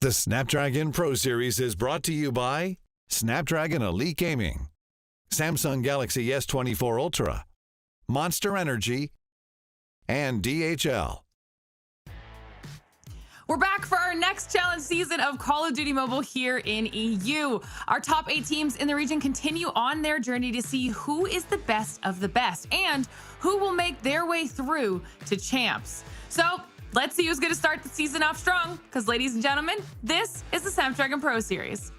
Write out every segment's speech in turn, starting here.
The Snapdragon Pro Series is brought to you by Snapdragon Elite Gaming, Samsung Galaxy S24 Ultra, Monster Energy, and DHL. We're back for our next challenge season of Call of Duty Mobile here in EU. Our top 8 teams in the region continue on their journey to see who is the best of the best and who will make their way through to champs. So let's see who's going to start the season off strong, because ladies and gentlemen, this is the Snapdragon Pro Series.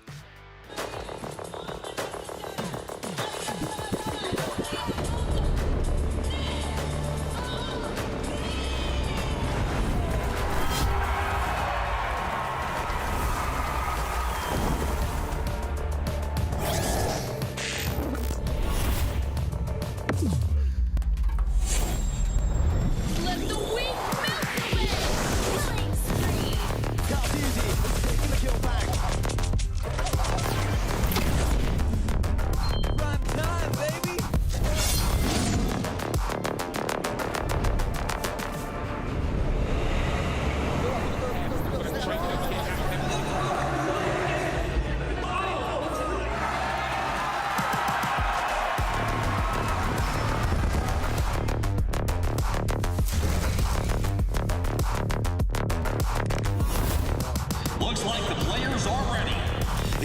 Looks like the players are ready.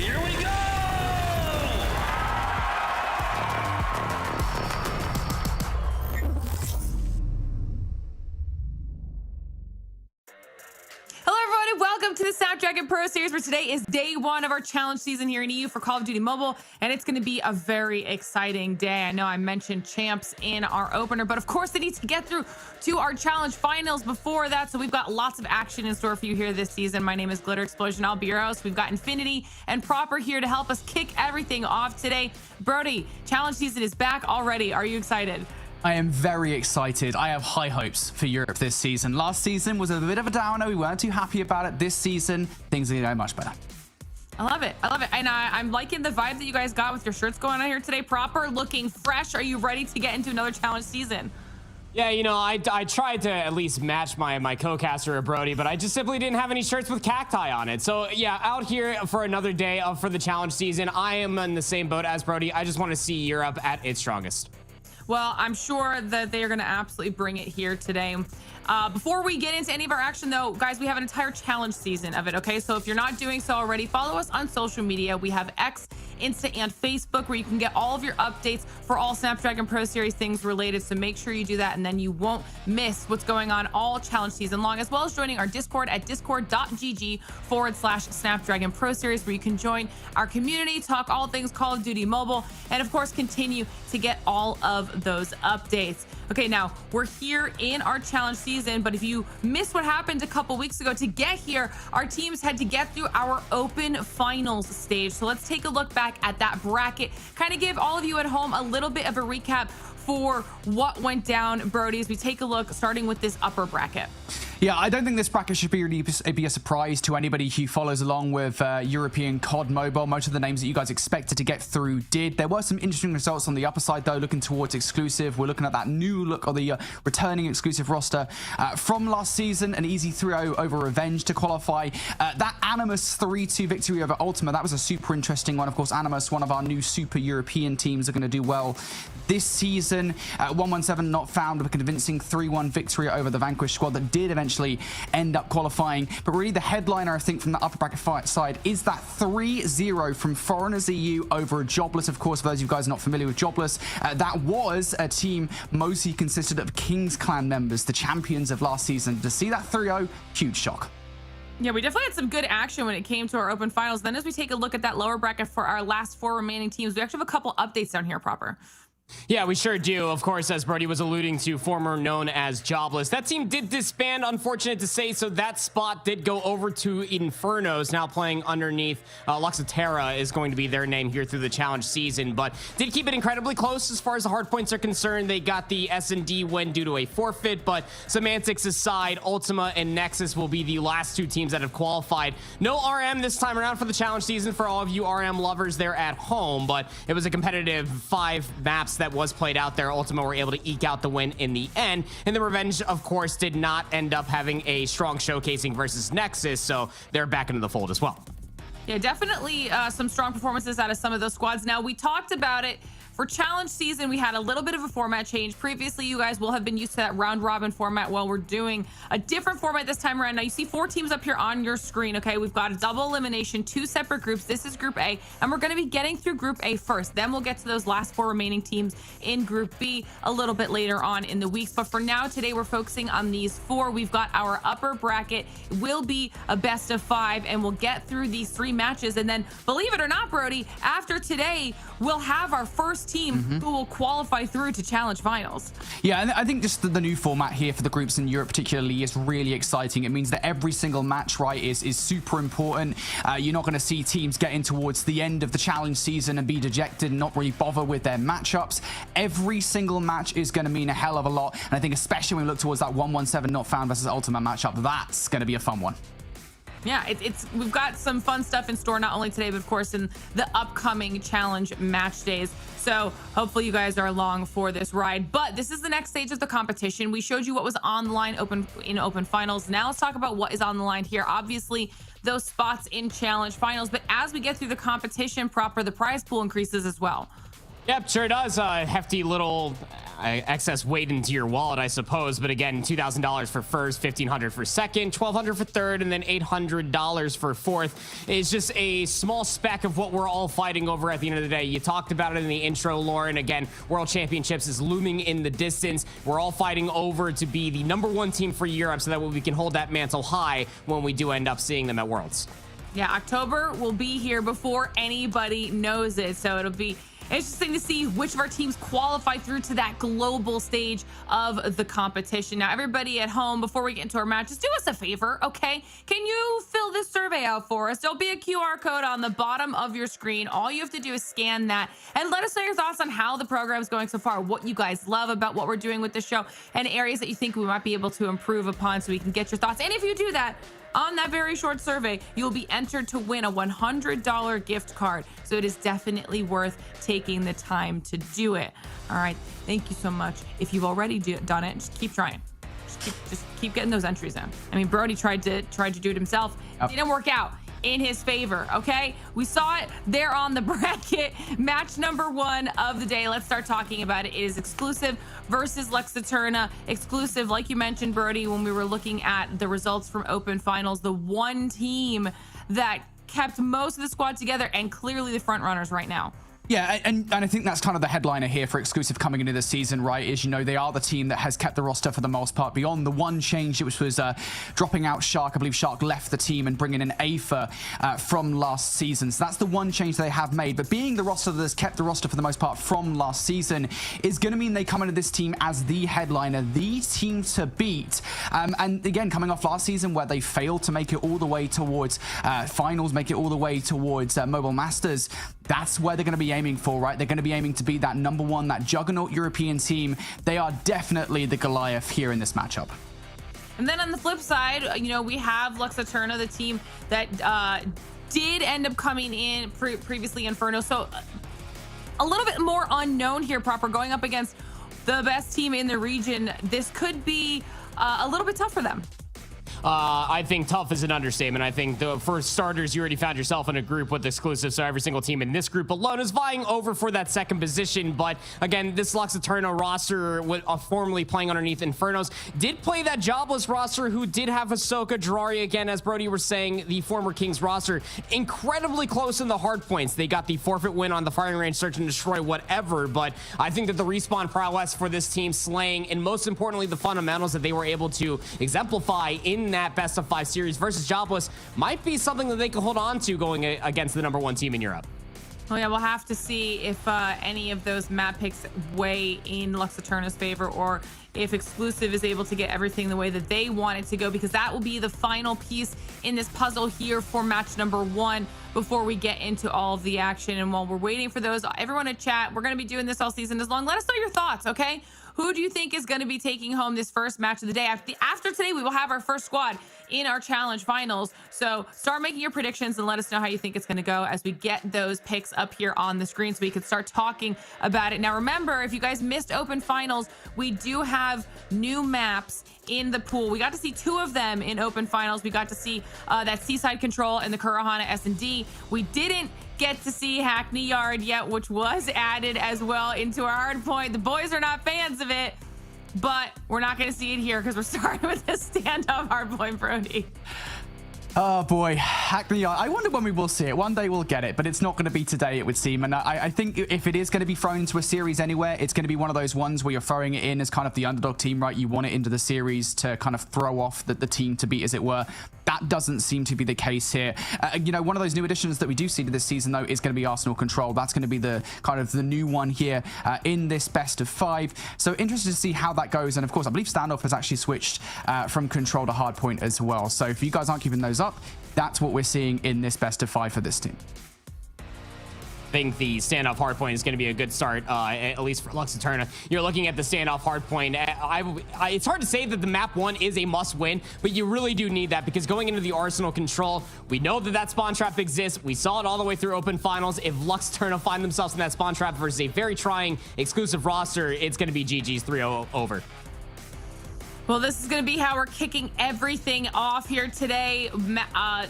Here we go! Hello everybody, welcome to the Snapdragon Pro Series, where today is day 1 of our challenge season here in EU for Call of Duty Mobile, and it's going to be a very exciting day. I know I mentioned champs in our opener, but of course they need to get through to our challenge finals before that, so we've got lots of action in store for you here this season. My name is Glitter Explosion, I'll be your host. We've got Infinity and Proper here to help us kick everything off today. Brody, challenge season is back already. Are you excited? I am very excited. I have high hopes for Europe this season. Last season was a bit of a downer. We weren't too happy about it. This season, things are going to go much better. I love it. I love it. And I'm liking the vibe that you guys got with your shirts going on here today. Proper, looking fresh. Are you ready to get into another challenge season? Yeah, you know, I tried to at least match my co-caster Brody, but I just simply didn't have any shirts with cacti on it. So yeah, out here for another day for the challenge season. I am in the same boat as Brody. I just want to see Europe at its strongest. Well, I'm sure that they are going to absolutely bring it here today. Before we get into any of our action, though, guys, we have an entire challenge season of it, okay? So if you're not doing so already, follow us on social media. We have X, Insta, and Facebook, where you can get all of your updates for all Snapdragon Pro Series things related. So make sure you do that, and then you won't miss what's going on all challenge season long, as well as joining our Discord at discord.gg/Snapdragon Pro Series, where you can join our community, talk all things Call of Duty Mobile, and of course, continue to get all of those updates. Okay, now we're here in our challenge season, but if you missed what happened a couple weeks ago, to get here, our teams had to get through our open finals stage. So let's take a look back at that bracket, kind of give all of you at home a little bit of a recap for what went down, Brody, as we take a look, starting with this upper bracket. Yeah, I don't think this bracket should be a surprise to anybody who follows along with European COD Mobile. Most of the names that you guys expected to get through did. There were some interesting results on the upper side, though, looking towards exclusive. We're looking at that new look of the returning exclusive roster from last season, an easy 3-0 over Revenge to qualify. That Animus 3-2 victory over Ultima, that was a super interesting one. Of course, Animus, one of our new super European teams, are going to do well this season. 117 not found with a convincing 3-1 victory over the Vanquish squad that did eventually end up qualifying. But really the headliner, I think, from the upper bracket fight side is that 3-0 from Foreigners EU over Jobless. Of course, for those of you guys not familiar with Jobless, that was a team mostly consisted of King's Clan members, the champions of last season. To see that 3-0, huge shock. Yeah, we definitely had some good action when it came to our open finals. Then as we take a look at that lower bracket for our last 4 remaining teams, we actually have a couple updates down here, Proper. Yeah, we sure do. Of course, as Brody was alluding to, former known as Jobless. That team did disband, unfortunate to say, so that spot did go over to Infernos, now playing underneath Luxotera is going to be their name here through the challenge season, but did keep it incredibly close as far as the hard points are concerned. They got the S&D win due to a forfeit, but semantics aside, Ultima and Nexus will be the last 2 teams that have qualified. No RM this time around for the challenge season for all of you RM lovers there at home, but it was a competitive 5 maps mess that was played out there, Ultima were able to eke out the win in the end. And the Revenge, of course, did not end up having a strong showcasing versus Nexus, so they're back into the fold as well. Yeah, definitely some strong performances out of some of those squads. Now, we talked about it. For challenge season, we had a little bit of a format change. Previously, you guys will have been used to that round robin format. Well, we're doing a different format this time around. Now, you see 4 teams up here on your screen, okay? We've got a double elimination, 2 separate groups. This is Group A, and we're going to be getting through Group A first. Then we'll get to those last 4 remaining teams in Group B a little bit later on in the weeks. But for now, today, we're focusing on these 4. We've got our upper bracket. It will be a best of 5, and we'll get through these 3 matches. And then, believe it or not, Brody, after today, we'll have our first team who will qualify through to challenge finals. Yeah, and I think just the new format here for the groups in Europe particularly is really exciting. It means that every single match, right, is super important. You're not going to see teams getting towards the end of the challenge season and be dejected and not really bother with their matchups. Every single match is going to mean a hell of a lot. And I think especially when we look towards that 117 Not Found versus Ultima matchup, that's going to be a fun one. Yeah, we've got some fun stuff in store, not only today, but of course in the upcoming challenge match days. So hopefully you guys are along for this ride. But this is the next stage of the competition. We showed you what was on the line in open finals. Now let's talk about what is on the line here. Obviously, those spots in challenge finals. But as we get through the competition proper, the prize pool increases as well. Yep, sure does. Hefty little excess weight into your wallet, I suppose. But again, $2,000 for first, $1,500 for second, $1,200 for third, and then $800 for fourth is just a small speck of what we're all fighting over at the end of the day. You talked about it in the intro, Lauren. Again, World Championships is looming in the distance. We're all fighting over to be the #1 team for Europe so that we can hold that mantle high when we do end up seeing them at Worlds. Yeah, October will be here before anybody knows it. So it'll be interesting to see which of our teams qualify through to that global stage of the competition. Now, everybody at home, before we get into our matches, do us a favor, okay? Can you fill this survey out for us? There'll be a QR code on the bottom of your screen. All you have to do is scan that and let us know your thoughts on how the program is going so far, what you guys love about what we're doing with the show, and areas that you think we might be able to improve upon so we can get your thoughts. And if you do that, on that very short survey, you'll be entered to win a $100 gift card. So it is definitely worth taking the time to do it. All right. Thank you so much. If you've already done it, just keep trying. Just keep getting those entries in. I mean, Brody tried to do it himself. It didn't work out in his favor, okay? We saw it there on the bracket. Match #1 of the day. Let's start talking about it. It is Exclusive versus Lux Eterna. Exclusive, like you mentioned, Brody, when we were looking at the results from Open Finals, the one team that kept most of the squad together and clearly the front runners right now. Yeah, and I think that's kind of the headliner here for Exclusive coming into this season, right? Is, you know, they are the team that has kept the roster for the most part beyond the one change, which was dropping out Shark. I believe Shark left the team and bringing in Aether from last season. So that's the one change they have made. But being the roster that has kept the roster for the most part from last season is going to mean they come into this team as the headliner, the team to beat. And again, coming off last season where they failed to make it all the way towards finals, make it all the way towards Mobile Masters, that's where they're going to be aiming for, right? They're going to be aiming to be that #1, that juggernaut European team. They are definitely the Goliath here in this matchup. And then on the flip side, you know, we have Lux Eterna, the team that did end up coming in previously Inferno. So a little bit more unknown here, proper, going up against the best team in the region. This could be a little bit tough for them. I think tough is an understatement. I think for starters, you already found yourself in a group with Exclusive, so every single team in this group alone is vying over for that second position. But again, this Lux Eterna roster, formerly playing underneath Infernos, did play that jobless roster who did have Ahsoka, Jiraiya, again, as Brody were saying, the former Kings roster, incredibly close in the hard points. They got the forfeit win on the firing range, search and destroy, whatever. But I think that the respawn prowess for this team, slaying, and most importantly, the fundamentals that they were able to exemplify in that best of 5 series versus jobless might be something that they can hold on to going against the #1 team in Europe. Well, yeah, we'll have to see if any of those map picks weigh in Lux Eterna's favor, or if Exclusive is able to get everything the way that they want it to go, because that will be the final piece in this puzzle here for match #1 before we get into all of the action. And while we're waiting for those, everyone in chat, we're going to be doing this all season as long. Let us know your thoughts, okay? Who do you think is going to be taking home this first match of the day? After today, we will have our first squad in our challenge finals. So start making your predictions and let us know how you think it's going to go as we get those picks up here on the screen so we can start talking about it. Now, remember, if you guys missed open finals, we do have new maps in the pool. We got to see 2 of them in open finals. We got to see that Seaside Control and the Kurahana S&D. We didn't get to see Hackney Yard yet, which was added as well into our hard point. The boys are not fans of it, but we're not going to see it here because we're starting with the standoff hardpoint, Brody. Oh boy, Hackney Yard. I wonder when we will see it. One day we'll get it, but it's not going to be today, it would seem. And I think if it is going to be thrown into a series anywhere, it's going to be one of those ones where you're throwing it in as kind of the underdog team, right? You want it into the series to kind of throw off the team to beat, as it were. That doesn't seem to be the case here. You know, one of those new additions that we do see to this season, though, is going to be Arsenal Control. That's going to be the kind of the new one here in this best of 5. So interested to see how that goes. And of course, I believe Standoff has actually switched from Control to Hardpoint as well. So if you guys aren't keeping those up, that's what we're seeing in this best of 5 for this team. I think the standoff hardpoint is going to be a good start, at least for Lux Eterna. You're looking at the standoff hardpoint. It's hard to say that the map 1 is a must-win, but you really do need that because going into the Arsenal Control, we know that spawn trap exists. We saw it all the way through open finals. If Lux Eterna find themselves in that spawn trap versus a very trying exclusive roster, it's going to be GG's 3-0 over. Well, this is going to be how we're kicking everything off here today. Now,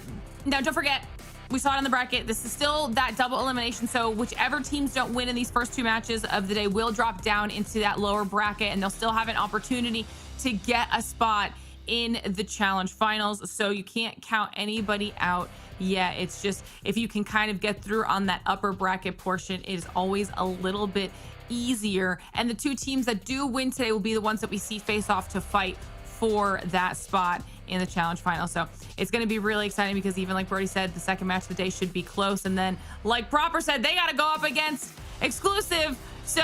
don't forget, we saw it on the bracket. This is still that double elimination. So whichever teams don't win in these first 2 matches of the day will drop down into that lower bracket, and they'll still have an opportunity to get a spot in the challenge finals. So you can't count anybody out yet. It's just if you can kind of get through on that upper bracket portion, it is always a little bit easier. And the 2 teams that do win today will be the ones that we see face off to fight for that spot in the challenge final. So it's going to be really exciting because even like Brody said, the second match of the day should be close. And then like Proper said, they got to go up against Exclusive. So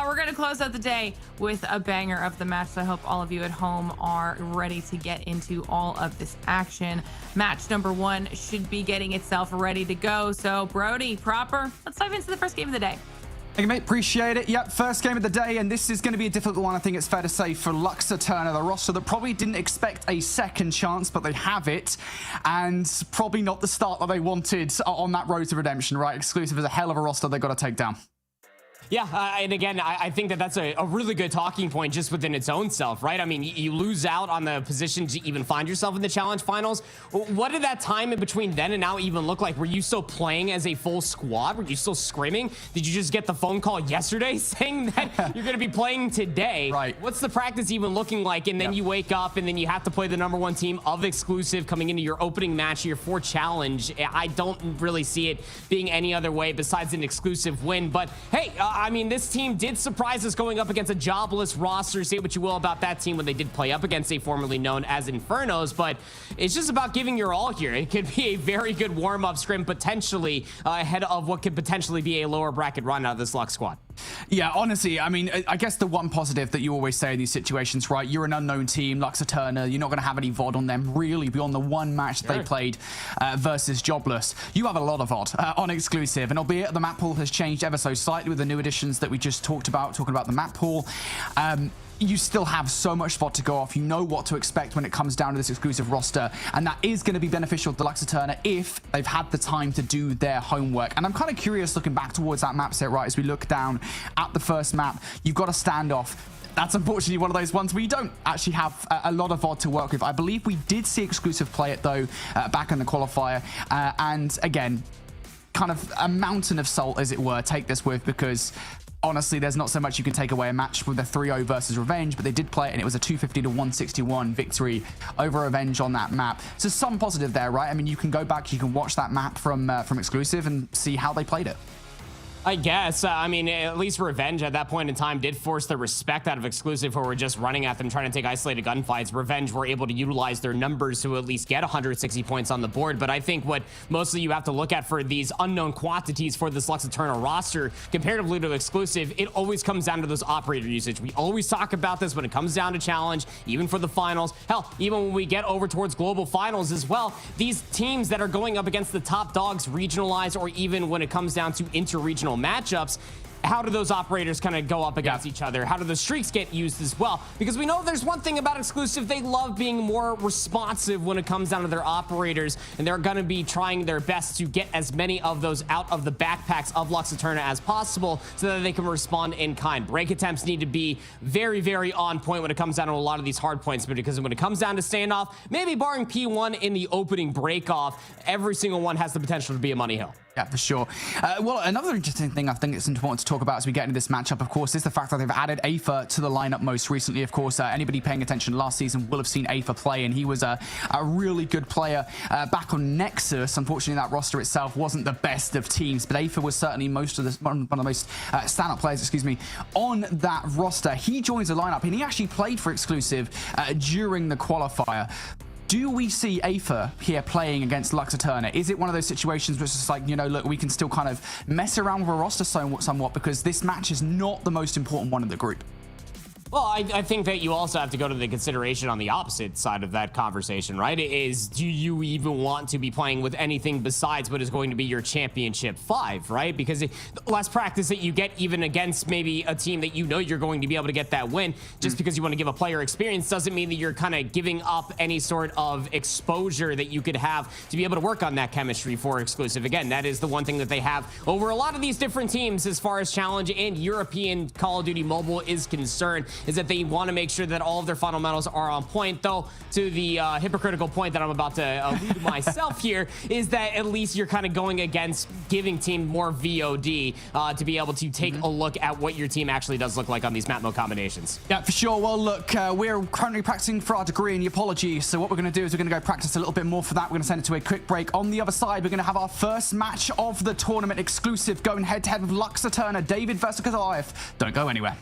we're going to close out the day with a banger of the match. So I hope all of you at home are ready to get into all of this action. Match number 1 should be getting itself ready to go. So Brody, Proper, let's dive into the first game of the day. Thank you, mate. Appreciate it. Yep, first game of the day, and this is going to be a difficult one, I think it's fair to say, for Lux Eterna, the roster that probably didn't expect a second chance, but they have it, and probably not the start that they wanted on that road to redemption, right? Exclusive is a hell of a roster they've got to take down. Yeah, and again, I think that's a really good talking point just within its own self, right? I mean, you lose out on the position to even find yourself in the challenge finals. What did that time in between then and now even look like? Were you still playing as a full squad? Were you still screaming? Did you just get the phone call yesterday saying that you're going to be playing today? Right. What's the practice even looking like? And then you wake up and then you have to play the #1 team of Exclusive coming into your opening match, your 4 challenge. I don't really see it being any other way besides an Exclusive win. But hey, I mean, this team did surprise us going up against a jobless roster. Say what you will about that team when they did play up against a formerly known as Infernos, but it's just about giving your all here. It could be a very good warm-up scrim, potentially ahead of what could potentially be a lower bracket run out of this Lux squad. Yeah, honestly, I mean, I guess the one positive that you always say in these situations, right? You're an unknown team, Lux Eterna. You're not going to have any VOD on them, really, beyond the one match that they played versus Jobless. You have a lot of VOD on Exclusive, and albeit the map pool has changed ever so slightly with the new additions that we just talked about, talking about the map pool, you still have so much VOD to go off. You know what to expect when it comes down to this exclusive roster, and that is going to be beneficial to Lux Eterna if they've had the time to do their homework. And I'm kind of curious looking back towards that map set, right, as we look down at the first map. You've got a standoff. That's unfortunately one of those ones where you don't actually have a lot of VOD to work with. I believe we did see Exclusive play it, though, back in the qualifier. And again, kind of a mountain of salt, as it were, take this with, because honestly, there's not so much you can take away a match with a 3-0 versus Revenge, but they did play it, and it was a 250-161 victory over Revenge on that map. So some positive there, right? I mean, you can go back, you can watch that map from Exclusive and see how they played it. I guess. I mean, at least Revenge at that point in time did force the respect out of Exclusive, who were just running at them, trying to take isolated gunfights. Revenge were able to utilize their numbers to at least get 160 points on the board. But I think what mostly you have to look at for these unknown quantities for this Lux Eterna roster, comparatively to Exclusive, it always comes down to those operator usage. We always talk about this when it comes down to challenge, even for the finals. Hell, even when we get over towards global finals as well, these teams that are going up against the top dogs regionalized, or even when it comes down to inter-regional matchups, how do those operators kind of go up against each other? How do the streaks get used as well? Because we know there's one thing about exclusive, they love being more responsive when it comes down to their operators, and they're going to be trying their best to get as many of those out of the backpacks of Lux Eterna as possible so that they can respond in kind. Break attempts need to be very, very on point when it comes down to a lot of these hard points, but because when it comes down to standoff, maybe barring P1 in the opening break-off, every single one has the potential to be a money hill. Yeah, for sure. Well, another interesting thing I think it's important to talk about as we get into this matchup, of course, is the fact that they've added Aether to the lineup most recently. Of course, anybody paying attention last season will have seen Aether play, and he was a really good player back on Nexus. Unfortunately, that roster itself wasn't the best of teams, but Aether was certainly one of the most standout players, on that roster. He joins the lineup, and he actually played for Exclusive during the qualifier. Do we see Aether here playing against Lux Eterna? Is it one of those situations which is like, you know, look, we can still kind of mess around with a roster somewhat because this match is not the most important one in the group? Well, I think that you also have to go to the consideration on the opposite side of that conversation, right? Is do you even want to be playing with anything besides what is going to be your championship 5, right? Because the less practice that you get even against maybe a team that you know you're going to be able to get that win, just because you want to give a player experience doesn't mean that you're kind of giving up any sort of exposure that you could have to be able to work on that chemistry for exclusive. Again, that is the one thing that they have over a lot of these different teams as far as challenge and European Call of Duty Mobile is concerned, is that they want to make sure that all of their fundamentals are on point. Though, to the hypocritical point that I'm about to allude myself here, is that at least you're kind of going against giving team more VOD to be able to take a look at what your team actually does look like on these map mode combinations. Yeah, for sure. Well, look, we're currently practicing for our degree in Epology, so what we're going to do is we're going to go practice a little bit more for that. We're going to send it to a quick break. On the other side, we're going to have our first match of the tournament, Exclusive, going head-to-head with Lux Eterna, David versus Goliath. Don't go anywhere.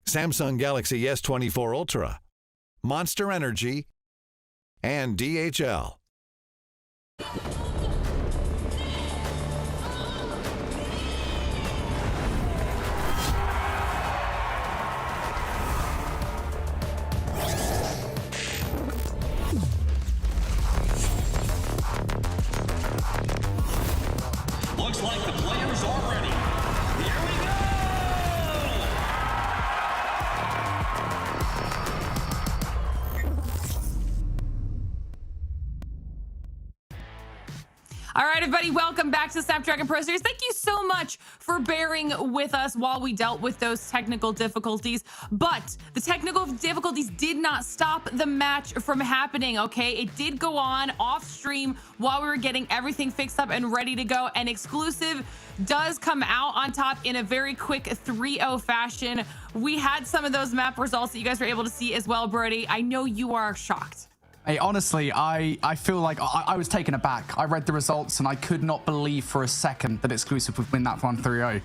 Samsung Galaxy S24 Ultra, Monster Energy, and DHL. Looks like the players are ready. Here we go! All right, everybody, welcome back to the Snapdragon Pro Series. Thank you so much for bearing with us while we dealt with those technical difficulties. But the technical difficulties did not stop the match from happening, okay? It did go on off stream while we were getting everything fixed up and ready to go. And Exclusive does come out on top in a very quick 3-0 fashion. We had some of those map results that you guys were able to see as well, Brody. I know you are shocked. Hey, honestly, I feel like I was taken aback. I read the results and I could not believe for a second that Exclusive would win that one 3-0.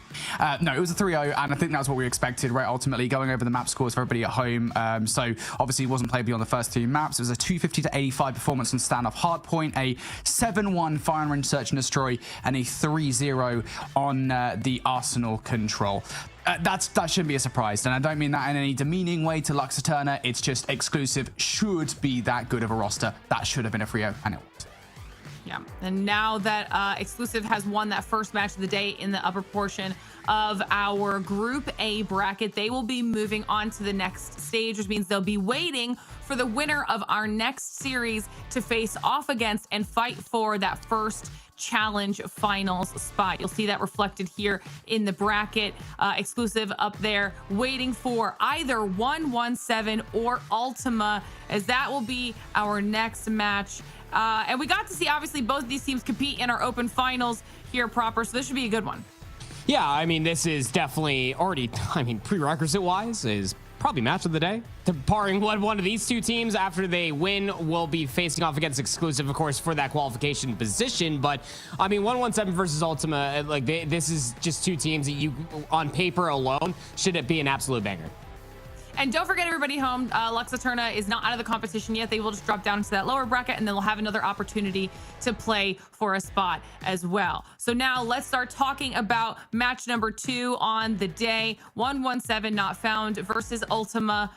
No, it was a 3-0, and I think that's what we expected, right? Ultimately, going over the map scores for everybody at home. So obviously, it wasn't played beyond the first two maps. It was a 250 to 85 performance on standoff hardpoint, a 7-1 fire and range search and destroy, and a 3-0 on the Arsenal control. That shouldn't be a surprise, and I don't mean that in any demeaning way to Luxa Turner. It's just Exclusive should be that good of a roster. That should have been a 3-0, and it was. Yeah, and now that Exclusive has won that first match of the day in the upper portion of our Group A bracket, they will be moving on to the next stage, which means they'll be waiting for the winner of our next series to face off against and fight for that first challenge finals spot. You'll see that reflected here in the bracket. Exclusive up there waiting for either 117 or Ultima, as that will be our next match. And we got to see obviously both of these teams compete in our open finals here proper, so this should be a good one. Yeah, I mean, this is definitely already, prerequisite wise is probably match of the day. Barring one of these two teams, after they win, will be facing off against Exclusive, of course, for that qualification position. But I mean, 117 versus Ultima, like this is just two teams that you, on paper alone, should it be an absolute banger. And don't forget, everybody home, Luxa Turner is not out of the competition yet. They will just drop down into that lower bracket, and then they'll have another opportunity to play for a spot as well. So now let's start talking about match number 2 on the day. 117 Not Found versus Ultima.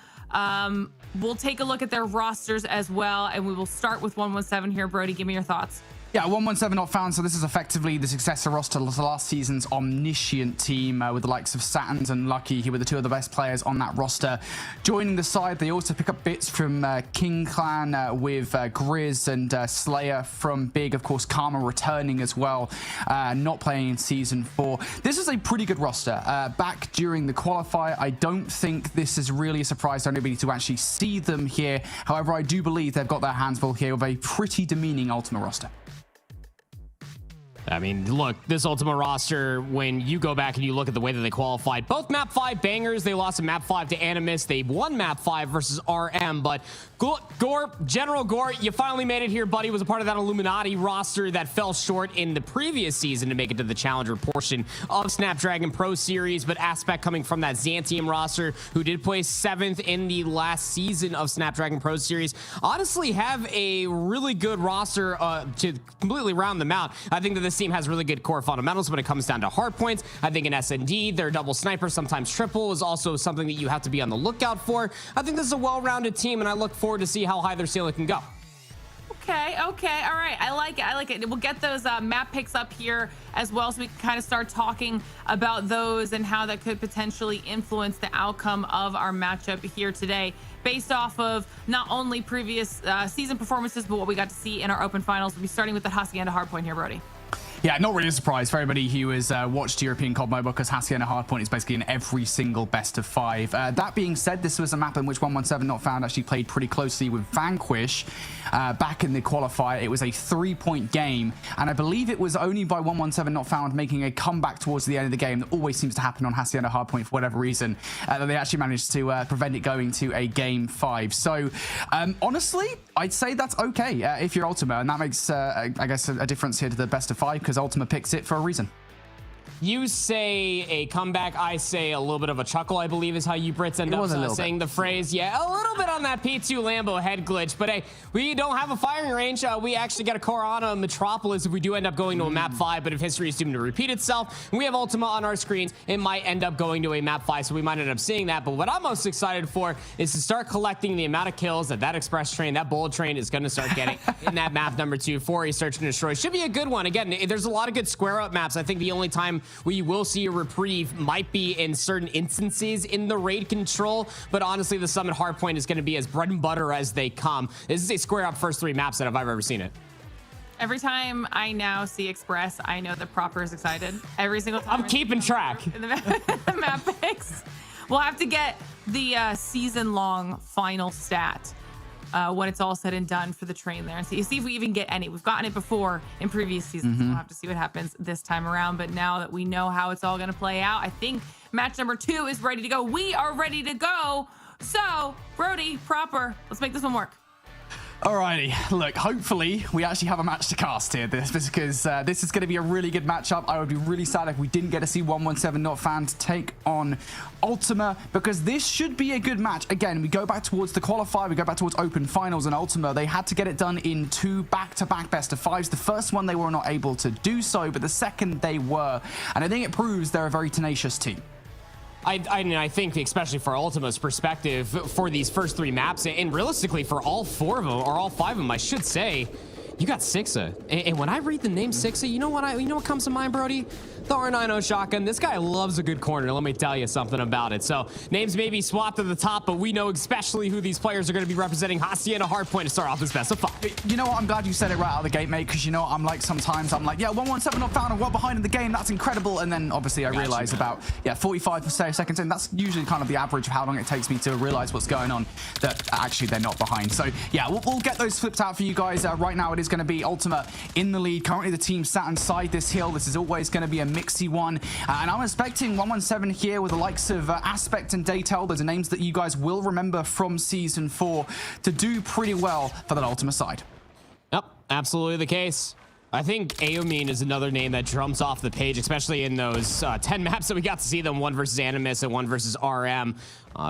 We'll take a look at their rosters as well, and we will start with 117 here. Brody, give me your thoughts. Yeah, 117 Not Found. So this is effectively the successor roster to last season's Omniscient team with the likes of Saturns and Lucky, who were the two of the best players on that roster. Joining the side, they also pick up bits from King Clan with Grizz and Slayer from Big. Of course, Karma returning as well, not playing in Season 4. This is a pretty good roster. Back during the qualifier, I don't think this is really a surprise to anybody to actually see them here. However, I do believe they've got their hands full here with a pretty demeaning Ultima roster. I mean, look, this Ultima roster, when you go back and you look at the way that they qualified, both Map 5 bangers. They lost in Map 5 to Animus. They won Map 5 versus RM, but Gore, General Gore, you finally made it here, buddy. Was a part of that Illuminati roster that fell short in the previous season to make it to the Challenger portion of Snapdragon Pro Series, but Aspect coming from that Xantium roster, who did place 7th in the last season of Snapdragon Pro Series, honestly have a really good roster to completely round them out. I think that this team has really good core fundamentals when it comes down to hard points. I think in SND, their double sniper, sometimes triple, is also something that you have to be on the lookout for. I think this is a well-rounded team, and I look forward to see how high their ceiling can go. Okay, all right. I like it. We'll get those map picks up here as well, so we can kind of start talking about those and how that could potentially influence the outcome of our matchup here today, based off of not only previous season performances, but what we got to see in our open finals. We'll be starting with the Hacienda hardpoint here, Brody. Yeah, not really a surprise for everybody who has watched European COD Mobile, because Hacienda Hardpoint is basically in every single best of 5. That being said, this was a map in which 117 Not Found actually played pretty closely with Vanquish back in the qualifier. It was a 3-point game, and I believe it was only by 117 Not Found making a comeback towards the end of the game that always seems to happen on Hacienda Hardpoint for whatever reason, that they actually managed to prevent it going to a game 5. So honestly, I'd say that's okay if you're Ultima, and that makes, I guess, a difference here to the best of 5, because Ultima picks it for a reason. You say a comeback, I say a little bit of a chuckle, I believe is how you Brits end up saying the phrase. Yeah, a little bit on that P2 Lambo head glitch, but hey, we don't have a firing range. We actually got a Corona Metropolis if we do end up going to a map 5, but if history is doomed to repeat itself, and we have Ultima on our screens, it might end up going to a map 5, so we might end up seeing that. But what I'm most excited for is to start collecting the amount of kills that express train, that bullet train is going to start getting in that map number 2 for a Search and Destroy. Should be a good one. Again, there's a lot of good square up maps. I think the only time we will see a reprieve might be in certain instances in the raid control, but honestly the Summit hardpoint is going to be as bread and butter as they come. This is a square up first 3 maps that I've ever seen it. Every time I now see Express, I know that Proper is excited. Every single time. I'm keeping track. The map picks. We'll have to get the season-long final stat when it's all said and done for the train there, and see if we even get any. We've gotten it before in previous seasons. So we'll have to see what happens this time around. But now that we know how it's all going to play out, I think match number 2 is ready to go. We are ready to go. So, Brody, Proper, let's make this one work. Alrighty, look, hopefully we actually have a match to cast here, because this is going to be a really good matchup. I would be really sad if we didn't get to see 117 Not Found take on Ultima, because this should be a good match. Again, we go back towards the qualifier, we go back towards open finals, and Ultima, they had to get it done in 2 back-to-back best of 5s. The first one they were not able to do so, but the second they were, and I think it proves they're a very tenacious team. I think, especially for Ultima's perspective, for these first 3 maps, and realistically for all 4 of them, or all 5 of them, I should say, you got Sixa. And when I read the name Sixa, you know what comes to mind, Brody? The R90 shotgun. This guy loves a good corner. Let me tell you something about it. So names may be swapped at the top, but we know especially who these players are going to be representing. Hacienda Hardpoint to start off this best of 5. You know what? I'm glad you said it right out of the gate, mate, because you know what? Sometimes I'm like, yeah, 117 Not Found and well behind in the game. That's incredible. And then obviously I realize about 45 seconds in. That's usually kind of the average of how long it takes me to realize what's going on, that actually they're not behind. So yeah, we'll get those flipped out for you guys. Right now it is going to be Ultima in the lead. Currently the team sat inside this hill. This is always going to be a mixy one. And I'm expecting 117 here with the likes of Aspect and Daytel. Those are names that you guys will remember from Season 4 to do pretty well for that Ultima side. Yep, absolutely the case. I think Aomine is another name that jumps off the page, especially in those 10 maps that we got to see them, 1 versus Animus and 1 versus RM.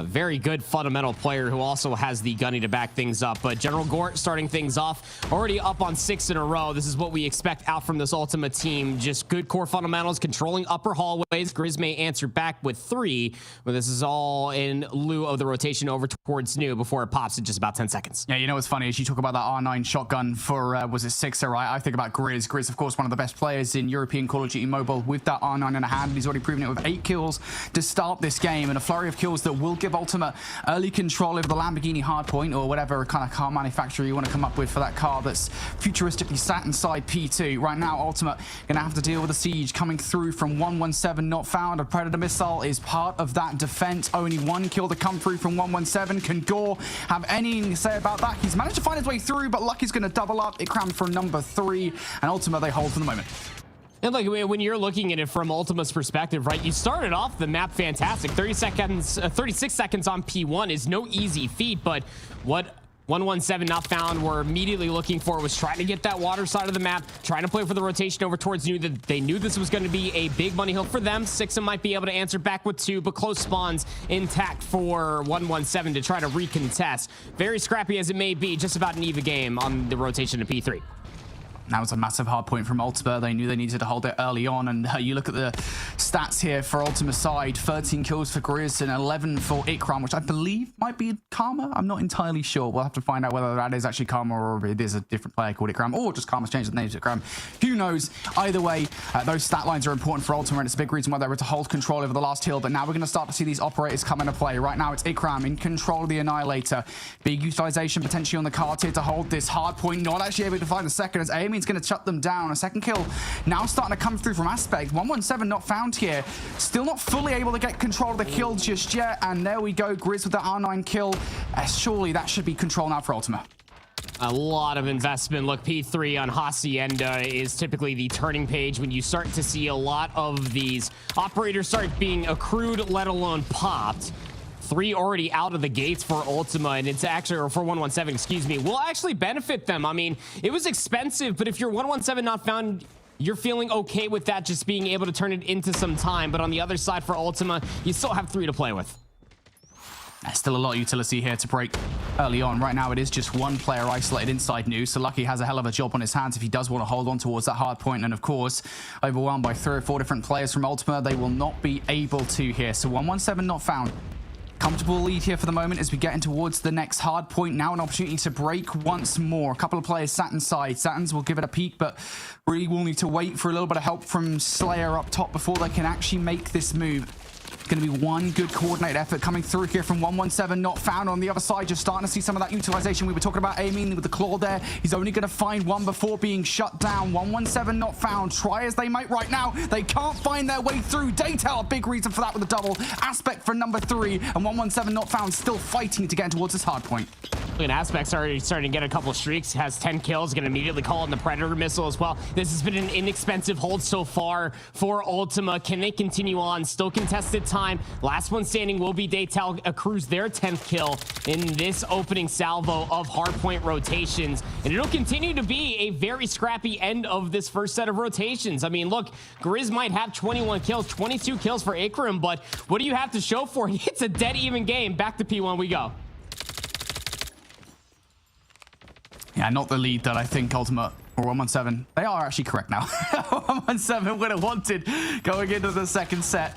Very good fundamental player who also has the gunny to back things up. But General Gort starting things off, already up on 6 in a row. This is what we expect out from this Ultima team. Just good core fundamentals, controlling upper hallways. Grizz may answer back with 3, but this is all in lieu of the rotation over towards New before it pops in just about 10 seconds. Yeah, you know what's funny is you talk about that R9 shotgun for, was it Sixer, right? I think about Grizz. Grizz, of course, one of the best players in European Call of Duty Mobile with that R9 in a hand. He's already proven it with 8 kills to start this game, and a flurry of kills that will give Ultima early control over the Lamborghini hardpoint, or whatever kind of car manufacturer you want to come up with for that car that's futuristically sat inside P2. Right now, Ultima going to have to deal with a siege coming through from 117 Not Found. A Predator missile is part of that defense. Only 1 kill to come through from 117. Can Gore have anything to say about that? He's managed to find his way through, but Lucky's going to double up. It crammed from number 3, and Ultima they hold for the moment. And like when you're looking at it from Ultima's perspective, right? You started off the map fantastic. 36 seconds on P1 is no easy feat, but what 117 Not Found were immediately looking for was trying to get that water side of the map, trying to play for the rotation over towards New. They knew this was going to be a big money hill for them. Sixa might be able to answer back with 2, but close spawns intact for 117 to try to recontest. Very scrappy as it may be, just about an even game on the rotation to P3. That was a massive hard point from Ultima. They knew they needed to hold it early on, and you look at the stats here for Ultima's side: 13 kills for Grizz and 11 for Ikram, which I believe might be Karma. I'm not entirely sure. We'll have to find out whether that is actually Karma or it is a different player called Ikram, or just Karma's changed the name to Ikram. Who knows? Either way, those stat lines are important for Ultima, and it's a big reason why they were to hold control over the last hill. But now we're going to start to see these operators come into play. Right now, it's Ikram in control of the Annihilator. Big utilization potentially on the card here to hold this hard point. Not actually able to find the second, as Amin's going to shut them down. A second kill now starting to come through from Aspect. 117 Not Found here. Still not fully able to get control of the kill just yet. And there we go. Grizz with the R9 kill. Surely that should be control now for Ultima. A lot of investment. Look, P3 on Hacienda is typically the turning page when you start to see a lot of these operators start being accrued, let alone popped. 3 already out of the gates for Ultima, and it's actually, or for 117, excuse me, will actually benefit them. I mean, it was expensive, but if you're 117 Not Found, you're feeling okay with that, just being able to turn it into some time. But on the other side for Ultima, you still have 3 to play with. There's still a lot of utility here to break early on. Right now, it is just one player isolated inside New, so Lucky has a hell of a job on his hands if he does want to hold on towards that hard point. And of course, overwhelmed by 3 or 4 different players from Ultima, they will not be able to here. So 117 not found. Comfortable lead here for the moment as we get in towards the next hard point. Now an opportunity to break once more. A couple of players sat inside. Satins will give it a peek, but really will need to wait for a little bit of help from Slayer up top before they can actually make this move. Going to be one good coordinated effort coming through here from 117 not found. On the other side, just starting to see some of that utilization. We were talking about aiming with the claw there. He's only going to find one before being shut down. 117 not found. Try as they might right now, they can't find their way through. Daytail, a big reason for that with a double. Aspect for number 3, and 117 not found, still fighting to get in towards this hard point. And Aspect's already starting to get a couple of streaks, has 10 kills, gonna immediately call in the Predator missile as well. This has been an inexpensive hold so far for Ultima. Can they continue on? Still contested time. Last one standing will be Daytail, accrues their 10th kill in this opening salvo of hardpoint rotations. And it'll continue to be a very scrappy end of this first set of rotations. I mean, look, Grizz might have 21 kills, 22 kills for Ikram, but what do you have to show for it? It's a dead even game. Back to P1 we go. Yeah, not the lead that I think Ultimate or 117. They are actually correct now. 117 would have wanted going into the second set.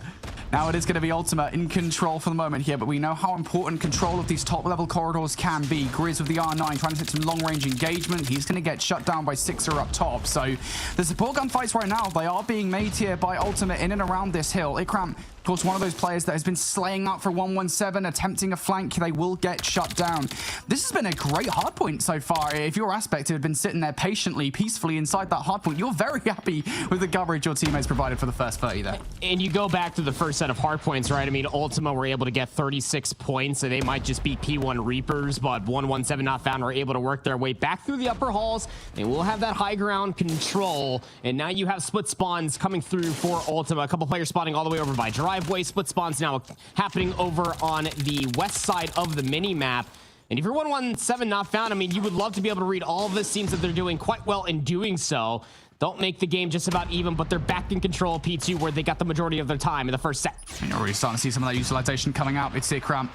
Now it is going to be Ultima in control for the moment here, but we know how important control of these top-level corridors can be. Grizz with the R9 trying to hit some long-range engagement. He's going to get shut down by Sixer up top. So the support gunfights right now, they are being made here by Ultima in and around this hill. Ikram, of course, one of those players that has been slaying out for 117, attempting a flank. They will get shut down. This has been a great hardpoint so far. If your Aspect had been sitting there patiently, peacefully inside that hardpoint, you're very happy with the coverage your teammates provided for the first 30 there. And you go back to the first set of hardpoints, right? I mean, Ultima were able to get 36 points, so they might just be P1 Reapers, but 117 not found are able to work their way back through the upper halls. They will have that high ground control, and now you have split spawns coming through for Ultima. A couple players spotting all the way over by driveway. Split spawns now happening over on the west side of the mini map. And if you're 117 not found, I mean, you would love to be able to read all of this. Seems that they're doing quite well in doing so. Don't make the game just about even, but they're back in control of P2 where they got the majority of their time in the first set. And you're already starting to see some of that utilization coming out. It's Ikram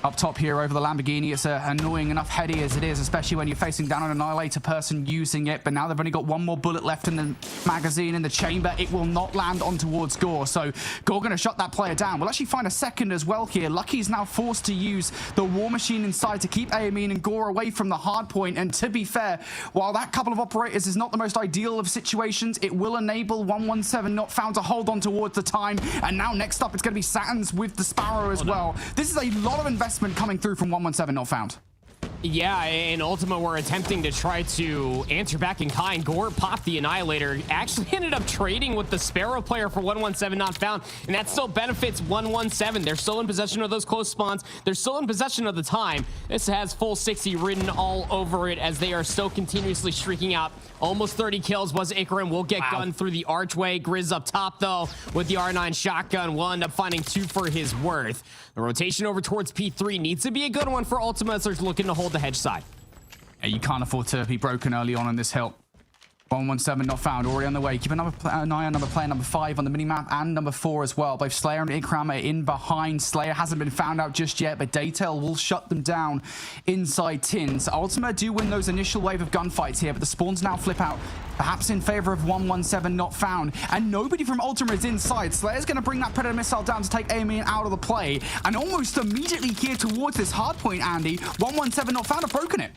up top here over the Lamborghini. It's annoying enough heady as it is, especially when you're facing down an Annihilator person using it. But now they've only got one more bullet left in the magazine, in the chamber. It will not land on towards Gore. So Gore going to shut that player down. We'll actually find a second as well here. Lucky's now forced to use the War Machine inside to keep Amin and Gore away from the hard point. And to be fair, while that couple of operators is not the most ideal of situations, it will enable 117 not found to hold on towards the time. And now next up, it's going to be Satins with the Sparrow as well. This is a lot of investment coming through from 117 not found. Yeah, and Ultima were attempting to try to answer back in kind. Gore popped the Annihilator, actually ended up trading with the Sparrow player for 117 not found, and that still benefits 117. They're still in possession of those close spawns. They're still in possession of the time. This has full 60 written all over it as they are still continuously streaking out. Almost 30 kills was Ikram. Will get gunned through the archway. Grizz up top, though, with the R9 shotgun. Will end up finding 2 for his worth. The rotation over towards P3 needs to be a good one for Ultima as they're looking to hold the hedge side. Yeah, you can't afford to be broken early on in this hill. 117 not found, already on the way. Keep an eye on number player number 5 on the minimap and number 4 as well. Both Slayer and Ikram are in behind. Slayer hasn't been found out just yet, but Daytail will shut them down inside tins. Ultima do win those initial wave of gunfights here, but the spawns now flip out, perhaps in favor of 117 not found. And nobody from Ultima is inside. Slayer's going to bring that Predator missile down to take Amin out of the play. And almost immediately here towards this hard point, Andy, 117 not found have broken it.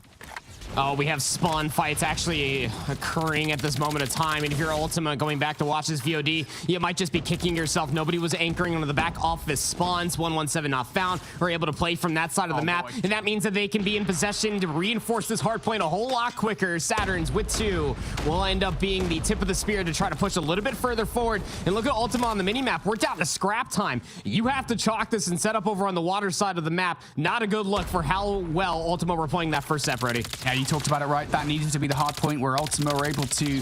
Oh, we have spawn fights actually occurring at this moment of time. And if you're Ultima going back to watch this VOD, you might just be kicking yourself. Nobody was anchoring onto the back office spawns. 117 not found. We're able to play from that side of the map. And that means that they can be in possession to reinforce this hard point a whole lot quicker. Saturns with 2 will end up being the tip of the spear to try to push a little bit further forward. And look at Ultima on the minimap. We're down to scrap time. You have to chalk this and set up over on the water side of the map. Not a good look for how well Ultima were playing that first set, Brody. Yeah, you talked about it, right? That needed to be the hard point where Ultima were able to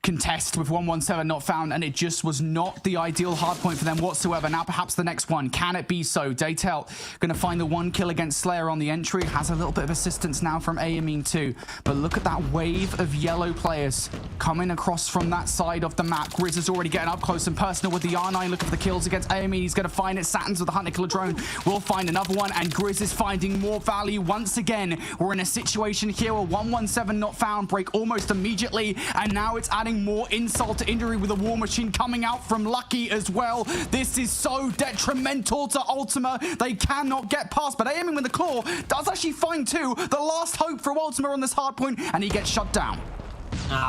contest with 117 not found, and it just was not the ideal hardpoint for them whatsoever. Now perhaps the next one, can it be so? Daytel gonna find the 1 kill against Slayer on the entry, has a little bit of assistance now from Amin too, but look at that wave of yellow players coming across from that side of the map. Grizz is already getting up close and personal with the R9, looking for the kills against Amin. He's gonna find it. Satins with the Hunter Killer drone will find another one, and Grizz is finding more value once again. We're in a situation here where 117 not found break almost immediately, and now it's adding more insult to injury with a war machine coming out from Lucky as well. This is so detrimental to Ultima. They cannot get past, but Amin with the claw does actually find two. The last hope for Ultima on this hard point, and he gets shut down.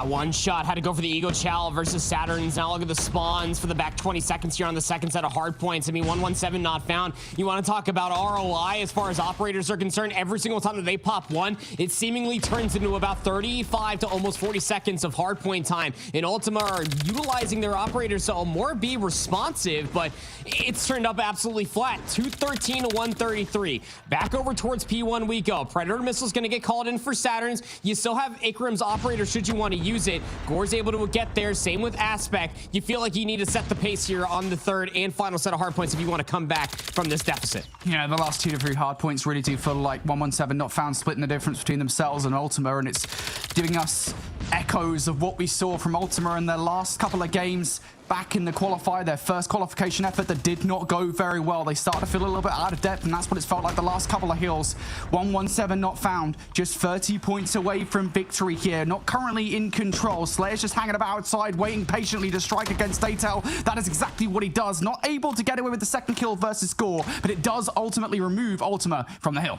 One shot, had to go for the Eagle Chow versus Saturns. Now look at the spawns for the back 20 seconds here on the second set of hard points. I mean, 117 not found. You want to talk about ROI as far as operators are concerned. Every single time that they pop one, it seemingly turns into about 35 to almost 40 seconds of hard point time. And Ultima are utilizing their operators to more be responsive, but it's turned up absolutely flat. 213 to 133. Back over towards P1 we go. Predator Missile's going to get called in for Saturns. You still have Ikram's operator should you want to use it. Gore's able to get there. Same with Aspect. You feel like you need to set the pace here on the third and final set of hard points if you want to come back from this deficit. Yeah, the last 2 to 3 hard points really do feel like 117 not found splitting the difference between themselves and Ultima, and it's giving us echoes of what we saw from Ultima in their last couple of games back in the qualifier, their first qualification effort that did not go very well. They started to feel a little bit out of depth, and that's what it's felt like the last couple of hills. 117 not found, just 30 points away from victory here, not currently in control. Slayer's just hanging about outside, waiting patiently to strike against Daytel. That is exactly what he does. Not able to get away with the second kill versus Gore, but it does ultimately remove Ultima from the hill.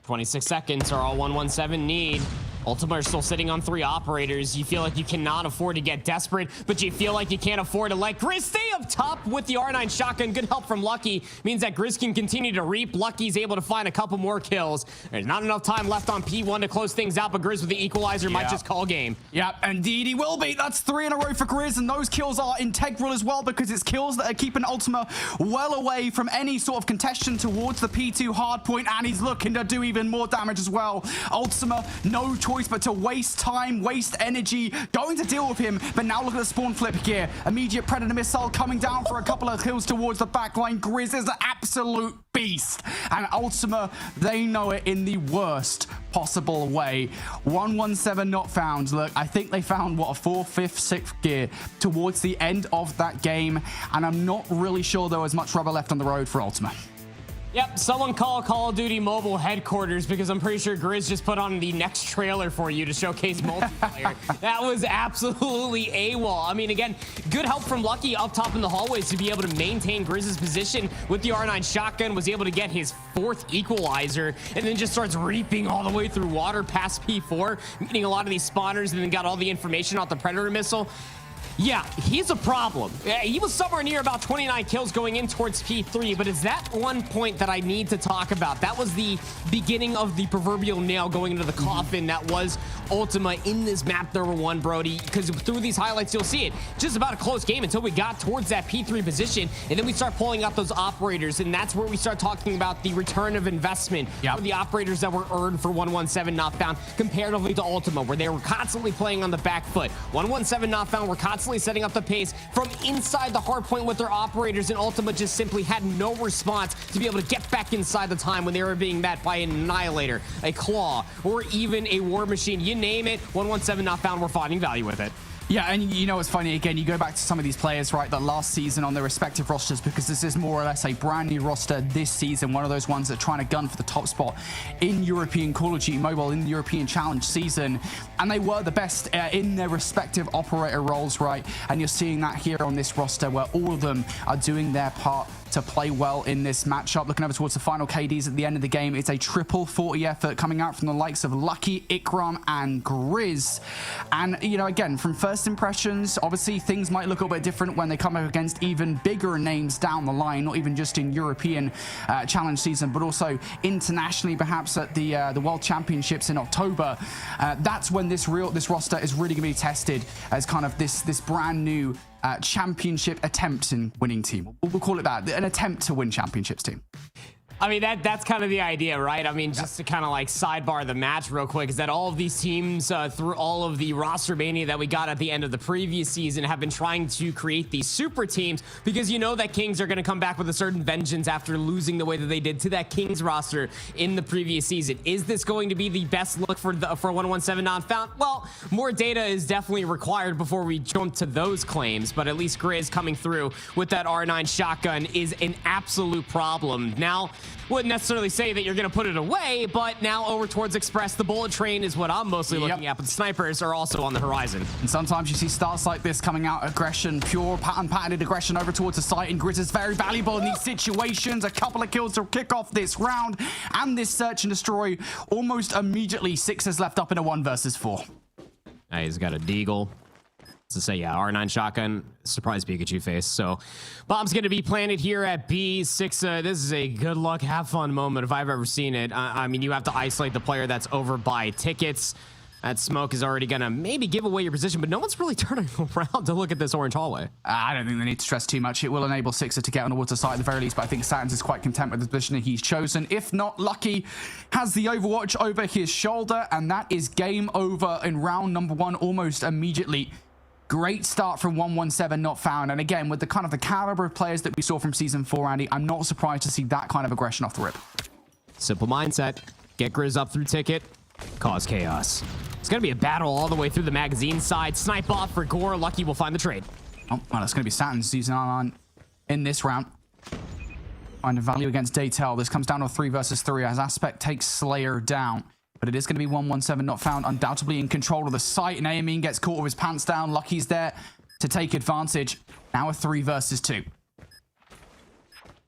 26 seconds are all 117 need. Ultima are still sitting on 3 operators. You feel like you cannot afford to get desperate, but you feel like you can't afford to let Grizz stay up top with the R9 shotgun. Good help from Lucky means that Grizz can continue to reap. Lucky's able to find a couple more kills. There's not enough time left on P1 to close things out, but Grizz with the equalizer might just call game. Yeah, indeed he will be. That's 3 in a row for Grizz, and those kills are integral as well because it's kills that are keeping Ultima well away from any sort of contention towards the P2 hard point, and he's looking to do even more damage as well. Ultima, no choice but to waste time, waste energy, going to deal with him. But now look at the spawn flip here. Immediate Predator Missile coming down for a couple of kills towards the back line. Grizz is an absolute beast. And Ultima, they know it in the worst possible way. 117 not found. Look, I think they found, what, a 4th, 5th, 6th gear towards the end of that game. And I'm not really sure there was much rubber left on the road for Ultima. Yep, someone call Call of Duty Mobile headquarters because I'm pretty sure Grizz just put on the next trailer for you to showcase multiplayer. That was absolutely AWOL. I mean, again, good help from Lucky up top in the hallways to be able to maintain Grizz's position with the R9 shotgun, was able to get his 4th equalizer, and then just starts reaping all the way through water past P4, meeting a lot of these spawners, and then got all the information off the Predator missile. Yeah, he's a problem. He was somewhere near about 29 kills going in towards P3, but it's that one point that I need to talk about. That was the beginning of the proverbial nail going into the coffin that was Ultima in this map number 1, Brody, because through these highlights, you'll see it. Just about a close game until we got towards that P3 position, and then we start pulling up those operators, and that's where we start talking about the return of investment for the operators that were earned for 117 not found comparatively to Ultima, where they were constantly playing on the back foot. 117 not found were constantly setting up the pace from inside the hard point with their operators, and Ultima just simply had no response to be able to get back inside the time when they were being met by an Annihilator, a Claw, or even a War Machine. You name it, 117 not found, we're finding value with it. Yeah, and you know what's funny, again, you go back to some of these players, right, that last season on their respective rosters, because this is more or less a brand new roster this season, one of those ones that are trying to gun for the top spot in European Call of Duty Mobile, in the European Challenge season, and they were the best in their respective operator roles, right, and you're seeing that here on this roster where all of them are doing their part to play well in this matchup. Looking over towards the final KDs at the end of the game, it's a triple 40 effort coming out from the likes of Lucky, Ikram, and Grizz. And, you know, again, from first impressions, obviously things might look a little bit different when they come up against even bigger names down the line, not even just in European Challenge season, but also internationally, perhaps at the World Championships in October. That's when this roster is really going to be tested as kind of this brand new championship attempt in winning team. We'll call it that, an attempt to win championships team. I mean, that's kind of the idea, right? I mean, just to kind of like sidebar the match real quick, is that all of these teams through all of the roster mania that we got at the end of the previous season have been trying to create these super teams, because you know that Kings are going to come back with a certain vengeance after losing the way that they did to that Kings roster in the previous season. Is this going to be the best look for 117 non-found? Well, more data is definitely required before we jump to those claims, but at least Grizz coming through with that R9 shotgun is an absolute problem. Now, wouldn't necessarily say that you're going to put it away, but now over towards Express, the bullet train is what I'm mostly looking at, but the snipers are also on the horizon. And sometimes you see starts like this coming out, aggression, pure patterned aggression over towards the site, and Grizz is very valuable in these situations. A couple of kills to kick off this round, and this search and destroy almost immediately. Six is left up in a 1 versus 4. He's got a deagle. To say, yeah, R9 shotgun, surprise Pikachu face. So bomb's going to be planted here at B6. This is a good luck, have fun moment if I've ever seen it. I mean, you have to isolate the player that's over by tickets. That smoke is already going to maybe give away your position, but no one's really turning around to look at this orange hallway. I don't think they need to stress too much. It will enable Sixer to get on towards the site at the very least, but I think Satins is quite content with the position that he's chosen. If not, Lucky has the Overwatch over his shoulder, and that is game over in round number 1 almost immediately. Great start from 117 not found. And again, with the kind of the caliber of players that we saw from Season 4, Andy, I'm not surprised to see that kind of aggression off the rip. Simple mindset. Get Grizz up through ticket. Cause chaos. It's going to be a battle all the way through the magazine side. Snipe off for Gore. Lucky will find the trade. Oh, well, it's going to be Satins using on in this round. Finding value against Daytel. This comes down to a 3 versus 3 as Aspect takes Slayer down. But it is going to be 117 not found, undoubtedly in control of the site, and Amin gets caught with his pants down. Lucky's there to take advantage. Now a 3 versus 2.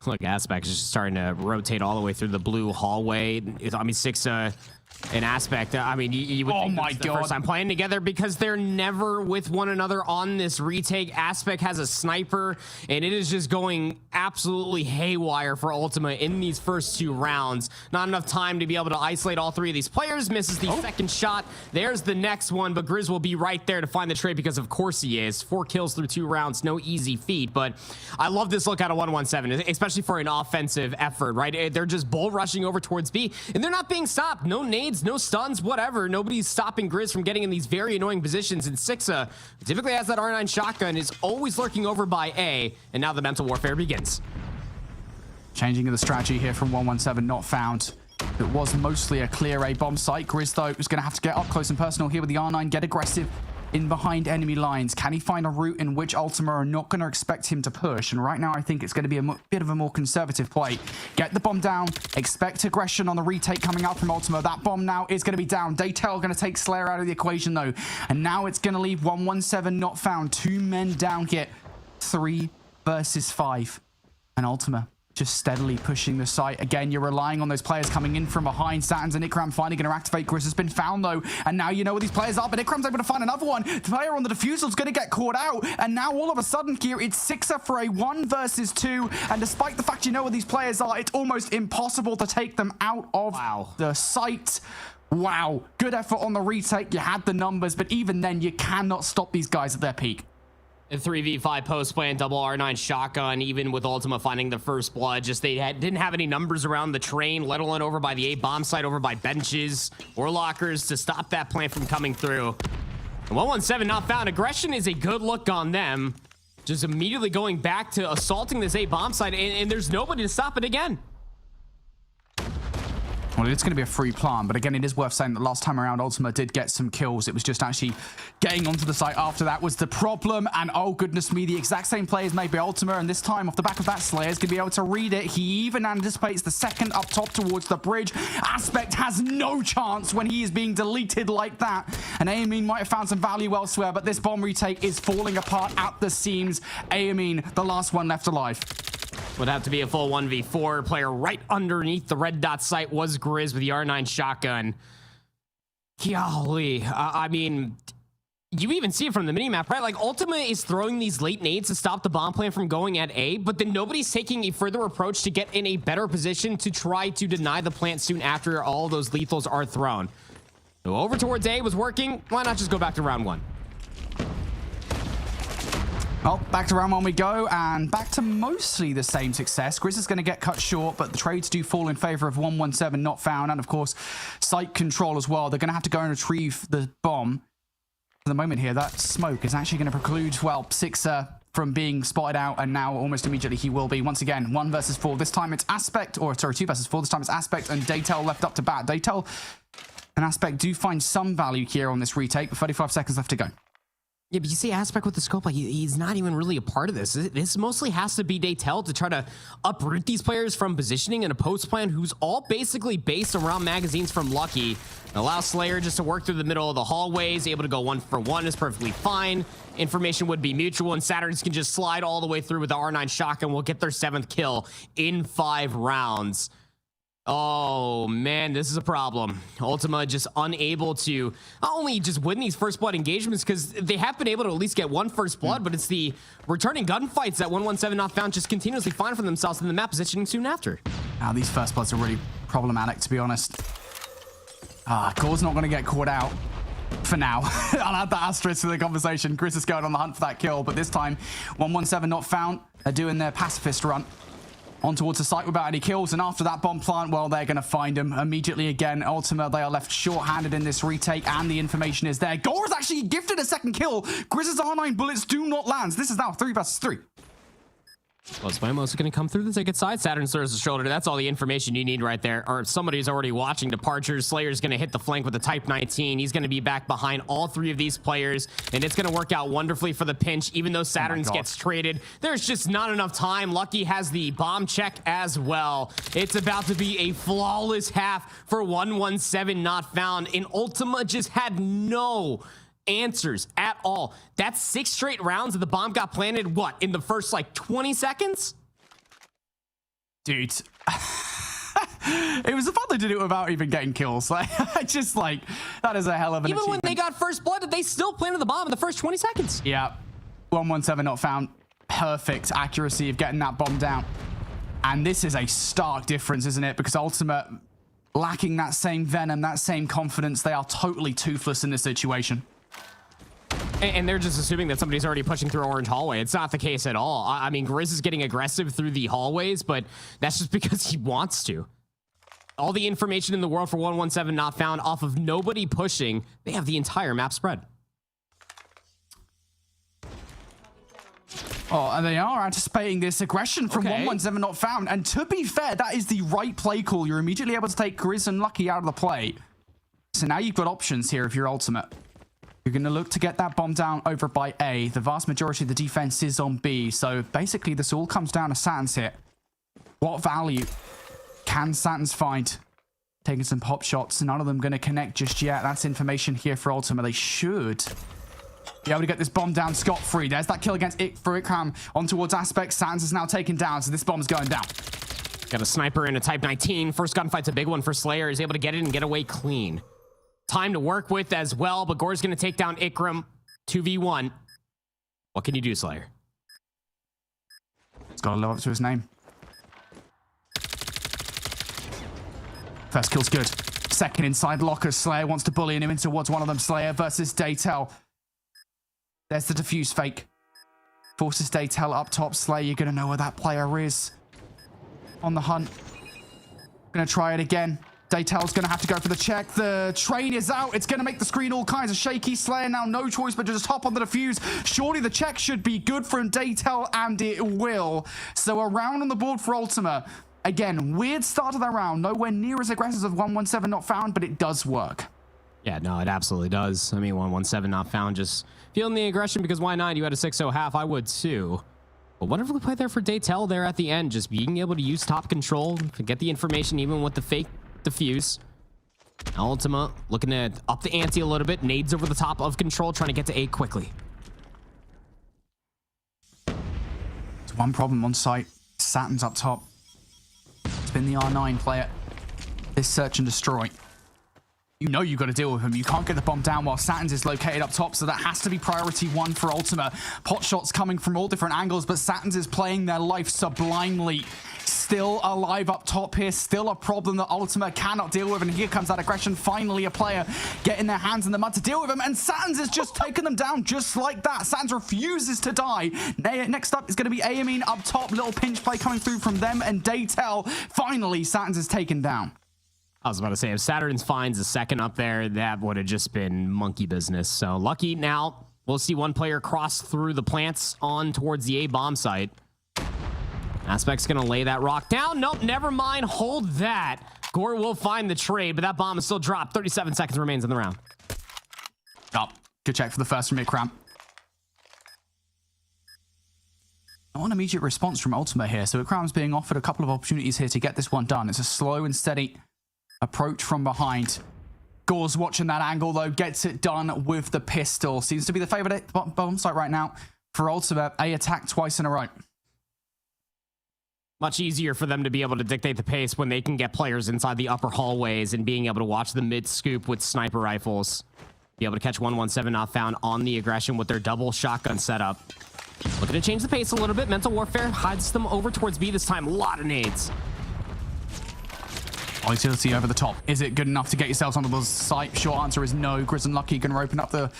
Look, Aspect is just starting to rotate all the way through the blue hallway. I mean, Six an Aspect. I mean, you would think that's the first time playing together, because they're never with one another on this retake. Aspect has a sniper, and it is just going absolutely haywire for Ultima in these first 2 rounds. Not enough time to be able to isolate all 3 of these players. Misses the second shot. There's the next one, but Grizz will be right there to find the trade, because of course he is. 4 kills through 2 rounds. No easy feat, but I love this look out of 117, especially for an offensive effort, right? They're just bull rushing over towards B, and they're not being stopped. No nades, no stuns, whatever. Nobody's stopping Grizz from getting in these very annoying positions. And Sixa typically has that R9 shotgun, is always lurking over by A, and now the mental warfare begins. Changing of the strategy here from 117 not found. It was mostly a clear A bomb site. Grizz, though, is going to have to get up close and personal here with the R9, get aggressive in behind enemy lines. Can he find a route in which Ultima are not going to expect him to push? And right now, I think it's going to be a bit of a more conservative play. Get the bomb down. Expect aggression on the retake coming out from Ultima. That bomb now is going to be down. Daytel going to take Slayer out of the equation, though. And now it's going to leave 117 not found. 2 men down here. 3 versus 5. And Ultima just steadily pushing the site. Again, you're relying on those players coming in from behind. Satins and Ikram finally going to activate. Grizz has been found, though. And now you know where these players are, but Ikram's able to find another one. The player on the defusel's going to get caught out. And now all of a sudden here, it's Sixer for a 1 versus 2. And despite the fact you know where these players are, it's almost impossible to take them out of the site. Wow. Good effort on the retake. You had the numbers, but even then, you cannot stop these guys at their peak. A 3v5 post plant, double R9 shotgun, even with Ultima finding the first blood. Just they didn't have any numbers around the train, let alone over by the A bomb site, over by benches or lockers to stop that plant from coming through. And 117 not found. Aggression is a good look on them. Just immediately going back to assaulting this A bomb site, and there's nobody to stop it again. Well, it's going to be a free plant, but again, it is worth saying that last time around, Ultima did get some kills. It was just actually getting onto the site after that was the problem. And oh, goodness me, the exact same players made by Ultima, and this time off the back of that, Slayer's going to be able to read it. He even anticipates the second up top towards the bridge. Aspect has no chance when he is being deleted like that. And Amin might have found some value elsewhere, but this bomb retake is falling apart at the seams. Amin, the last one left alive. Would have to be a full 1v4. Player right underneath the red dot site was Grizz with the R9 shotgun. Golly. I mean, you even see it from the minimap, right? Like, Ultima is throwing these late nades to stop the bomb plan from going at A, but then nobody's taking a further approach to get in a better position to try to deny the plant soon after all those lethals are thrown. So over towards A was working. Why not just go back to round 1? Well, back to round one we go, and back to mostly the same success. Grizz is going to get cut short, but the trades do fall in favor of 117 not found, and of course, site control as well. They're going to have to go and retrieve the bomb. For the moment here, that smoke is actually going to preclude, well, Sixer from being spotted out, and now almost immediately he will be. Once again, 1 versus 4. This time it's Aspect, or sorry, 2 versus 4. This time it's Aspect and Daytel left up to bat. Daytel and Aspect do find some value here on this retake, but 35 seconds left to go. Yeah, but you see Aspect with the scope, like he's not even really a part of this. This mostly has to be Daytel to try to uproot these players from positioning in a post plan who's all basically based around magazines from Lucky. Allow Slayer just to work through the middle of the hallways, able to go 1-for-1 is perfectly fine. Information would be mutual, and Saturns can just slide all the way through with the R9 shotgun. Will get their 7th kill in 5 rounds. Oh man, this is a problem. Ultima just unable to not only just win these first blood engagements, because they have been able to at least get 1 first blood, but it's the returning gunfights that 117 not found just continuously find for themselves in the map positioning soon after. Now these first bloods are really problematic, to be honest. Core's not going to get caught out for now. I'll add that asterisk to the conversation. Chris is going on the hunt for that kill, but this time 117 not found. They're doing their pacifist run on towards the site without any kills, and after that bomb plant, well, they're going to find him immediately again. Ultima, they are left short-handed in this retake, and the information is there. Gore is actually gifted a 2nd kill. Grizz's R9 bullets do not land. This is now 3 versus 3. Well, Spamo is going to come through the ticket side. Saturn throws the shoulder. That's all the information you need right there. Or somebody's already watching departures. Slayer's going to hit the flank with the Type 19. He's going to be back behind all 3 of these players, and it's going to work out wonderfully for the pinch. Even though Saturn's gets traded, there's just not enough time. Lucky has the bomb check as well. It's about to be a flawless half for 117 not found, and Ultima just had no answers at all. That's 6 straight rounds, and the bomb got planted, what, in the first like 20 seconds? Dude, it was the fact they did it without even getting kills. Like, just like, that is a hell of an Even when achievement. they got first blood, they still planted the bomb in the first 20 seconds. Yeah, 117 not found. Perfect accuracy of getting that bomb down. And this is a stark difference, isn't it? Because Ultimate, lacking that same venom, that same confidence, they are totally toothless in this situation. And they're just assuming that somebody's already pushing through Orange Hallway. It's not the case at all. I mean, Grizz is getting aggressive through the hallways, but that's just because he wants to. All the information in the world for 117 not found off of nobody pushing. They have the entire map spread. Oh, and they are anticipating this aggression from 117 not found. And to be fair, that is the right play call. You're immediately able to take Grizz and Lucky out of the play. So now you've got options here if you're Ultimate. You're going to look to get that bomb down over by A. The vast majority of the defense is on B. So basically, this all comes down to Saturn's hit. What value can Saturn's find? Taking some pop shots. None of them going to connect just yet. That's information here for Ultima. They should be able to get this bomb down scot-free. There's that kill against Ikram on towards Aspect. Saturn's is now taken down, so this bomb's going down. Got a sniper and a Type 19. First gunfight's a big one for Slayer. He's able to get it and get away clean. Time to work with as well, but Gore's going to take down Ikram 2v1. What can you do, Slayer? He's got to live up to his name. First kill's good. Second inside locker. Slayer wants to bully him in towards one of them. Slayer versus Daytel. There's the diffuse fake. Forces Daytel up top. Slayer, you're going to know where that player is. On the hunt. Going to try it again. Daytel's going to have to go for the check. The train is out. It's going to make the screen all kinds of shaky. Slayer now no choice but to just hop on the defuse. Surely the check should be good from Daytel, and it will. So a round on the board for Ultima. Again, weird start to that round. Nowhere near as aggressive as 117 not found, but it does work. Yeah, no, it absolutely does. I mean, 117 not found, just feeling the aggression, because why not? You had a 6-0 half. I would too. But wonderfully played there for Daytel there at the end. Just being able to use top control to get the information even with the fake defuse. Ultima looking to up the ante a little bit. Nades over the top of control, trying to get to A quickly. There's one problem on site. Saturn's up top. It's been the R9 player. This search and destroy. You know you've got to deal with him. You can't get the bomb down while Saturn's is located up top, so that has to be priority 1 for Ultima. Pot shots coming from all different angles, but Saturn's is playing their life sublimely Still alive up top here, still a problem that Ultima cannot deal with, and here comes that aggression. Finally a player getting their hands in the mud to deal with him, and Satins has just taken them down just like that. Satins refuses to die. Next up is going to be Aamine up top, little pinch play coming through from them, and Daytel. Finally, Satins is taken down. I was about to say, if Saturns finds a second up there, that would have just been monkey business. So lucky now, we'll see one player cross through the plants on towards the A bomb site. Aspect's gonna lay that rock down. Nope, never mind. Hold that. Gore will find the trade, but that bomb is still dropped. 37 seconds remains in the round. Oh, good check for the first from Ikram. Not an immediate response from Ultima here, so Ikram's being offered a couple of opportunities here to get this one done. It's a slow and steady approach from behind. Gore's watching that angle, though, gets it done with the pistol. Seems to be the favorite bomb site right now for Ultima. A attack twice in a row. Much easier for them to be able to dictate the pace when they can get players inside the upper hallways and being able to watch the mid scoop with sniper rifles. Be able to catch 117 not found on the aggression with their double shotgun setup. Looking to change the pace a little bit. Mental Warfare hides them over towards B this time. A lot of nades. Volatility over the top. Is it good enough to get yourselves onto the site? Short answer is no. Grizz and Lucky can open up the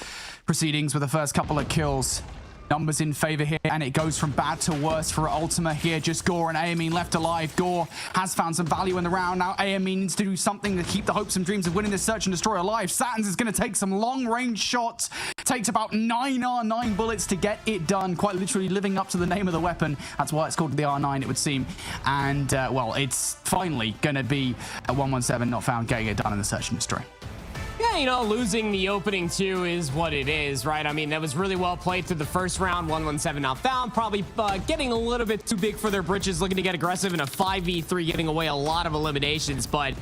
proceedings with the first couple of kills. Numbers in favor here, and it goes from bad to worse for Ultima here. Just Gore and Aamine left alive. Gore has found some value in the round. Now Aamine needs to do something to keep the hopes and dreams of winning this search and destroy alive. Satins is going to take some long-range shots. Takes about 9 R9 bullets to get it done. Quite literally living up to the name of the weapon. That's why it's called the R9, it would seem. And, well, it's finally going to be a 117 not found getting it done in the search and destroy. Yeah, you know, losing the opening 2 is what it is, right? I mean, that was really well played through the first round. 117 not found. Probably getting a little bit too big for their britches, looking to get aggressive in a 5v3, giving away a lot of eliminations. But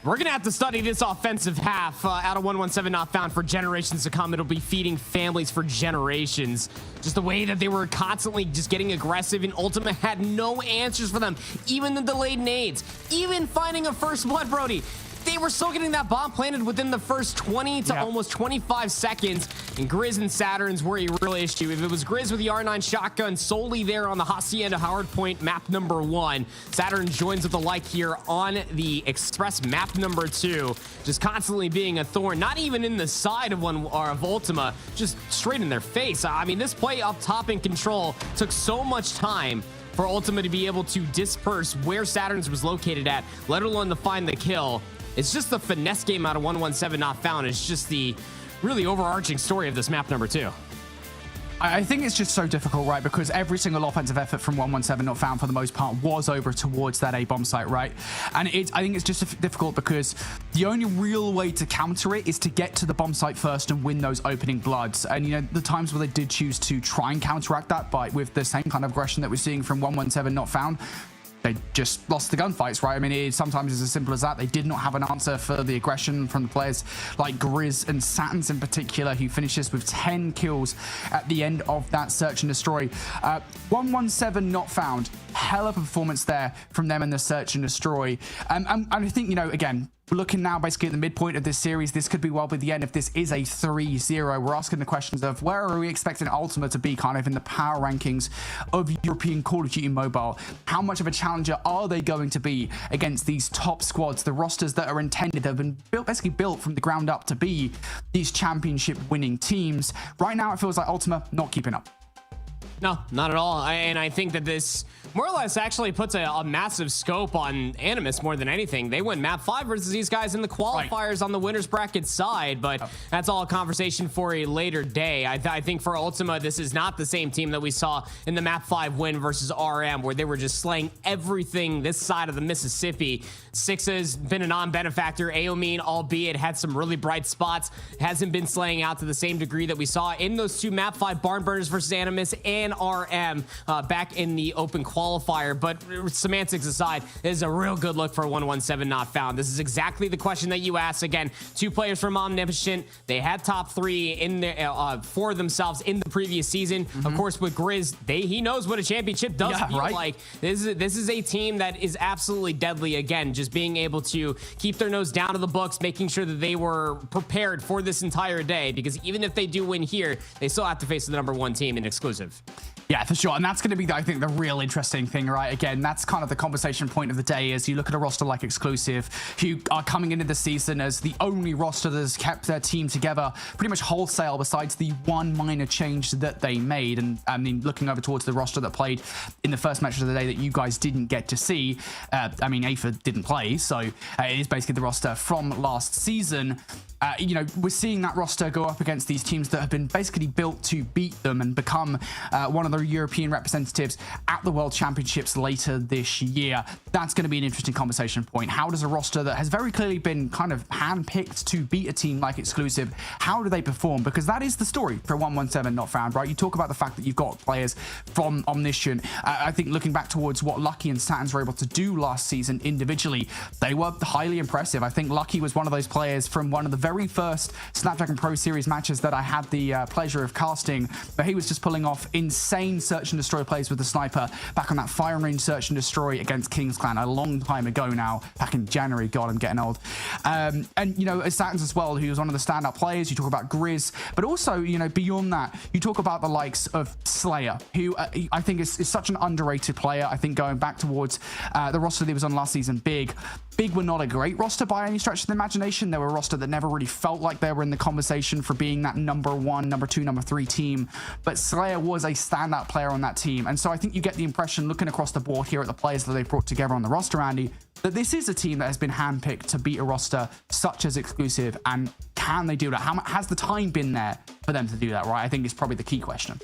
we're going to have to study this offensive half out of 117 not found for generations to come. It'll be feeding families for generations. Just the way that they were constantly just getting aggressive, and Ultima had no answers for them. Even the delayed nades, even finding a first blood, Brody. They were still getting that bomb planted within the first 20 to almost 25 seconds. And Grizz and Saturns were a real issue. If it was Grizz with the R9 shotgun solely there on the Hacienda Howard Point map number 1, Saturn joins with the like here on the Express map number 2. Just constantly being a thorn, not even in the side of Ultima, just straight in their face. I mean, this play up top in control took so much time for Ultima to be able to disperse where Saturn's was located at, let alone to find the kill. It's just the finesse game out of 117 not found. It's just the really overarching story of this map number 2. I think it's just so difficult, right? Because every single offensive effort from 117 not found for the most part was over towards that A bomb site, right? And I think it's just difficult because the only real way to counter it is to get to the bomb site first and win those opening bloods. And you know, the times where they did choose to try and counteract that with the same kind of aggression that we're seeing from 117 not found, they just lost the gunfights, right? I mean, sometimes it's as simple as that. They did not have an answer for the aggression from the players like Grizz and Satins in particular, who finishes with 10 kills at the end of that search and destroy. 117 not found. Hell of a performance there from them in the search and destroy. And I think, you know, again, we're looking now basically at the midpoint of this series. This could be well be the end if this is a 3-0. We're asking the questions of where are we expecting Ultima to be kind of in the power rankings of European Call of Duty Mobile? How much of a challenger are they going to be against these top squads, the rosters that are intended, that have been basically built from the ground up to be these championship winning teams? Right now, it feels like Ultima not keeping up. No, not at all. And I think that this more or less actually puts a massive scope on Animus more than anything. They win map 5 versus these guys in the qualifiers on the winners bracket side, but that's all a conversation for a later day. I think for Ultima, this is not the same team that we saw in the map 5 win versus RM, where they were just slaying everything this side of the Mississippi. Six has been a non-benefactor. Aamine, albeit had some really bright spots, hasn't been slaying out to the same degree that we saw in those 2 map 5 barn burners versus Animus and RM back in the open qualifier. But semantics aside, this is a real good look for 117 not found. This is exactly the question that you asked. Again, 2 players from Omnipotent. They had top 3 in there for themselves in the previous season. Of course, with Grizz, he knows what a championship does feel like. This is a team that is absolutely deadly. Again, just being able to keep their nose down to the books, making sure that they were prepared for this entire day, because even if they do win here, they still have to face the #1 team in exclusive. Yeah, for sure. And that's going to be, I think, the real interesting thing, right? Again, that's kind of the conversation point of the day as you look at a roster like Exclusive, who are coming into the season as the only roster that has kept their team together pretty much wholesale besides the one minor change that they made. And I mean, looking over towards the roster that played in the first match of the day that you guys didn't get to see, I mean, Aether didn't play, so it is basically the roster from last season. You know, we're seeing that roster go up against these teams that have been basically built to beat them and become one of the European representatives at the World Championships later this year. That's going to be an interesting conversation point. How does a roster that has very clearly been kind of handpicked to beat a team like Exclusive, how do they perform? Because that is the story for 117 Not Found, right? You talk about the fact that you've got players from Omniscient. I think looking back towards what Lucky and Satins were able to do last season individually, they were highly impressive. I think Lucky was one of those players from one of the very first Snapdragon Pro Series matches that I had the pleasure of casting, but he was just pulling off insane search and destroy plays with the sniper back on that firing range search and destroy against King's Clan a long time ago now, back in January. God, I'm getting old. And, you know, Satins as well, who was one of the standout players. You talk about Grizz, but also, you know, beyond that, you talk about the likes of Slayer, who I think is such an underrated player. I think going back towards the roster that he was on last season, Big were not a great roster by any stretch of the imagination. They were a roster that never really felt like they were in the conversation for being that number 1, number 2, number 3 team. But Slayer was a standout player on that team. And so I think you get the impression, looking across the board here at the players that they've brought together on the roster, Andy, that this is a team that has been handpicked to beat a roster such as Exclusive. And can they do that? Has the time been there for them to do that, right? I think is probably the key question.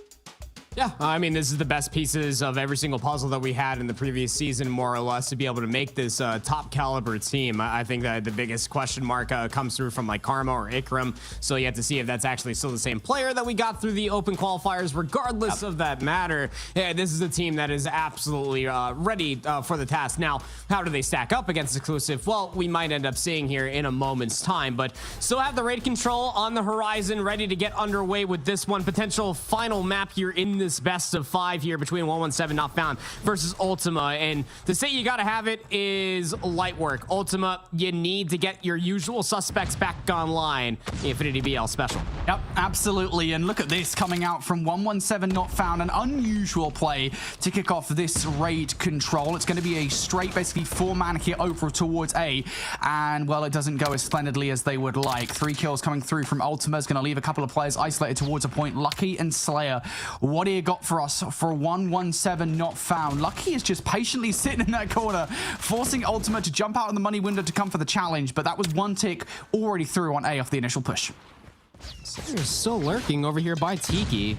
Yeah, I mean, this is the best pieces of every single puzzle that we had in the previous season, more or less, to be able to make this top caliber team. I think that the biggest question mark comes through from like Karma or Ikram. So you have to see if that's actually still the same player that we got through the open qualifiers. Regardless of that matter, yeah, this is a team that is absolutely ready for the task. Now, how do they stack up against Exclusive? Well, we might end up seeing here in a moment's time, but still have the raid control on the horizon, ready to get underway with this one. Potential final map here in this best of 5 here between 117 Not Found versus Ultima. And to say you got to have it is light work. Ultima, you need to get your usual suspects back online. The Infinity BL special. Yep, absolutely. And look at this coming out from 117 Not Found. An unusual play to kick off this raid control. It's going to be a straight, basically 4-man hit over towards A. And, well, it doesn't go as splendidly as they would like. 3 kills coming through from Ultima is going to leave a couple of players isolated towards a point. Lucky and Slayer, what do you got for us for 117 Not Found? Lucky is just patiently sitting in that corner, forcing Ultima to jump out of the money window to come for the challenge, but that was 1 tick already through on A off the initial push. Slayer's still lurking over here by Tiki.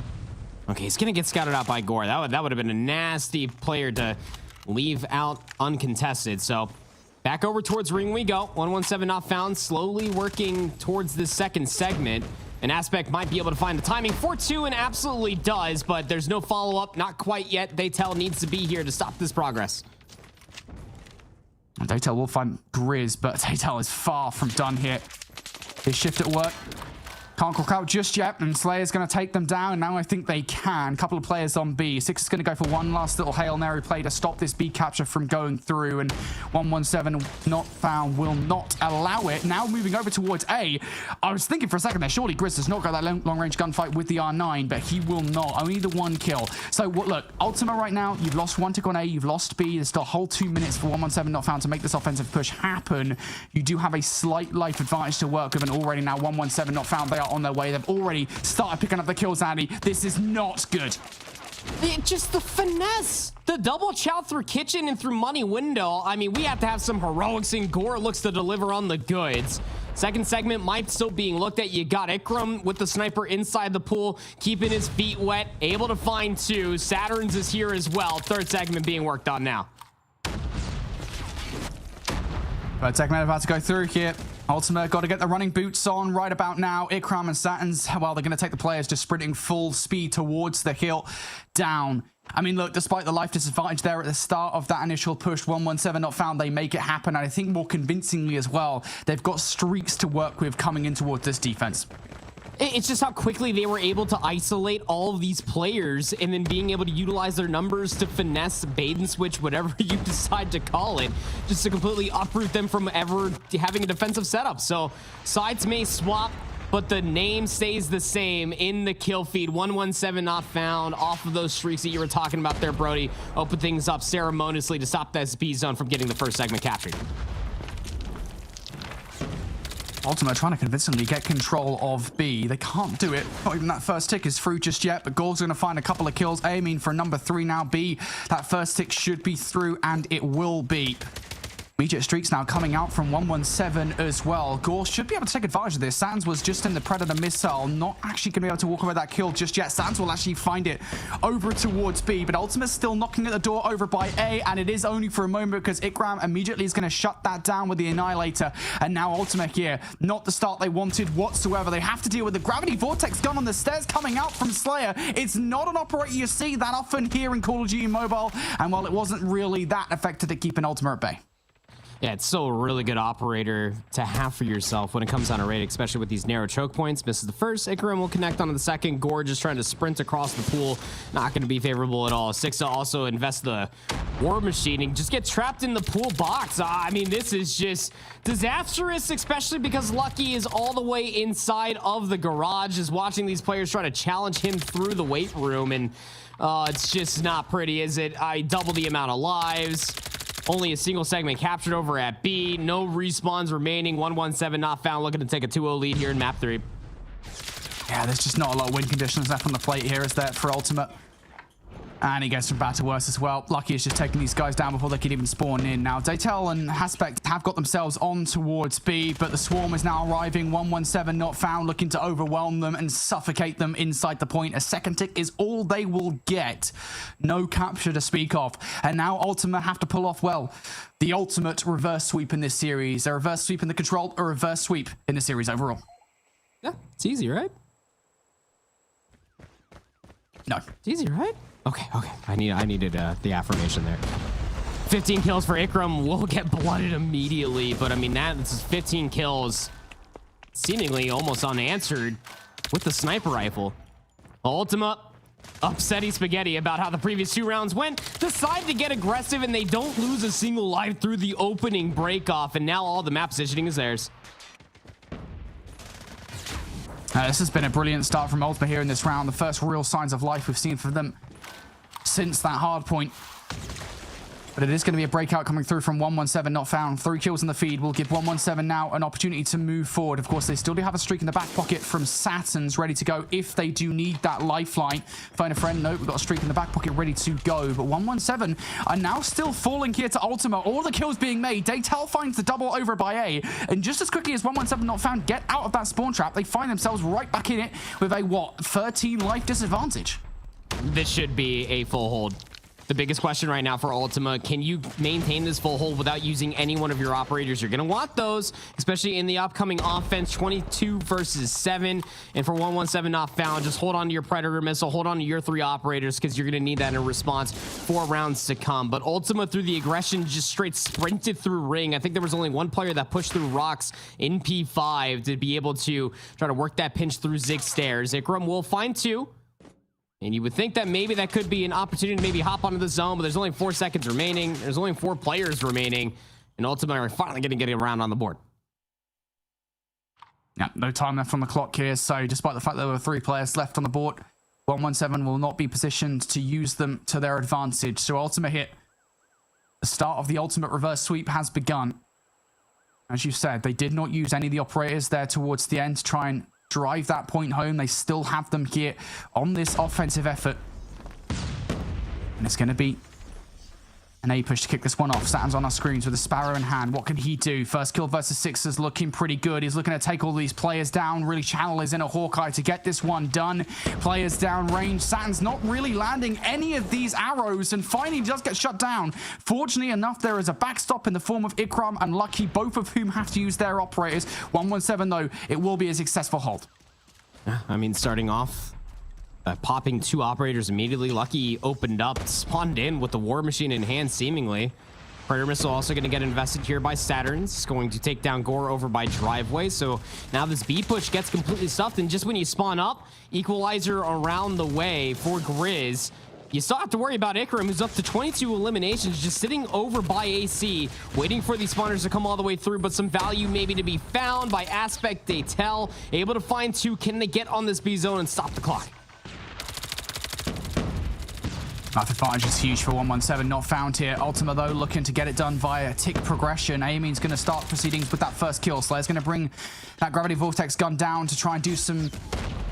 Okay, he's gonna get scouted out by Gore. That would have been a nasty player to leave out uncontested. So back over towards ring we go. 117 Not Found, slowly working towards this second segment. An Aspect might be able to find the timing for 2 and absolutely does, but there's no follow-up, not quite yet. Daytel needs to be here to stop this progress. Daytel will find Grizz, but Daytel is far from done here. His shift at work can't clock out just yet, and Slayer's going to take them down. Now I think they can. Couple of players on B. Six is going to go for one last little Hail Mary play to stop this B capture from going through, and 117 Not Found will not allow it. Now moving over towards A. I was thinking for a second there, surely Grizz does not go that long-range gunfight with the R9, but he will not. Only the 1 kill. So look, Ultima right now, you've lost 1 tick on A, you've lost B. There's still a whole 2 minutes for 117 Not Found to make this offensive push happen. You do have a slight life advantage to work with, and already now 117 Not Found, they are on their way. They've already started picking up the kills, Andy. This is not good. Just the finesse. The double chow through kitchen and through money window. I mean, we have to have some heroics, and Gore looks to deliver on the goods. Second segment might still being looked at. You got Ikram with the sniper inside the pool, keeping his feet wet, able to find 2. Saturn's is here as well. Third segment being worked on now. Third segment about to go through here. Ultima got to get the running boots on right about now. Ikram and Satins, well, they're going to take the players just sprinting full speed towards the hill down. I mean, look, despite the life disadvantage there at the start of that initial push, 117 Not Found, they make it happen. And I think more convincingly as well, they've got streaks to work with coming in towards this defense. It's just how quickly they were able to isolate all of these players and then being able to utilize their numbers to finesse, bait and switch, whatever you decide to call it, just to completely uproot them from ever having a defensive setup. So sides may swap, but the name stays the same in the kill feed. 117 not found off of those streaks that you were talking about there, Brody. Open things up ceremoniously to stop that B zone from getting the first segment captured. Ultima trying to convincingly get control of B. They can't do it. Not even that first tick is through just yet, but Gold's going to find a couple of kills, aiming for number 3 now. B, that first tick should be through, and it will be. Immediate streaks now coming out from 117 as well. Gore should be able to take advantage of this. Sans was just in the Predator missile, not actually going to be able to walk away with that kill just yet. Sans will actually find it over towards B, but Ultima's still knocking at the door over by A, and it is only for a moment because Ikram immediately is going to shut that down with the Annihilator. And now Ultima here, not the start they wanted whatsoever. They have to deal with the Gravity Vortex gun on the stairs coming out from Slayer. It's not an operator you see that often here in Call of Duty Mobile, and while it wasn't really that effective at keeping Ultima at bay. Yeah, it's still a really good operator to have for yourself when it comes down to raid, especially with these narrow choke points. Misses the first. Ikram will connect onto the second. Gore just trying to sprint across the pool. Not going to be favorable at all. Sixa also invest the War Machine and just get trapped in the pool box. I mean, this is just disastrous, especially because Lucky is all the way inside of the garage, is watching these players try to challenge him through the weight room. And it's just not pretty, is it? I double the amount of lives. Only a single segment captured over at B. No respawns remaining. 117 not found. Looking to take a 2-0 lead here in map 3. Yeah, there's just not a lot of win conditions left on the plate here, is there, for Ultimate? And he goes from bad to worse as well. Lucky is just taking these guys down before they can even spawn in. Now, Daytel and Haspect have got themselves on towards B, but the swarm is now arriving. 117 not found, looking to overwhelm them and suffocate them inside the point. A second tick is all they will get. No capture to speak of. And now Ultima have to pull off, well, the ultimate reverse sweep in this series. A reverse sweep in the control, a reverse sweep in the series overall. Yeah, it's easy, right? No. It's easy, right? Okay. I needed the affirmation there. 15 kills for Ikram. Will get blooded immediately, but I mean, that's 15 kills seemingly almost unanswered with the sniper rifle. Ultima, upsetty spaghetti about how the previous 2 rounds went, decide to get aggressive, and they don't lose a single life through the opening break off, and now all the map positioning is theirs. This has been a brilliant start from Ultima here in this round. The first real signs of life we've seen from them since that hard point. But it is going to be a breakout coming through from 117 not found. 3 kills in the feed will give 117 now an opportunity to move forward. Of course, they still do have a streak in the back pocket from Saturn's ready to go if they do need that lifeline. Phone a friend. Nope, we've got a streak in the back pocket ready to go. But 117 are now still falling here to Ultima. All the kills being made. Daytel finds the double over by A. And just as quickly as 117 not found get out of that spawn trap, they find themselves right back in it with a, what, 13 life disadvantage. This should be a full hold. The biggest question right now for Ultima, can you maintain this full hold without using any one of your operators? You're going to want those, especially in the upcoming offense, 22 versus 7. And for 117 not found, just hold on to your Predator missile, hold on to your 3 operators, because you're going to need that in response for rounds to come. But Ultima, through the aggression, just straight sprinted through ring. I think there was only one player that pushed through rocks in P5 to be able to try to work that pinch through Zig stairs. Ikram will find 2. And you would think that maybe that could be an opportunity to maybe hop onto the zone, but there's only 4 seconds remaining. There's only 4 players remaining. And Ultima are finally going to get around on the board. Yeah, no time left on the clock here. So despite the fact there were 3 players left on the board, 117 will not be positioned to use them to their advantage. So Ultima hit. The start of the ultimate reverse sweep has begun. As you said, they did not use any of the operators there towards the end to try and drive that point home. They still have them here on this offensive effort. And it's going to be an A push to kick this one off. Saturn's on our screens with a Sparrow in hand. What can he do? First kill versus Sixers looking pretty good. He's looking to take all these players down. Really channel is in a Hawkeye to get this one done. Players down range. Saturn's not really landing any of these arrows, and finally does get shut down. Fortunately enough, there is a backstop in the form of Ikram and Lucky, both of whom have to use their operators. 117 though, it will be a successful hold. I mean, starting off, popping 2 operators immediately. Lucky opened up, spawned in with the War Machine in hand, seemingly. Predator Missile also going to get invested here by Saturn's. It's going to take down Gore over by Driveway. So now this B push gets completely stuffed. And just when you spawn up, Equalizer around the way for Grizz. you still have to worry about Ikram, who's up to 22 eliminations, just sitting over by AC, waiting for these spawners to come all the way through, but some value maybe to be found by Aspect Daytel, able to find two. Can they get on this B zone and stop the clock? That advantage is huge for 117, not found here. Ultima, though, looking to get it done via tick progression. Amin's going to start proceedings with that first kill. Slayer's going to bring that Gravity Vortex gun down to try and do some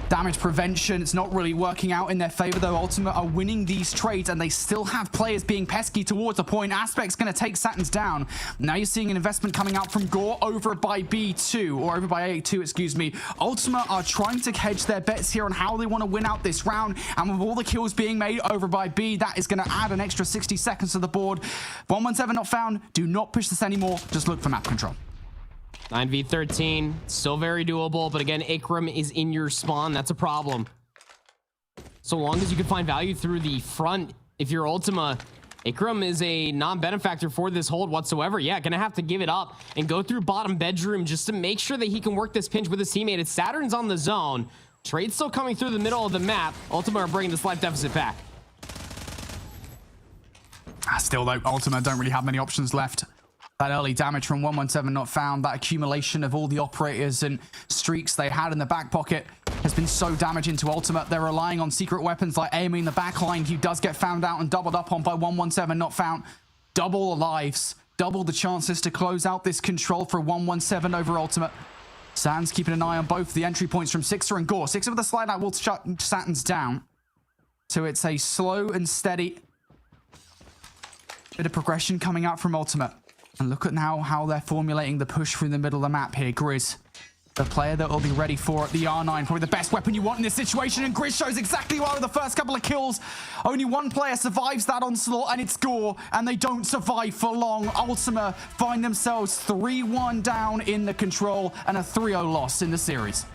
damage prevention. It's not really working out in their favor, though. Ultima are winning these trades, and they still have players being pesky towards the point. Aspect's going to take Saturn's down. Now you're seeing an investment coming out from Gore over by B2, or over by A2, excuse me. Ultima are trying to hedge their bets here on how they want to win out this round, and with all the kills being made over by B, that is going to add an extra 60 seconds to the board. 117 not found. Do not push this anymore. Just look for map control. 9v13, still very doable, but again, Ikram is in your spawn. That's a problem. So long as you can find value through the front, if you're Ultima, Ikram is a non-benefactor for this hold whatsoever. Yeah, gonna have to give it up and go through bottom bedroom just to make sure that he can work this pinch with his teammate. It's Saturn's on the zone. Trade still coming through the middle of the map. Ultima are bringing this life deficit back. Still, though, Ultima don't really have many options left. That early damage from 117 not found, that accumulation of all the operators and streaks they had in the back pocket has been so damaging to Ultimate. They're relying on secret weapons like Amy in the backline. He does get found out and doubled up on by 117 not found. Double lives, double the chances to close out this control for 117 over Ultimate. Saturn's keeping an eye on both the entry points from Sixer and Gore. Sixer with a slide out will shut Saturn's down. So it's a slow and steady bit of progression coming out from Ultimate. And look at now how they're formulating the push through the middle of the map here. Grizz, the player that will be ready for it. The R9, probably the best weapon you want in this situation. And Grizz shows exactly why with the first couple of kills. Only one player survives that onslaught, and it's Gore. And they don't survive for long. Ultima find themselves 3-1 down in the control and a 3-0 loss in the series.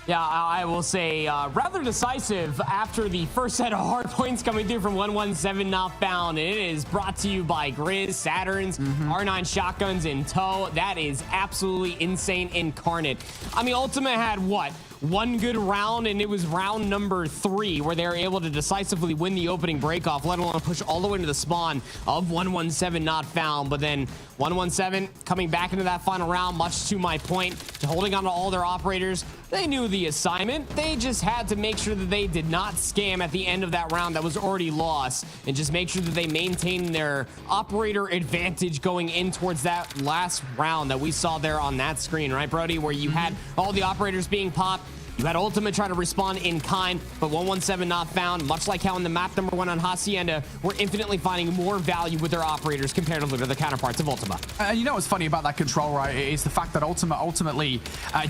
Yeah, I will say rather decisive after the first set of hard points coming through from 117 not found. And it is brought to you by Grizz, Saturn's R9 shotguns in tow. That is absolutely insane incarnate. I mean, Ultima had what? One good round, and it was round number 3 where they were able to decisively win the opening breakoff, let alone push all the way to the spawn of 117 not found. But then 117 coming back into that final round, much to my point, to holding on to all their operators. They knew the assignment. They just had to make sure that they did not scam at the end of that round that was already lost, and just make sure that they maintain their operator advantage going in towards that last round that we saw there on that screen, right, Brody? Where you had all the operators being popped. You had Ultima try to respond in kind, but 117 not found, much like how in the map number 1 on Hacienda, we're infinitely finding more value with their operators comparatively to the counterparts of Ultima. You know what's funny about that control, right, is the fact that Ultima ultimately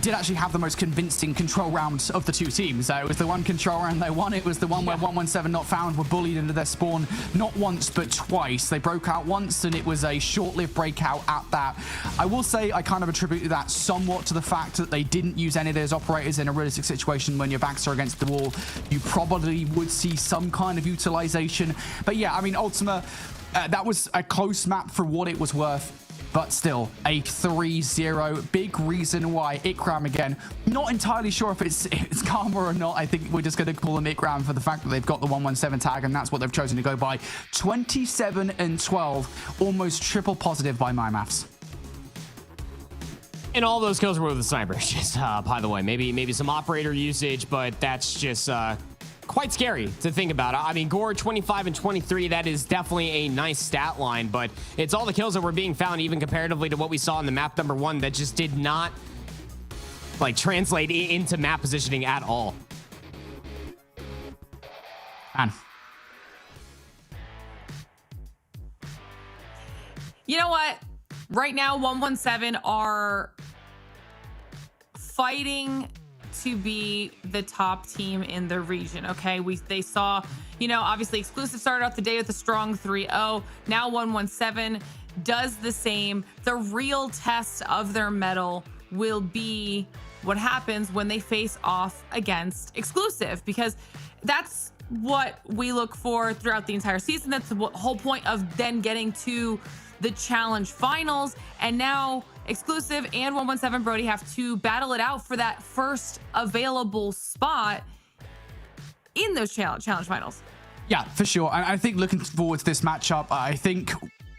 did actually have the most convincing control round of the two teams. It was the one control round they won. It was the one where 117 not found were bullied into their spawn not once but twice. They broke out once, and it was a short-lived breakout at that. I will say I kind of attribute that somewhat to the fact that they didn't use any of those operators in a realistic situation. When your backs are against the wall, you probably would see some kind of utilization. But yeah, I mean, Ultima, that was a close map for what it was worth. But still, a 3-0. Big reason why Ikram again. Not entirely sure if it's Karma or not. I think we're just going to call them Ikram for the fact that they've got the 117 tag, and that's what they've chosen to go by. 27 and 12. Almost triple positive by my maths. And all those kills were with the sniper. Just, by the way, maybe some operator usage, but that's just quite scary to think about. I mean, Gore 25 and 23, that is definitely a nice stat line, but it's all the kills that were being found, even comparatively to what we saw in the map number 1, that just did not like translate into map positioning at all. Man. You know what? Right now, 117 are fighting to be the top team in the region, okay? They saw, you know, obviously Exclusive started out the day with a strong 3-0. Now 117 does the same. The real test of their mettle will be what happens when they face off against Exclusive, because that's what we look for throughout the entire season. That's the whole point of then getting to the challenge finals. And now Exclusive and 117 Brody have to battle it out for that first available spot in those challenge finals. Yeah, for sure. And I think looking forward to this matchup, I think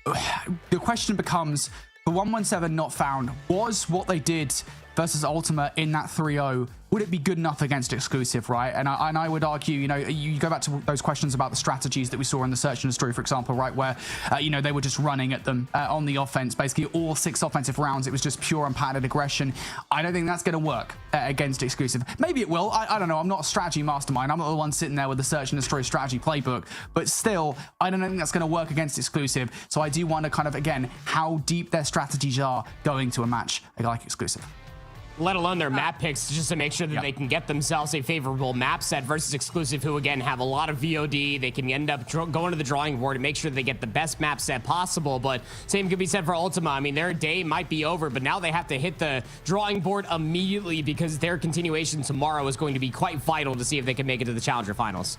the question becomes, the 117 not found, was what they did versus Ultima in that 3-0, would it be good enough against exclusive, right? And I would argue, you know, you go back to those questions about the strategies that we saw in the search and destroy, for example, right, where, you know, they were just running at them on the offense, basically all 6 offensive rounds. It was just pure unpatterned aggression. I don't think that's going to work against exclusive. Maybe it will. I don't know. I'm not a strategy mastermind. I'm not the one sitting there with the search and destroy strategy playbook, but still, I don't think that's going to work against exclusive. So I do wonder kind of, again, how deep their strategies are going to a match like exclusive. Let alone their map picks, just to make sure that they can get themselves a favorable map set versus exclusive, who again have a lot of VOD. They can end up going to the drawing board and make sure they get the best map set possible. But same could be said for Ultima. I mean, their day might be over, but now they have to hit the drawing board immediately because their continuation tomorrow is going to be quite vital to see if they can make it to the Challenger Finals.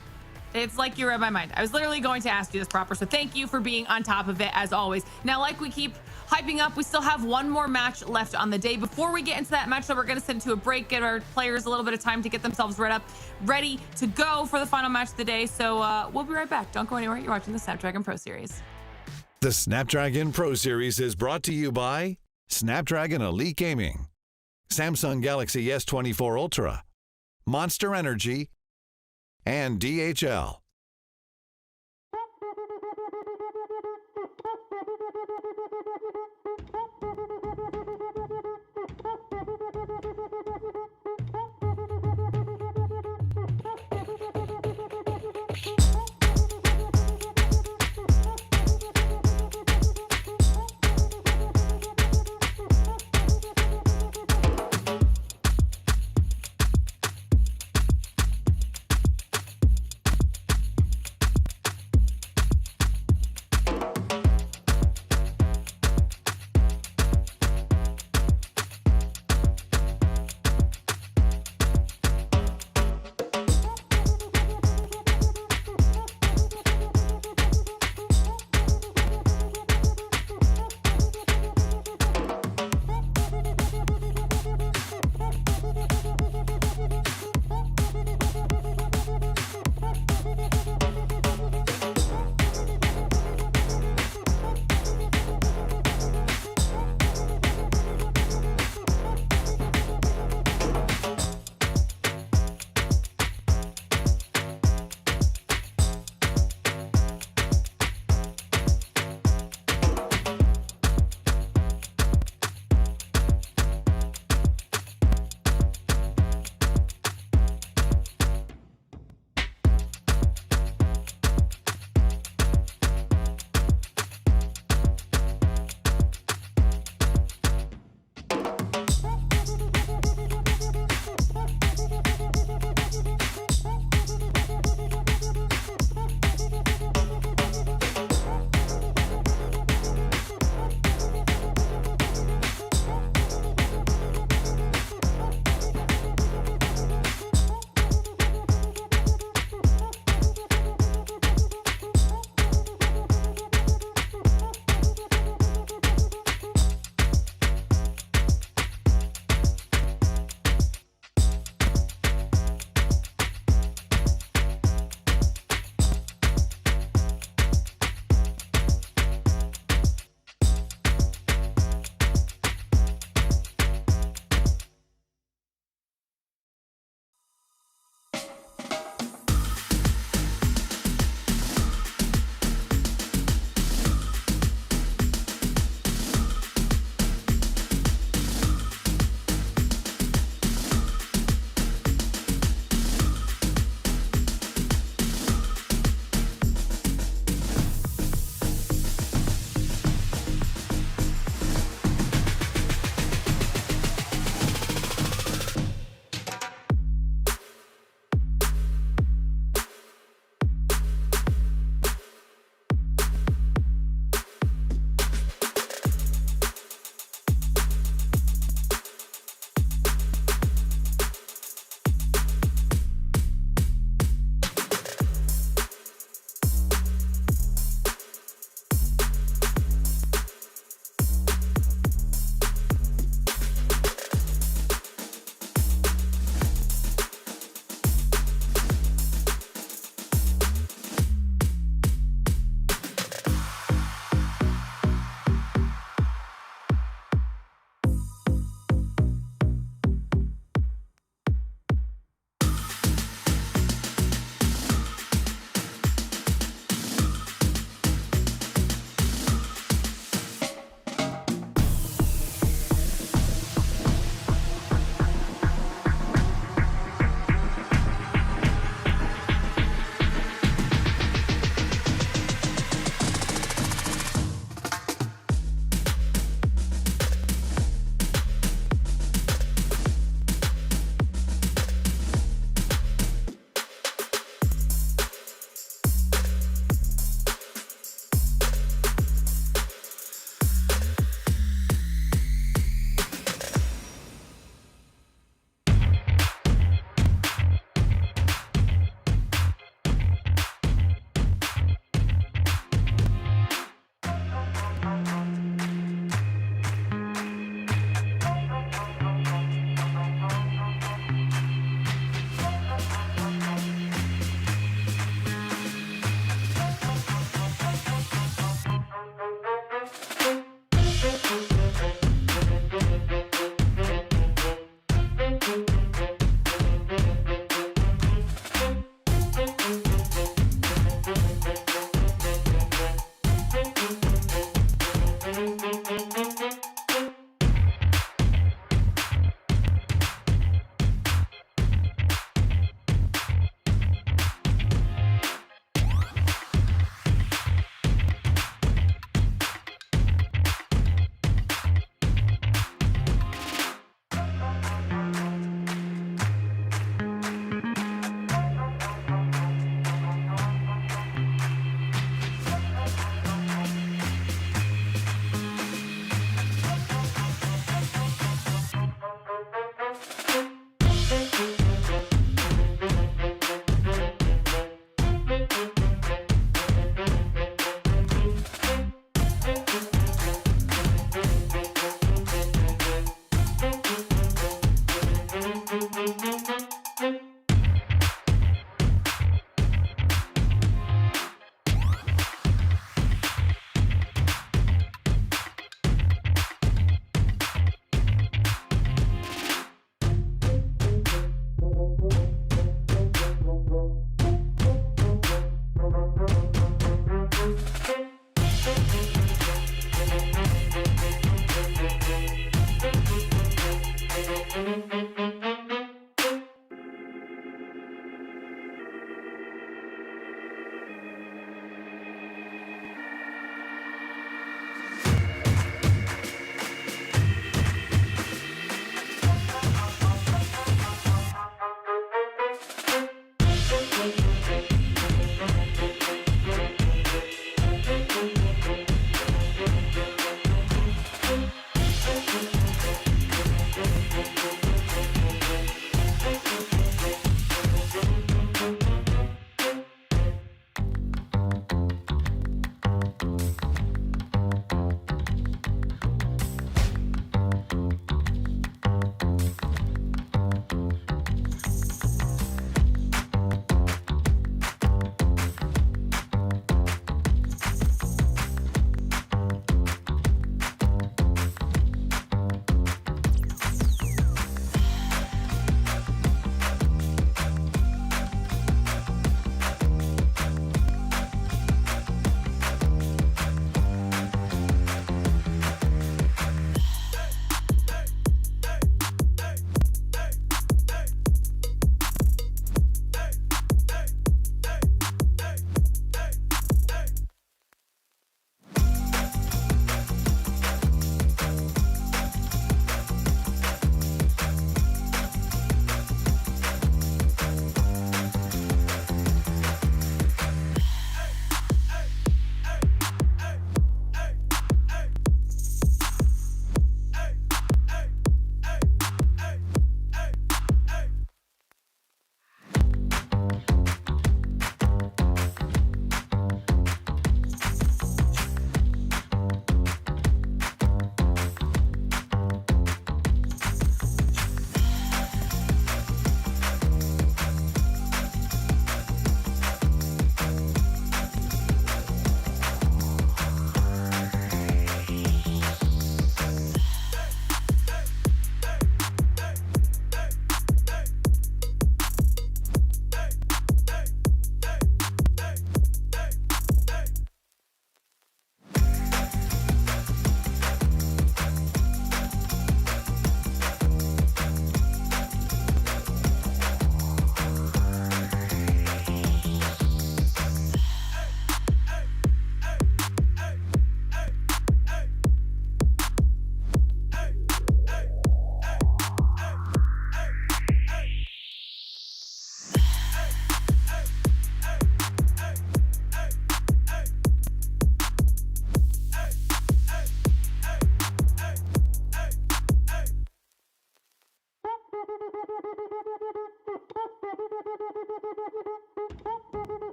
It's like you read my mind. I was literally going to ask you this, Proper, so thank you for being on top of it as always. Now, like we keep hyping up, we still have one more match left on the day. Before we get into that match, so we're going to send to a break, get our players a little bit of time to get themselves ready to go for the final match of the day. So we'll be right back. Don't go anywhere. You're watching the Snapdragon Pro Series. The Snapdragon Pro Series is brought to you by Snapdragon Elite Gaming, Samsung Galaxy S24 Ultra, Monster Energy, and DHL.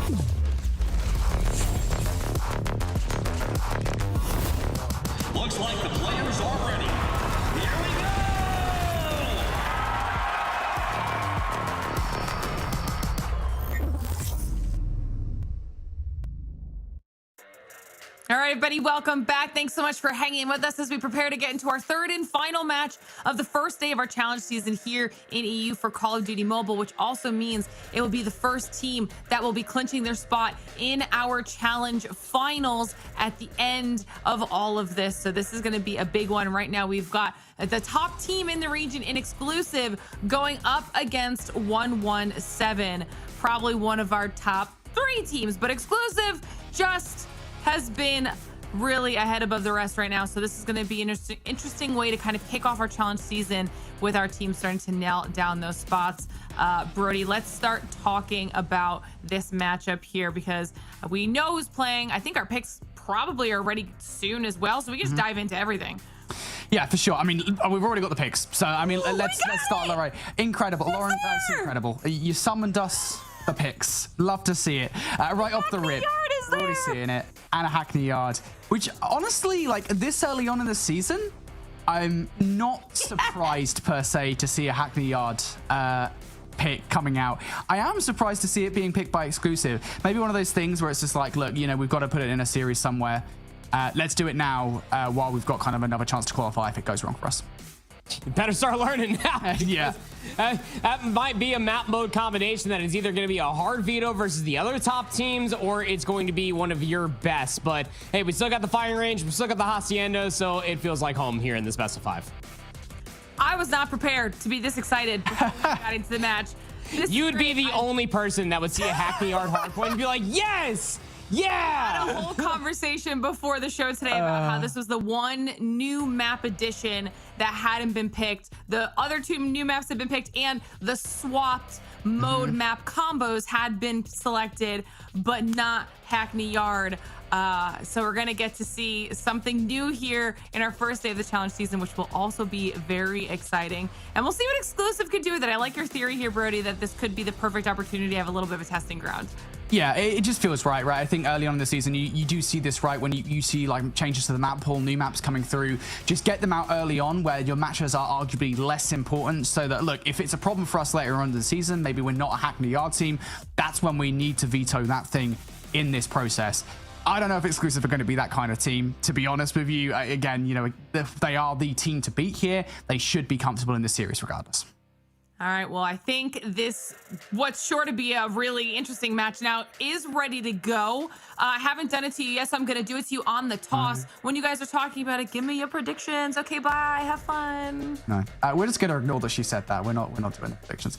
Looks like the players are ready. Here we go! All right, everybody, welcome back. Thanks so much for hanging with us as we prepare to get into our third and final match of the first day of our challenge season here in EU for Call of Duty Mobile, which also means it will be the first team that will be clinching their spot in our challenge finals at the end of all of this. So this is going to be a big one. Right now, we've got the top team in the region in exclusive going up against 117, probably one of our top 3 teams, but exclusive just has been really ahead above the rest right now. So this is going to be an interesting way to kind of kick off our challenge season with our team starting to nail down those spots. Brody, let's start talking about this matchup here because we know who's playing. I think our picks probably are ready soon as well. So we can just dive into everything. Yeah, for sure. I mean, we've already got the picks. So, I mean, let's start right. Incredible. Yes, Lauren, that's incredible. You summoned us the picks. Love to see it. Right off the rip. We're already seeing it. And a Hackney Yard, which honestly, like this early on in the season, I'm not surprised per se to see a Hackney Yard pick coming out. I am surprised to see it being picked by exclusive. Maybe one of those things where it's just like, look, you know, we've got to put it in a series somewhere. Let's do it now while we've got kind of another chance to qualify if it goes wrong for us. You better start learning now. Yeah. That might be a map mode combination that is either going to be a hard veto versus the other top teams, or it's going to be one of your best. But hey, we still got the firing range, we still got the hacienda, so it feels like home here in this best of 5. I was not prepared to be this excited before we got into the match. You would be the only person that would see a Hackney Yard hardpoint and be like, yes! Yeah! I had a whole conversation before the show today about how this was the one new map addition that hadn't been picked. The other 2 new maps had been picked, and the swapped mode map combos had been selected, but not Hackney Yard. So we're going to get to see something new here in our first day of the challenge season, which will also be very exciting. And we'll see what exclusive could do with it. I like your theory here, Brody, that this could be the perfect opportunity to have a little bit of a testing ground. Yeah, it just feels right? I think early on in the season, you do see this, right? When you see like changes to the map pool, new maps coming through, just get them out early on where your matches are arguably less important so that, look, if it's a problem for us later on in the season, maybe we're not a Hackney Yard team, that's when we need to veto that thing in this process. I don't know if exclusive are going to be that kind of team, to be honest with you. Again, you know, if they are the team to beat here, they should be comfortable in this series regardless. All right, well, I think this, what's sure to be a really interesting match now, is ready to go. I haven't done it to you yet, so I'm going to do it to you on the toss. When you guys are talking about it, give me your predictions. Okay, bye. Have fun. No, we're just going to ignore that she said that. We're not doing the predictions.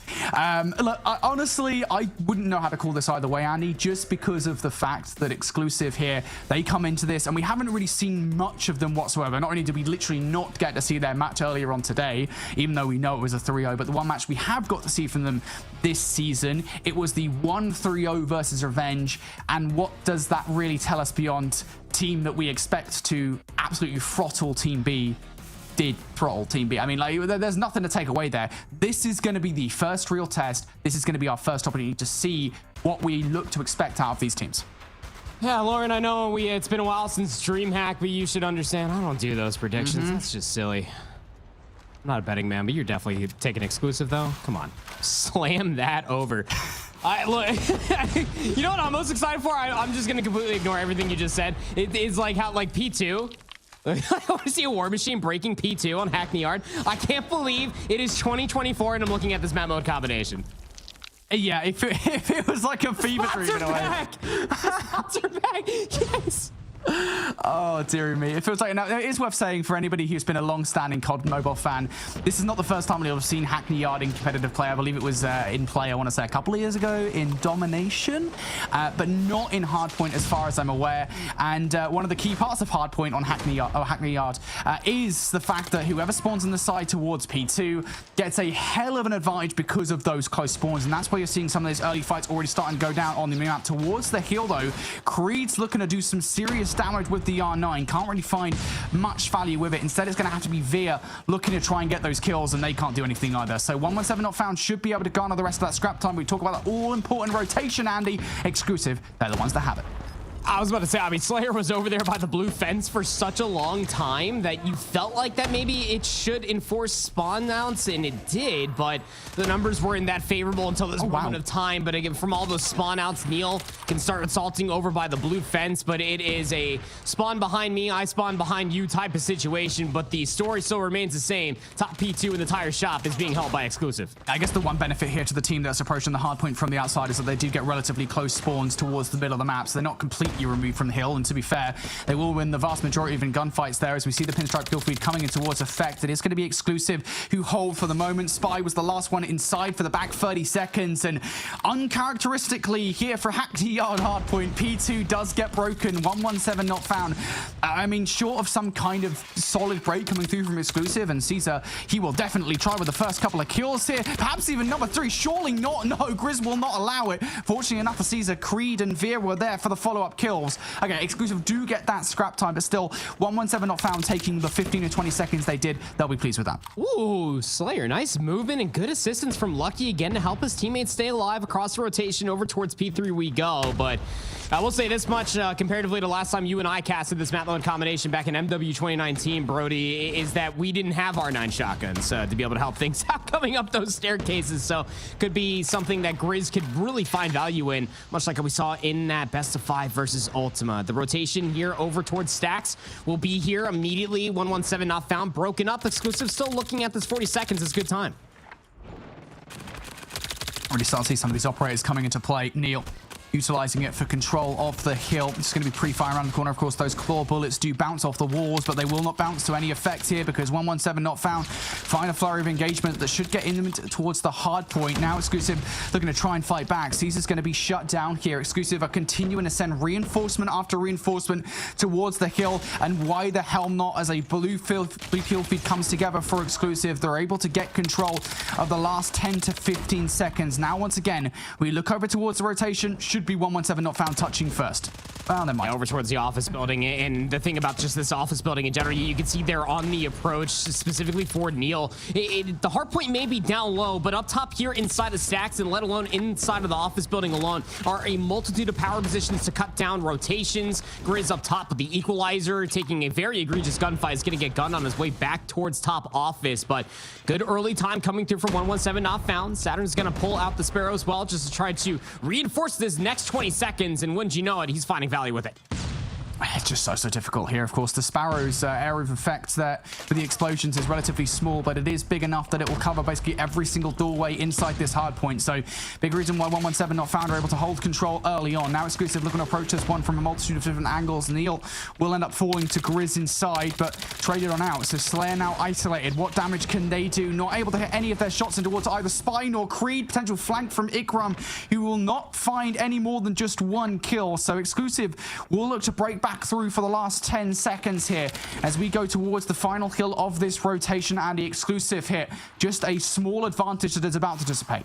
Look, honestly, I wouldn't know how to call this either way, Andy, just because of the fact that exclusive here, they come into this, and we haven't really seen much of them whatsoever. Not only did we literally not get to see their match earlier on today, even though we know it was a 3-0, but the one match we have got to see from them this season, it was the 1-3-0 versus Revenge. And what does that really tell us beyond team that we expect to absolutely throttle Team B did throttle Team B? I mean, like, there's nothing to take away there. This is going to be the first real test. This is going to be our first opportunity to see what we look to expect out of these teams. Yeah, Lauren, I know it's been a while since DreamHack, but you should understand, I don't do those predictions. That's just silly. I'm not a betting man, but you're definitely taking exclusive, though. Come on. Slam that over. Look, you know what I'm most excited for? I'm just going to completely ignore everything you just said. It's like how, like, P2. I want to see a War Machine breaking P2 on Hackney Yard. I can't believe it is 2024 and I'm looking at this map mode combination. Yeah, if it was like a fever dream in a way. Spots are back. Yes. Oh, dearie me. It feels like, now it is worth saying for anybody who's been a long-standing COD Mobile fan, this is not the first time we'll have seen Hackney Yard in competitive play. I believe it was in play, I want to say, a couple of years ago in Domination, but not in Hardpoint as far as I'm aware. And one of the key parts of Hardpoint on Hackney Yard is the fact that whoever spawns on the side towards P2 gets a hell of an advantage because of those close spawns. And that's why you're seeing some of those early fights already starting to go down on the map. Towards the hill, though, Creed's looking to do some serious damage with the R9. Can't really find much value with it. Instead, it's going to have to be Via looking to try and get those kills, and they can't do anything either. So 117 not found should be able to garner the rest of that scrap time. We talk about that all-important rotation, Andy. Exclusive, they're the ones that have it. I was about to say, I mean, Slayer was over there by the blue fence for such a long time that you felt like that maybe it should enforce spawn mounts, and it did, but the numbers weren't that favorable until this moment of time. But again, from all those spawn outs, Neil can start assaulting over by the blue fence, but it is a spawn behind me, I spawn behind you type of situation, but the story still remains the same. Top P2 in the tire shop is being held by Exclusive. I guess the one benefit here to the team that's approaching the hard point from the outside is that they do get relatively close spawns towards the middle of the map, so they're not completely removed from the hill, and to be fair, they will win the vast majority of gunfights there as we see the pinstripe kill feed coming in towards effect. It is going to be Exclusive who hold for the moment. Spy was the last one inside for the back 30 seconds, and uncharacteristically here for Hackney Yard hardpoint, P2 does get broken. 117 not found. I mean, short of some kind of solid break coming through from Exclusive, and Caesar, he will definitely try with the first couple of kills here. Perhaps even number 3. Surely not. No, Grizz will not allow it. Fortunately enough for Caesar, Creed and Veer were there for the follow-up kills. Okay, Exclusive do get that scrap time, but still 117 not found, taking the 15 to 20 seconds they did. They'll be pleased with that. Ooh, Slayer, nice movement and good assistance from Lucky again to help his teammates stay alive across the rotation. Over towards P3 we go, but I will say this much comparatively to last time you and I casted this map mode combination back in MW 2019, Brody, is that we didn't have R9 shotguns to be able to help things out coming up those staircases, so could be something that Grizz could really find value in, much like we saw in that best of 5 versus Ultima. The rotation here over towards Stacks will be here immediately. 117 not found, broken up. Exclusive still looking at this 40 seconds is good time. Already start to see some of these operators coming into play. Neil utilizing it for control of the hill. It's going to be pre-fire around the corner. Of course, those claw bullets do bounce off the walls, but they will not bounce to any effect here because 117 not found. Find a flurry of engagement that should get in towards the hard point. Now Exclusive looking to try and fight back. Caesar's going to be shut down here. Exclusive are continuing to send reinforcement after reinforcement towards the hill, and why the hell not, as a blue kill feed comes together for Exclusive. They're able to get control of the last 10 to 15 seconds. Now, once again, we look over towards the rotation. Should be 117 not found touching first. Well, never mind. Over towards the office building, and the thing about just this office building in general, you can see they're on the approach specifically for Neil. The hard point may be down low, but up top here inside of Stacks, and let alone inside of the office building alone, are a multitude of power positions to cut down rotations. Grizz up top with the equalizer, taking a very egregious gunfight. Is going to get gunned on his way back towards top office, but good early time coming through from 117 not found. Saturn's going to pull out the Sparrow as well, just to try to reinforce this next 20 seconds, and wouldn't you know it, he's finding value with it. It's just so difficult here. Of course, the Sparrow's area of effect there for the explosions is relatively small, but it is big enough that it will cover basically every single doorway inside this hard point. So big reason why 117 not found are able to hold control early on. Now Exclusive looking to approach this one from a multitude of different angles. Neil will end up falling to Grizz inside, but traded on out. So Slayer now isolated. What damage can they do? Not able to hit any of their shots into towards either Spy nor Creed. Potential flank from Ikram, who will not find any more than just one kill. So Exclusive will look to break back through for the last 10 seconds here as we go towards the final kill of this rotation, and the Exclusive hit. Just a small advantage that is about to dissipate.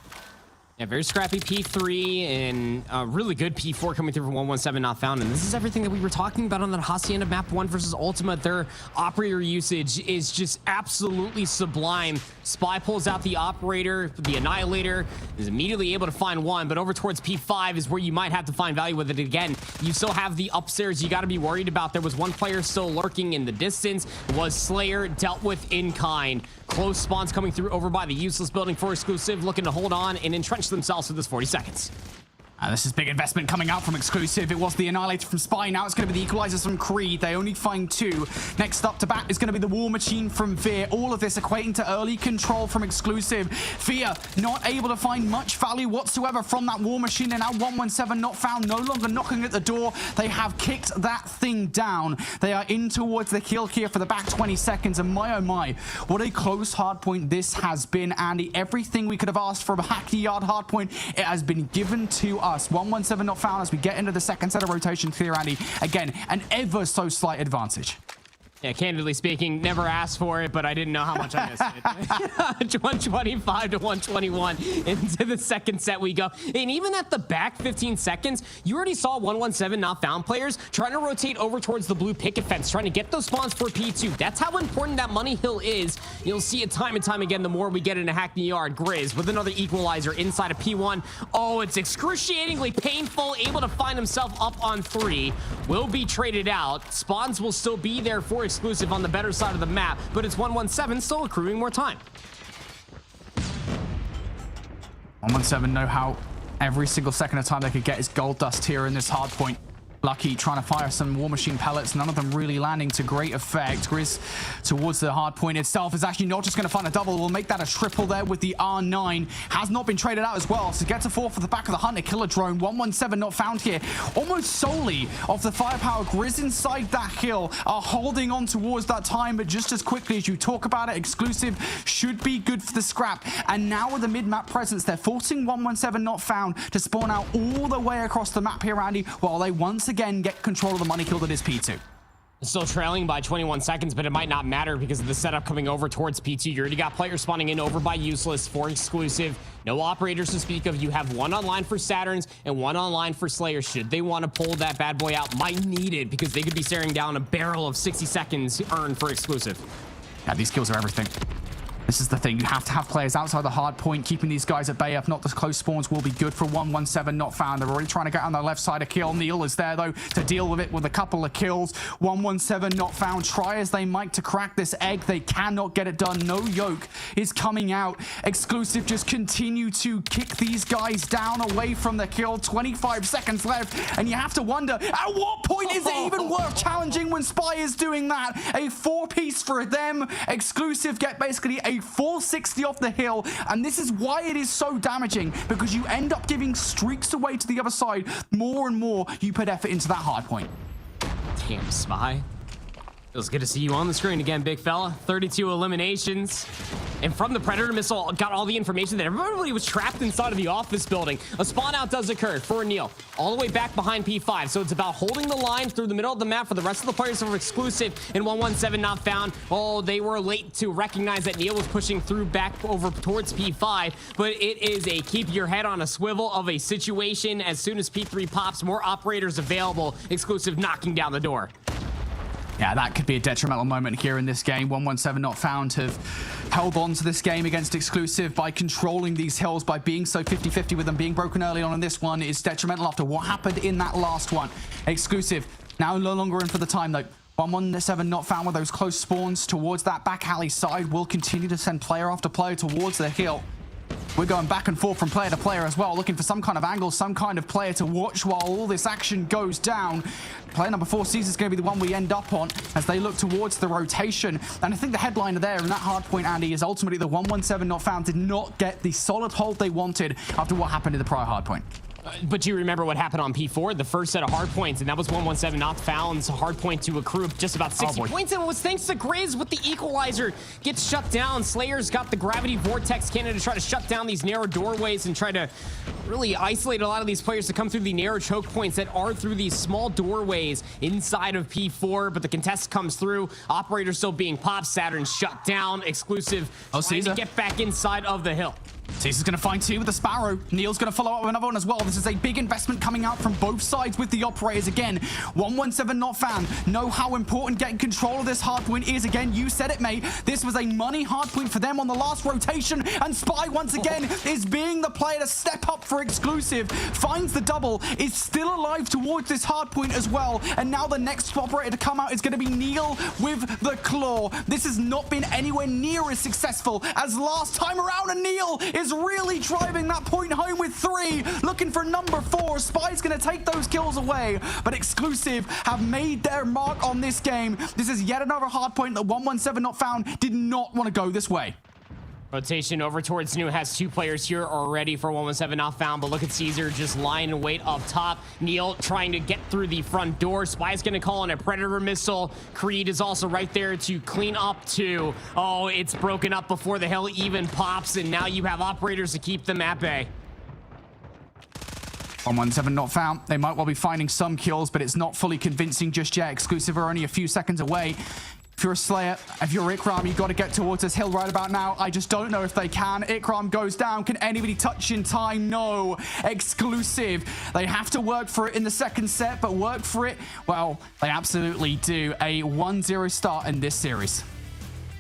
Yeah, very scrappy P3 and a really good P4 coming through from 117 not found. And this is everything that we were talking about on that Hacienda map 1 versus Ultima. Their operator usage is just absolutely sublime. Spy pulls out the operator, the Annihilator is immediately able to find one, but over towards P5 is where you might have to find value with it again. You still have the upstairs you got to be worried about. There was one player still lurking in the distance. It was Slayer, dealt with in kind. Close spawns coming through over by the useless building for Exclusive, looking to hold on and entrench themselves for this 40 seconds. This is big investment coming out from Exclusive. It was the Annihilator from Spy. Now it's going to be the Equalizers from Creed. They only find 2. Next up to bat is going to be the War Machine from Veer. All of this equating to early control from Exclusive. Veer not able to find much value whatsoever from that War Machine. And now 117 not found. No longer knocking at the door. They have kicked that thing down. They are in towards the kill here for the back 20 seconds. And my, oh my, what a close hard point this has been, Andy. Everything we could have asked from a Hackney Yard hard point, it has been given to us. 117 not found as we get into the second set of rotations here, Andy. Again, an ever so slight advantage. Yeah, candidly speaking, never asked for it, but I didn't know how much I missed it. 125 to 121 into the second set we go. And even at the back 15 seconds, you already saw 117 not found players trying to rotate over towards the blue picket fence, trying to get those spawns for P2. That's how important that money hill is. You'll see it time and time again the more we get into Hackney Yard. Grizz with another equalizer inside of P1. Oh, it's excruciatingly painful. Able to find himself up on 3. Will be traded out. Spawns will still be there for exclusive on the better side of the map, but it's 117 still accruing more time. 117 know how every single second of time they could get is gold dust here in this hard point. Lucky trying to fire some War Machine pellets, none of them really landing to great effect. Grizz towards the hard point itself is actually not just going to find a double. We'll make that a triple there with the R9. Has not been traded out as well, so gets a 4 for the back of the Hunter Killer drone. 117 not found here. Almost solely off the firepower. Grizz inside that hill are holding on towards that time, but just as quickly as you talk about it, exclusive should be good for the scrap. And now with the mid-map presence, they're forcing 117 not found to spawn out all the way across the map here, Andy, while they once again get control of the money kill that is P2. Still trailing by 21 seconds, but it might not matter because of the setup coming over towards P2. You already got players spawning in over by Useless for exclusive. No operators to speak of. You have one online for Saturns and one online for Slayer. Should they want to pull that bad boy out, might need it because they could be staring down a barrel of 60 seconds earned for exclusive. Yeah, these kills are everything. This is the thing. You have to have players outside the hard point, keeping these guys at bay. If not, the close spawns will be good for 117 not found. They're already trying to get on the left side of kill. Neil is there, though, to deal with it with a couple of kills. 117 not found. Try as they might to crack this egg, they cannot get it done. No yoke is coming out. Exclusive just continue to kick these guys down away from the kill. 25 seconds left, and you have to wonder, at what point is it even worth challenging when Spy is doing that? A 4-piece for them. Exclusive get basically a 460 off the hill, and this is why it is so damaging, because you end up giving streaks away to the other side more and more you put effort into that hard point. Damn, Spy. Feels good to see you on the screen again, big fella. 32 eliminations. And from the Predator missile, got all the information that everybody was trapped inside of the office building. A spawn out does occur for Neil, all the way back behind P5. So it's about holding the line through the middle of the map for the rest of the players who are exclusive, and 117 not found. Oh, they were late to recognize that Neil was pushing through back over towards P5, but it is a keep your head on a swivel of a situation. As soon as P3 pops, more operators available. Exclusive knocking down the door. Yeah, that could be a detrimental moment here in this game. 117 not found have held on to this game against exclusive by controlling these hills, by being so 50-50 with them being broken early on in this one. Is detrimental after what happened in that last one. Exclusive now no longer in for the time, though. 117 not found with those close spawns towards that back alley side. Will continue to send player after player towards the hill. We're going back and forth from player to player as well, looking for some kind of angle, some kind of player to watch while all this action goes down. Player number 4 sees is going to be the one we end up on as they look towards the rotation. And I think the headliner there in that hard point, Andy, is ultimately the 117 not found did not get the solid hold they wanted after what happened in the prior hard point. But you remember what happened on P4, the first set of hard points, and that was 117 not found. It's a hard point to accrue just about 60 points, and it was thanks to Grizz with the equalizer. Gets shut down. Slayer's got the gravity vortex cannon to try to shut down these narrow doorways and try to really isolate a lot of these players to come through the narrow choke points that are through these small doorways inside of P4. But the contest comes through. Operator still being popped. Saturn shut down. Exclusive trying to get back inside of the hill. Caesar's going to find 2 with the Sparrow. Neil's going to follow up with another one as well. This is a big investment coming out from both sides with the operators again. 117 not found. Know how important getting control of this hard point is. Again, you said it, mate. This was a money hard point for them on the last rotation. And Spy, once again, is being the player to step up for exclusive. Finds the double. Is still alive towards this hard point as well. And now the next operator to come out is going to be Neil with the claw. This has not been anywhere near as successful as last time around. And Neil is really driving that point home with 3, looking for number 4. Spy's going to take those kills away, but exclusive have made their mark on this game. This is yet another hard point that 117 not found did not want to go this way. Rotation over towards New has 2 players here already for 117 not found, but look at Caesar just lying in wait up top. Neil trying to get through the front door. Spy's going to call on a Predator missile. Creed is also right there to clean up too. Oh, it's broken up before the hill even pops, and now you have operators to keep them at bay. 117 not found. They might well be finding some kills, but it's not fully convincing just yet. Exclusive are only a few seconds away. If you're a Slayer, if you're Ikram, you got to get towards this hill right about now. I just don't know if they can. Ikram goes down. Can anybody touch in time? No. Exclusive. They have to work for it in the second set, but work for it, well, they absolutely do. A 1-0 start in this series.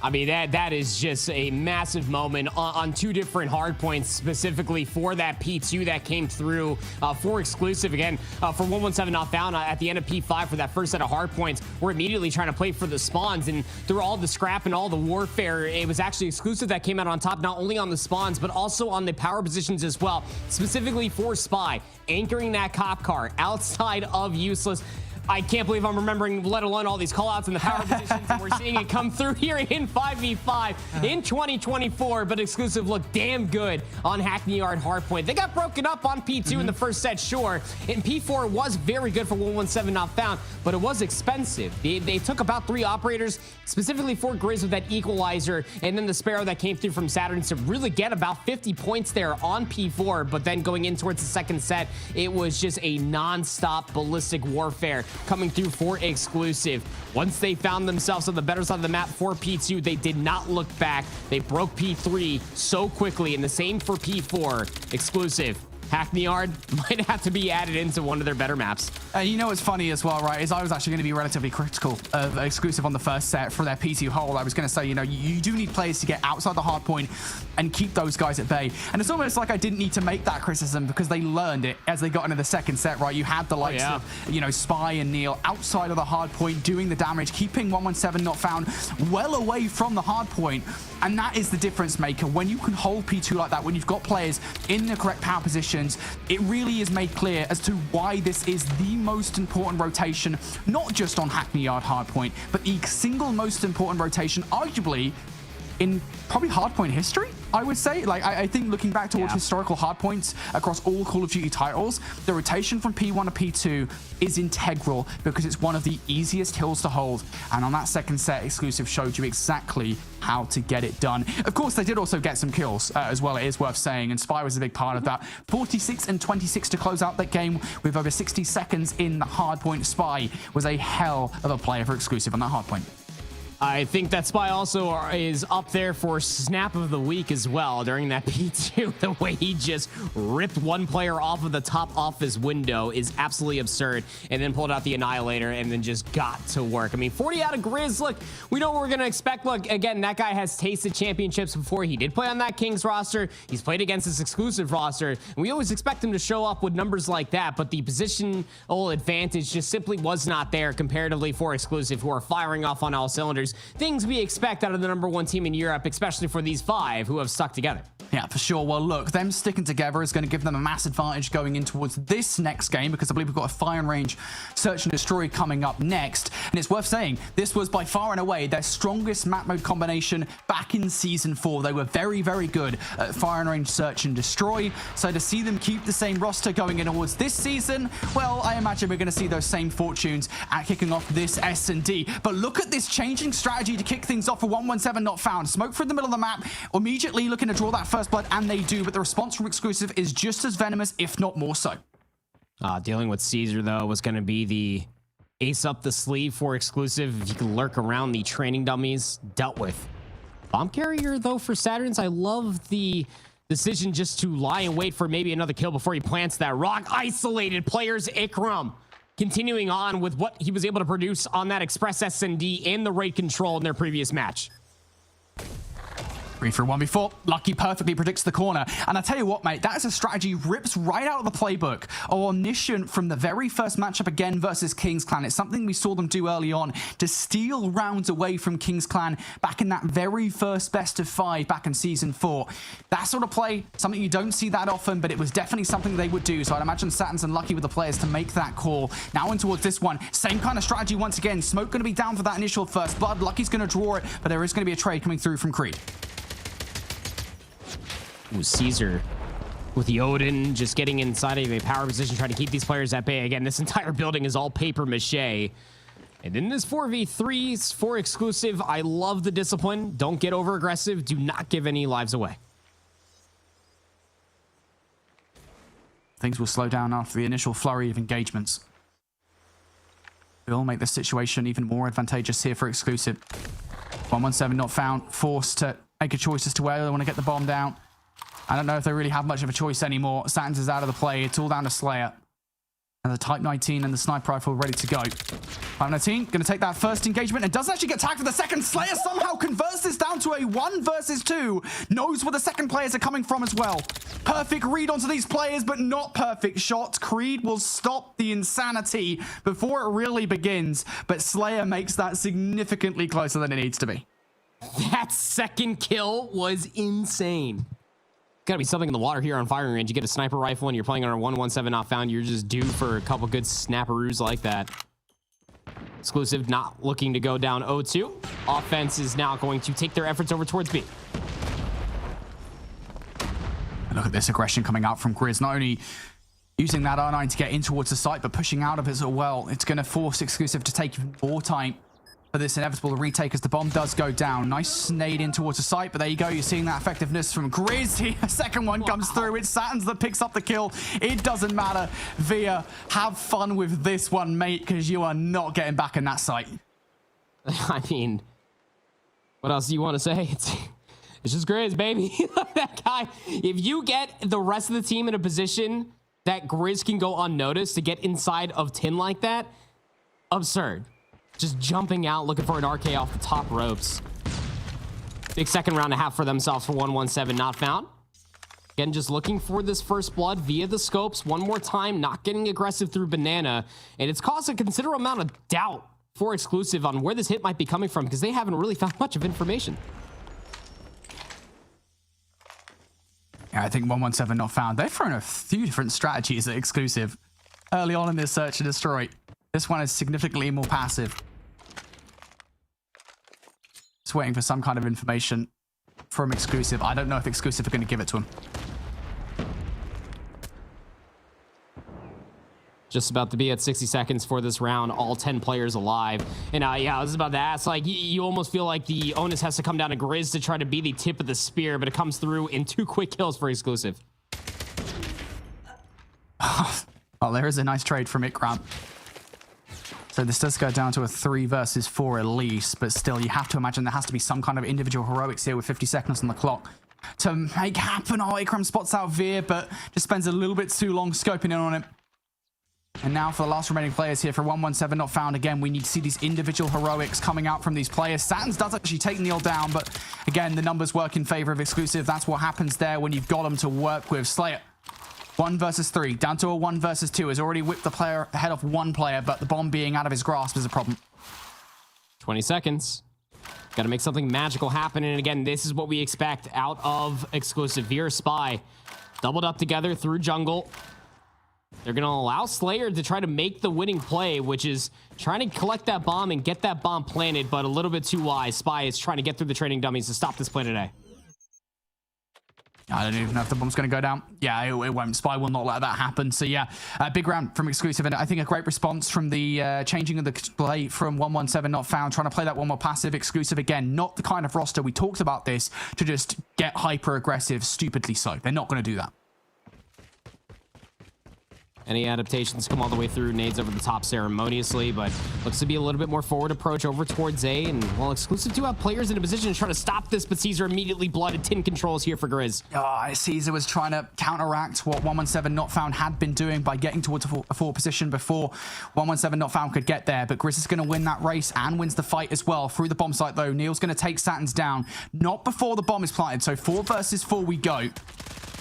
I mean, that is just a massive moment on two different hard points, specifically for that P2 that came through for exclusive. Again, for 117 not found at the end of P5 for that first set of hard points, we're immediately trying to play for the spawns. And through all the scrap and all the warfare, it was actually exclusive that came out on top, not only on the spawns, but also on the power positions as well, specifically for Spy, anchoring that cop car outside of useless. I can't believe I'm remembering, let alone all these callouts in the power positions, and we're seeing it come through here in 5v5 in 2024, but exclusive looked damn good on Hackney Yard Hardpoint. They got broken up on P2 in the first set, sure, and P4 was very good for 117 not found, but it was expensive. They took about 3 operators, specifically for Grizz with that equalizer, and then the Sparrow that came through from Saturn to really get about 50 points there on P4, but then going in towards the second set, it was just a non-stop ballistic warfare coming through for exclusive. Once they found themselves on the better side of the map for P2, they did not look back. They broke P3 so quickly, and the same for P4. Exclusive. Hackney Yard might have to be added into one of their better maps. You know what's funny as well, right, is I was actually going to be relatively critical of exclusive on the first set for their P2 hold. I was going to say, you know, you do need players to get outside the hard point and keep those guys at bay. And it's almost like I didn't need to make that criticism because they learned it as they got into the second set, right? You had the likes of, you know, Spy and Neil outside of the hard point doing the damage, keeping 117 not found well away from the hard point. And that is the difference maker. When you can hold P2 like that, when you've got players in the correct power positions, it really is made clear as to why this is the most important rotation, not just on Hackney Yard hardpoint, but the single most important rotation, arguably, in probably hardpoint history, I would say. Like, I think looking back towards historical hardpoints across all Call of Duty titles, the rotation from P1 to P2 is integral because it's one of the easiest hills to hold. And on that second set, exclusive showed you exactly how to get it done. Of course, they did also get some kills as well, it is worth saying, and Spy was a big part of that. 46 and 26 to close out that game with over 60 seconds in the hardpoint. Spy was a hell of a player for exclusive on that hardpoint. I think that Spy also is up there for snap of the week as well during that P2. The way he just ripped one player off of the top off his window is absolutely absurd, and then pulled out the Annihilator and then just got to work. I mean, 40 out of Grizz. Look, we know what we're going to expect. Look, again, that guy has tasted championships before. He did play on that Kings roster. He's played against this exclusive roster, and we always expect him to show up with numbers like that, but the positional advantage just simply was not there comparatively for exclusive, who are firing off on all cylinders. Things we expect out of the #1 team in Europe, especially for these 5 who have stuck together. Yeah, for sure. Well, look, them sticking together is going to give them a mass advantage going in towards this next game, because I believe we've got a fire and range search and destroy coming up next. And it's worth saying, this was by far and away their strongest map mode combination back in Season 4. They were very, very good at fire and range search and destroy. So to see them keep the same roster going in towards this season, well, I imagine we're going to see those same fortunes at kicking off this S&D. But look at this changing strategy to kick things off for 117 not found. Smoke through the middle of the map, immediately looking to draw that first blood, and they do, but the response from exclusive is just as venomous, if not more so. Dealing with Caesar, though, was going to be the ace up the sleeve for exclusive. If you can lurk around the training dummies, dealt with. Bomb carrier, though, for Saturns, I love the decision just to lie in wait for maybe another kill before he plants that rock. Isolated players, Ikram, continuing on with what he was able to produce on that Express S&D and the raid control in their previous match. 3 for 1 before. Lucky perfectly predicts the corner. And I tell you what, mate, that is a strategy rips right out of the playbook. Omniscient from the very first matchup again versus Kings Clan. It's something we saw them do early on to steal rounds away from Kings Clan back in that very first best of 5 back in Season 4. That sort of play, something you don't see that often, but it was definitely something they would do. So I'd imagine Saturn's and Lucky with the players to make that call. Now in towards this one. Same kind of strategy once again. Smoke going to be down for that initial first blood. Lucky's going to draw it, but there is going to be a trade coming through from Creed. Ooh, Caesar with the Odin just getting inside of a power position, trying to keep these players at bay. Again, this entire building is all paper mache. And in this 4v3s for exclusive, I love the discipline. Don't get over aggressive. Do not give any lives away. Things will slow down after the initial flurry of engagements. will make the situation even more advantageous here for Exclusive. 117 not found, forced to make a choice as to where they want to get the bomb down. I don't know if they really have much of a choice anymore. Satins is out of the play. It's all down to Slayer. And the Type 19 and the sniper rifle ready to go. Type 19 going to take that first engagement and does actually get tagged for the second. Slayer somehow converts this down to a 1 versus 2. Knows where the second players are coming from as well. Perfect read onto these players, but not perfect shot. Creed will stop the insanity before it really begins, but Slayer makes that significantly closer than it needs to be. That second kill was insane. Gotta be something in the water here on firing range. You get a sniper rifle and you're playing on a 117 not found. You're just due for a couple good snapperoos like that. Exclusive not looking to go down 0-2. Offense is now going to take their efforts over towards B. Look at this aggression coming out from Grizz. Not only using that R9 to get in towards the site, but pushing out of it as well. It's going to force Exclusive to take more time for this inevitable retake as the bomb does go down. Nice nade in towards the site, but there you go. You're seeing that effectiveness from Grizz. The second one comes through. It's Satins that picks up the kill. It doesn't matter. Via, have fun with this one, mate, because you are not getting back in that site. I mean, what else do you want to say? It's just Grizz, baby. That guy, if you get the rest of the team in a position that Grizz can go unnoticed to get inside of tin like that, absurd. Just jumping out, looking for an RK off the top ropes. Big second round and a half for themselves for 117 not found. Again, just looking for this first blood via the scopes one more time, not getting aggressive through Banana. And it's caused a considerable amount of doubt for Exclusive on where this hit might be coming from because they haven't really found much of information. Yeah, I think 117 not found. They've thrown a few different strategies at Exclusive early on in this search and destroy. This one is significantly more passive. Just waiting for some kind of information from Exclusive. I don't know if Exclusive are going to give it to him. Just about to be at 60 seconds for this round, all 10 players alive. And yeah, I was about to ask, like, you almost feel like the onus has to come down to Grizz to try to be the tip of the spear, but it comes through in 2 quick kills for Exclusive. Oh, there is a nice trade from Ikram. So this does go down to a 3 versus 4 at least, but still, you have to imagine there has to be some kind of individual heroics here with 50 seconds on the clock to make happen. Oh, Ikram spots out Veer, but just spends a little bit too long scoping in on him. And now for the last remaining players here for 117 not found. Again, we need to see these individual heroics coming out from these players. Satins does actually take Neil down, but again, the numbers work in favor of Exclusive. That's what happens there when you've got them to work with. Slayer, 1 versus 3, down to a 1 versus 2. Has already whipped the player ahead of one player, but the bomb being out of his grasp is a problem. 20 seconds. Got to make something magical happen. And again, this is what we expect out of Exclusive. Veer, Spy, doubled up together through jungle. They're going to allow Slayer to try to make the winning play, which is trying to collect that bomb and get that bomb planted, but a little bit too wise. Spy is trying to get through the training dummies to stop this play today. I don't even know if the bomb's going to go down. Yeah, it won't. Spy will not let that happen. So yeah, big round from Exclusive. And I think a great response from the changing of the play from 117 not found, trying to play that one more passive. Exclusive, again, not the kind of roster we talked about this to just get hyper aggressive, stupidly so. They're not going to do that. Any adaptations come all the way through. Nades over the top ceremoniously, but looks to be a little bit more forward approach over towards A. And while Exclusive do have players in a position to try to stop this, but Caesar immediately blooded. Tin controls here for Grizz. Caesar was trying to counteract what 117 not found had been doing by getting towards a 4 position before 117 not found could get there. But Grizz is going to win that race and wins the fight as well. Through the bomb site, though, Neil's going to take Satins down. Not before the bomb is planted. So 4 versus 4 we go.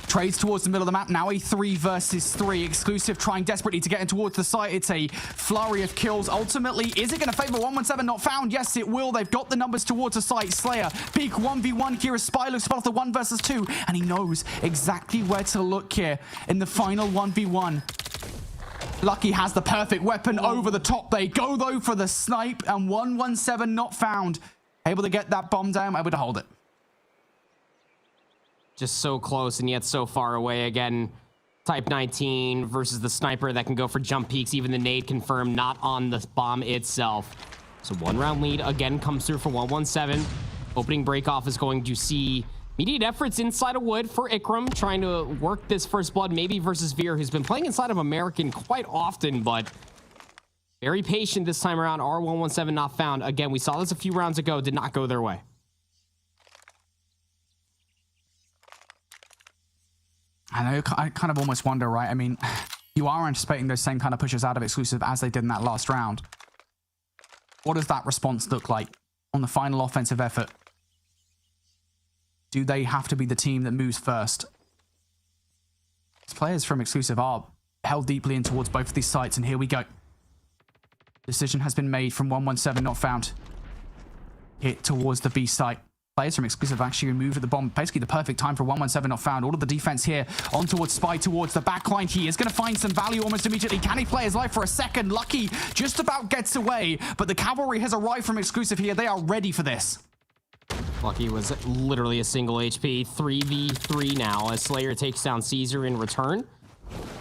Trades towards the middle of the map. Now a 3 versus 3. Exclusive trying desperately to get in towards the site. It's a flurry of kills. Ultimately, is it going to favor 117 not found? Yes, it will. They've got the numbers towards the site. Slayer, big 1v1 here as Spy looks spot off the 1 versus 2. And he knows exactly where to look here in the final 1v1. Lucky has the perfect weapon over the top. They go, though, for the snipe. And 117 not found. Able to get that bomb down. Able to hold it. Just so close and yet so far away. Again, Type 19 versus the sniper that can go for jump peaks. Even the nade confirmed not on the bomb itself. So 1 round lead again comes through for 117. Opening breakoff is going to see immediate efforts inside of wood for Ikram, trying to work this first blood maybe versus Veer, who's been playing inside of American quite often, but Very patient this time around. R117 not found. Again, we saw this a few rounds ago. Did not go their way. I kind of almost wonder, right? I mean, you are anticipating those same kind of pushes out of exclusive as they did in that last round. What does that response look like on the final offensive effort? Do they have to be the team that moves first? These players from exclusive are held deeply in towards both of these sites, and here we go. Decision has been made from 117 not found. Hit towards the B site. Players from exclusive actually removed the bomb. Basically the perfect time for 117 not found. All of the defense here on towards Spy towards the backline. He is going to find some value almost immediately. Can he play his life for a second? Lucky just about gets away, but the cavalry has arrived from exclusive here. They are ready for this. Lucky was literally a single HP. 3v3 now as Slayer takes down Caesar in return.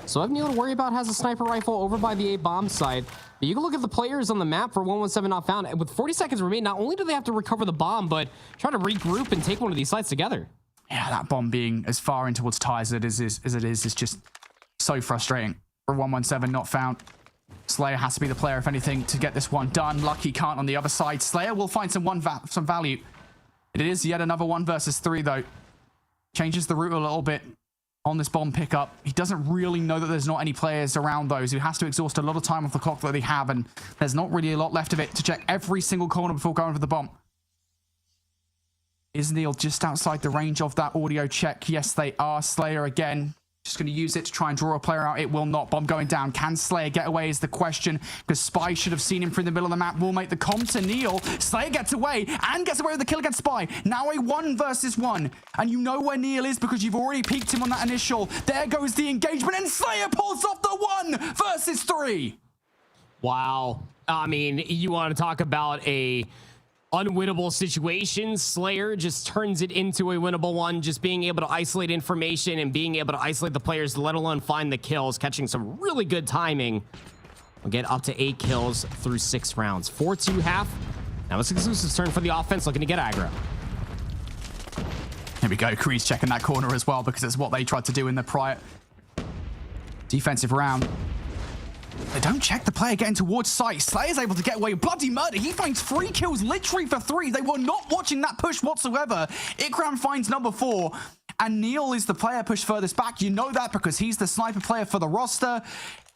So I have Neil to worry about, has a sniper rifle over by the A bomb site. But you can look at the players on the map for 117 not found. And with 40 seconds remain, not only do they have to recover the bomb, but try to regroup and take one of these sites together. Yeah, that bomb being as far in towards ties as it is just so frustrating. For 117 not found. Slayer has to be the player, if anything, to get this one done. Lucky can't on the other side. Slayer will find some value. It is yet another 1 versus 3, though. Changes the route a little bit on this bomb pickup. He doesn't really know that there's not any players around those. He has to exhaust a lot of time off the clock that they have, and there's not really a lot left of it to check every single corner before going for the bomb. Is Neil just outside the range of that audio check? Yes, they are. Slayer again. Just going to use it to try and draw a player out. It will not. Bomb going down. Can Slayer get away is the question, because Spy should have seen him through the middle of the map. Will make the comp to Neil. Slayer gets away and gets away with the kill against Spy. Now a 1 versus 1. And you know where Neil is because you've already peeked him on that initial. There goes the engagement, and Slayer pulls off the 1 versus 3. Wow. I mean, you want to talk about a unwinnable situation. Slayer just turns it into a winnable one, just being able to isolate information and being able to isolate the players, let alone find the kills, catching some really good timing. We'll get up to 8 kills through 6 rounds. 4-2 half. Now it's exclusive's turn for the offense, looking to get aggro. Here we go. Kree's checking that corner as well, because it's what they tried to do in the prior defensive round. They don't check the player getting towards sight. Slayer's able to get away. Bloody murder. He finds 3 kills literally for 3. They were not watching that push whatsoever. Ikram finds number 4. And Neil is the player pushed furthest back. You know that because he's the sniper player for the roster.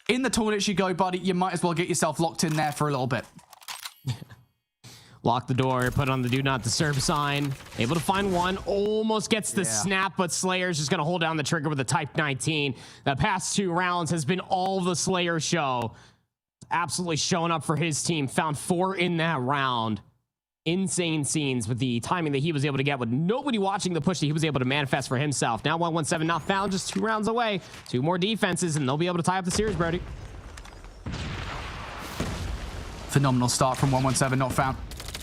In the toilet you go, buddy. You might as well get yourself locked in there for a little bit. Lock the door, put on the do not disturb sign. Able to find 1, almost gets the snap, but Slayer's just gonna hold down the trigger with a Type 19. The past 2 rounds has been all the Slayer show. Absolutely showing up for his team. Found 4 in that round. Insane scenes with the timing that he was able to get with nobody watching the push that he was able to manifest for himself. Now 117 not found, just 2 rounds away. 2 more defenses, and they'll be able to tie up the series, Brody. Phenomenal start from 117 not found.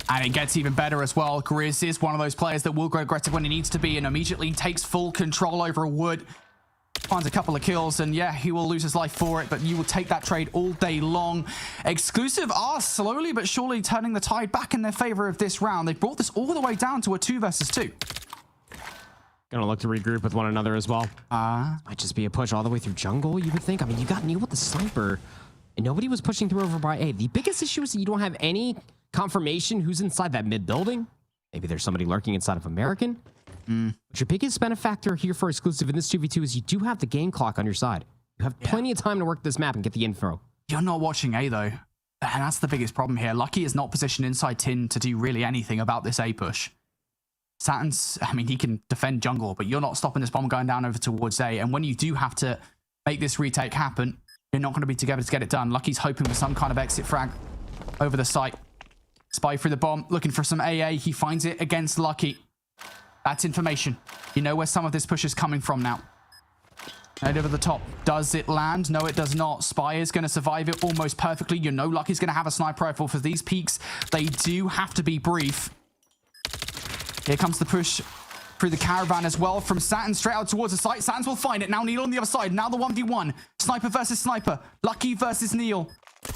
And it gets even better as well. Grizz is one of those players that will go aggressive when he needs to be and immediately takes full control over a wood. Finds a couple of kills, and yeah, he will lose his life for it, but you will take that trade all day long. Exclusive are slowly but surely turning the tide back in their favor of this round. They've brought this all the way down to a 2 versus 2. Gonna look to regroup with one another as well. Might just be a push all the way through jungle, you would think. I mean, you got Neil with the sniper, and nobody was pushing through over by A. The biggest issue is that you don't have any confirmation who's inside that mid building. Maybe there's somebody lurking inside of American. But your biggest benefactor here for exclusive in this 2v2 is you do have the game clock on your side. You have plenty of time to work this map and get the info. You're not watching A though, and that's the biggest problem here. Lucky is not positioned inside tin to do really anything about this A push. Saturn's, I mean, he can defend jungle, but you're not stopping this bomb going down over towards A. And when you do have to make this retake happen, you're not going to be together to get it done. Lucky's hoping for some kind of exit frag over the site. Spy through the bomb, looking for some AA. He finds it against Lucky. That's information. You know where some of this push is coming from now. Right over the top. Does it land? No, it does not. Spy is going to survive it almost perfectly. You know Lucky's going to have a sniper rifle. For these peaks, they do have to be brief. Here comes the push through the caravan as well from Saturn straight out towards the site. Saturn will find it. Now Neil on the other side. Now the 1v1. Sniper versus sniper. Lucky versus Neil.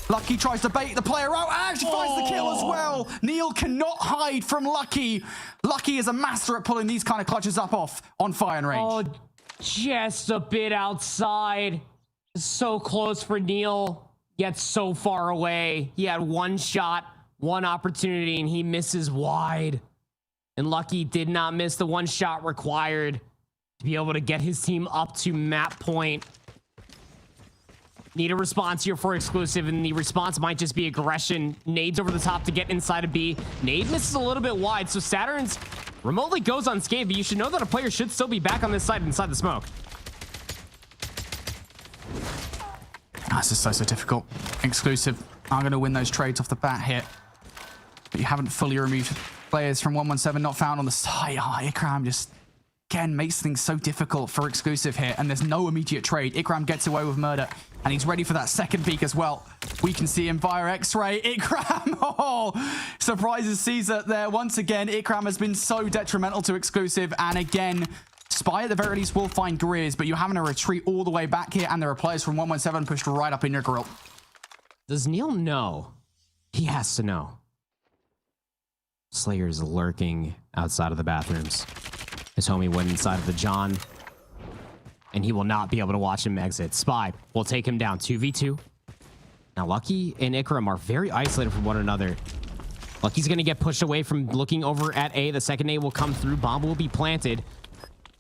Lucky tries to bait the player out and actually finds the kill as well. Neil cannot hide from Lucky. Lucky is a master at pulling these kind of clutches up off on firing range. Oh, just a bit outside. So close for Neil. yet so far away. He had one shot, one opportunity, and he misses wide. And Lucky did not miss the one shot required to be able to get his team up to map point. Need a response here for exclusive, and the response might just be aggression. Nades over the top to get inside of B. Nade misses a little bit wide, so Saturn's remotely goes unscathed, but you should know that a player should still be back on this side inside the smoke. This is so difficult. Exclusive are going to win those trades off the bat here. But you haven't fully removed players from 117 not found on the side. Ikram just, again, makes things so difficult for exclusive here. And there's no immediate trade. Ikram gets away with murder. And he's ready for that second peek as well. We can see him via X-ray. Ikram, surprises Caesar there once again. Ikram has been so detrimental to exclusive. And again, Spy at the very least will find Grizz, but you're having to retreat all the way back here, and there are players from 117 pushed right up in your grill. Does Neil know? He has to know. Slayer's lurking outside of the bathrooms. His homie went inside of the John, and he will not be able to watch him exit. Spy will take him down 2v2. Now, Lucky and Ikram are very isolated from one another. Lucky's going to get pushed away from looking over at A. The second A will come through. Bomb will be planted.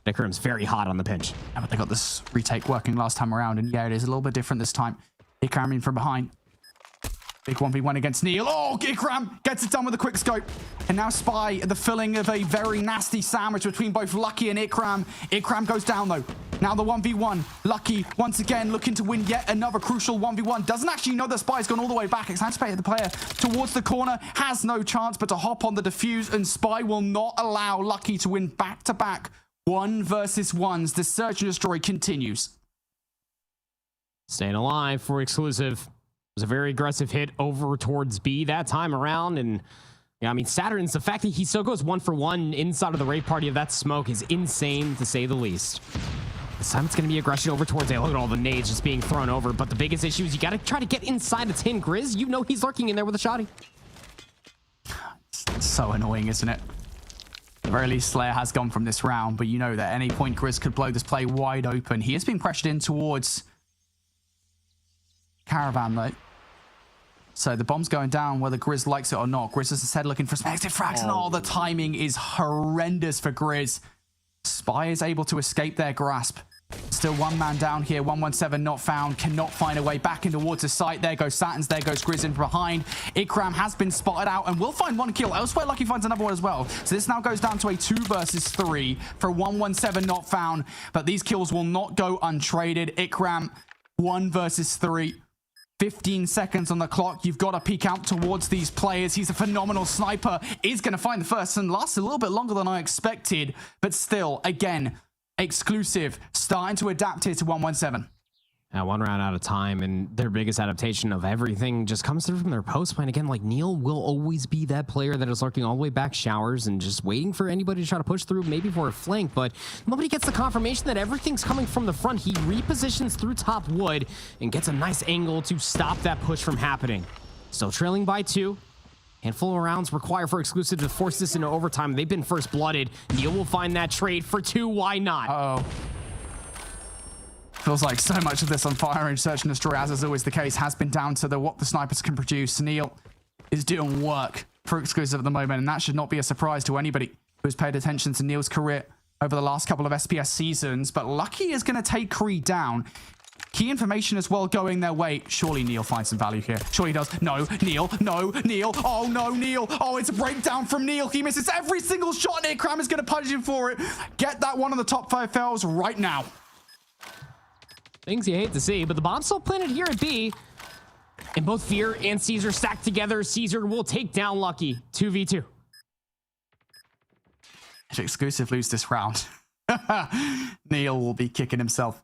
Ikram's very hot on the pinch. Yeah, but they got this retake working last time around, and yeah, it is a little bit different this time. Ikram in from behind. Big 1v1 against Neil. Oh, Ikram gets it done with a quick scope. And now Spy, the filling of a very nasty sandwich between both Lucky and Ikram. Ikram goes down, though. Now the 1v1. Lucky, once again, looking to win yet another crucial 1v1. Doesn't actually know that Spy's gone all the way back. It's anticipated the player towards the corner. Has no chance but to hop on the defuse, and Spy will not allow Lucky to win back-to-back 1 versus 1s. The search and destroy continues. Staying alive for exclusive. It was a very aggressive hit over towards B that time around. And yeah, I mean, Saturn's, the fact that he still goes 1 for 1 inside of the raid party of that smoke is insane, to say the least. This time it's going to be aggression over towards A. Look at all the nades just being thrown over. But the biggest issue is you got to try to get inside of tin. Grizz, you know he's lurking in there with a shotty. It's so annoying, isn't it? At the very least, Slayer has gone from this round, but you know that at any point Grizz could blow this play wide open. He is being pressured in towards Caravan, though. So the bomb's going down whether Grizz likes it or not. Grizz is instead looking for some exit frags, and the timing is horrendous for Grizz. Spy is able to escape their grasp. Still one man down here. 117 not found. Cannot find a way back in towards the site. There goes Satins. There goes Grizz in behind. Ikram has been spotted out and will find one kill. Elsewhere, Lucky finds another one as well. So this now goes down to a 2 versus 3 for 117 not found. But these kills will not go untraded. Ikram, 1 versus 3. 15 seconds on the clock. You've got to peek out towards these players. He's a phenomenal sniper. Is going to find the first and lasts a little bit longer than I expected. But still, again, exclusive, starting to adapt here to 117. One round out of time, and their biggest adaptation of everything just comes through from their post plan. Again, like, Neil will always be that player that is lurking all the way back showers and just waiting for anybody to try to push through, maybe for a flank, but nobody gets the confirmation that everything's coming from the front. He repositions through top wood and gets a nice angle to stop that push from happening. Still trailing by 2. Handful of rounds required for exclusive to force this into overtime. They've been first blooded. Neil will find that trade for 2. Why not? Uh-oh. Feels like so much of this on fire and search and destroy, as is always the case, has been down to what the snipers can produce. Neil is doing work for exclusive at the moment, and that should not be a surprise to anybody who's paid attention to Neil's career over the last couple of SPS seasons. But Lucky is going to take Creed down. Key information as well going their way. Surely Neil finds some value here. Surely he does. No, Neil. No, Neil. Oh, no, Neil. Oh, it's a breakdown from Neil. He misses every single shot, and Ikram is going to punish him for it. Get that one of the top 5 fails right now. Things you hate to see, but the bomb's still planted here at B. And both Fear and Caesar stacked together. Caesar will take down Lucky. 2v2. If exclusive lose this round, Neil will be kicking himself.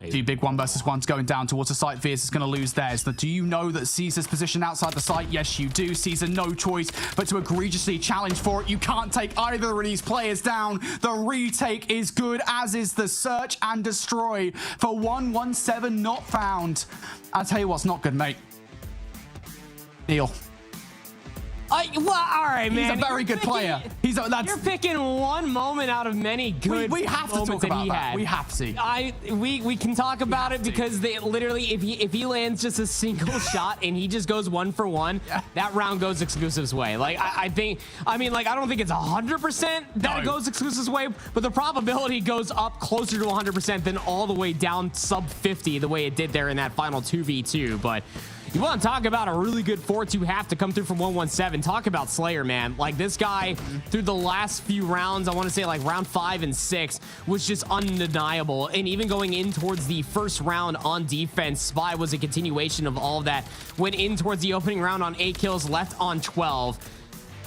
2 big 1 versus 1s going down towards the site. Fierce is going to lose theirs. But do you know that Caesar's positioned outside the site? Yes, you do. Caesar, no choice but to egregiously challenge for it. You can't take either of these players down. The retake is good, as is the search and destroy for 117 not found. I'll tell you what's not good, mate. Neil. Well, all right, man. He's a very good player. You're picking one moment out of many good we have to talk about that. We have to. We can talk about it because they literally, if he lands just a single shot and he just goes 1 for 1, that round goes Exclusive's way. Like I don't think it's 100% that it goes Exclusive's way, but the probability goes up closer to 100% than all the way down sub 50 the way it did there in that final 2v2. But you want to talk about a really good 4-2 half to come through from 117. Talk about Slayer, man. Like, this guy, through the last few rounds, I want to say like round 5 and 6, was just undeniable. And even going in towards the first round on defense, Spy was a continuation of all of that. Went in towards the opening round on 8 kills, left on 12.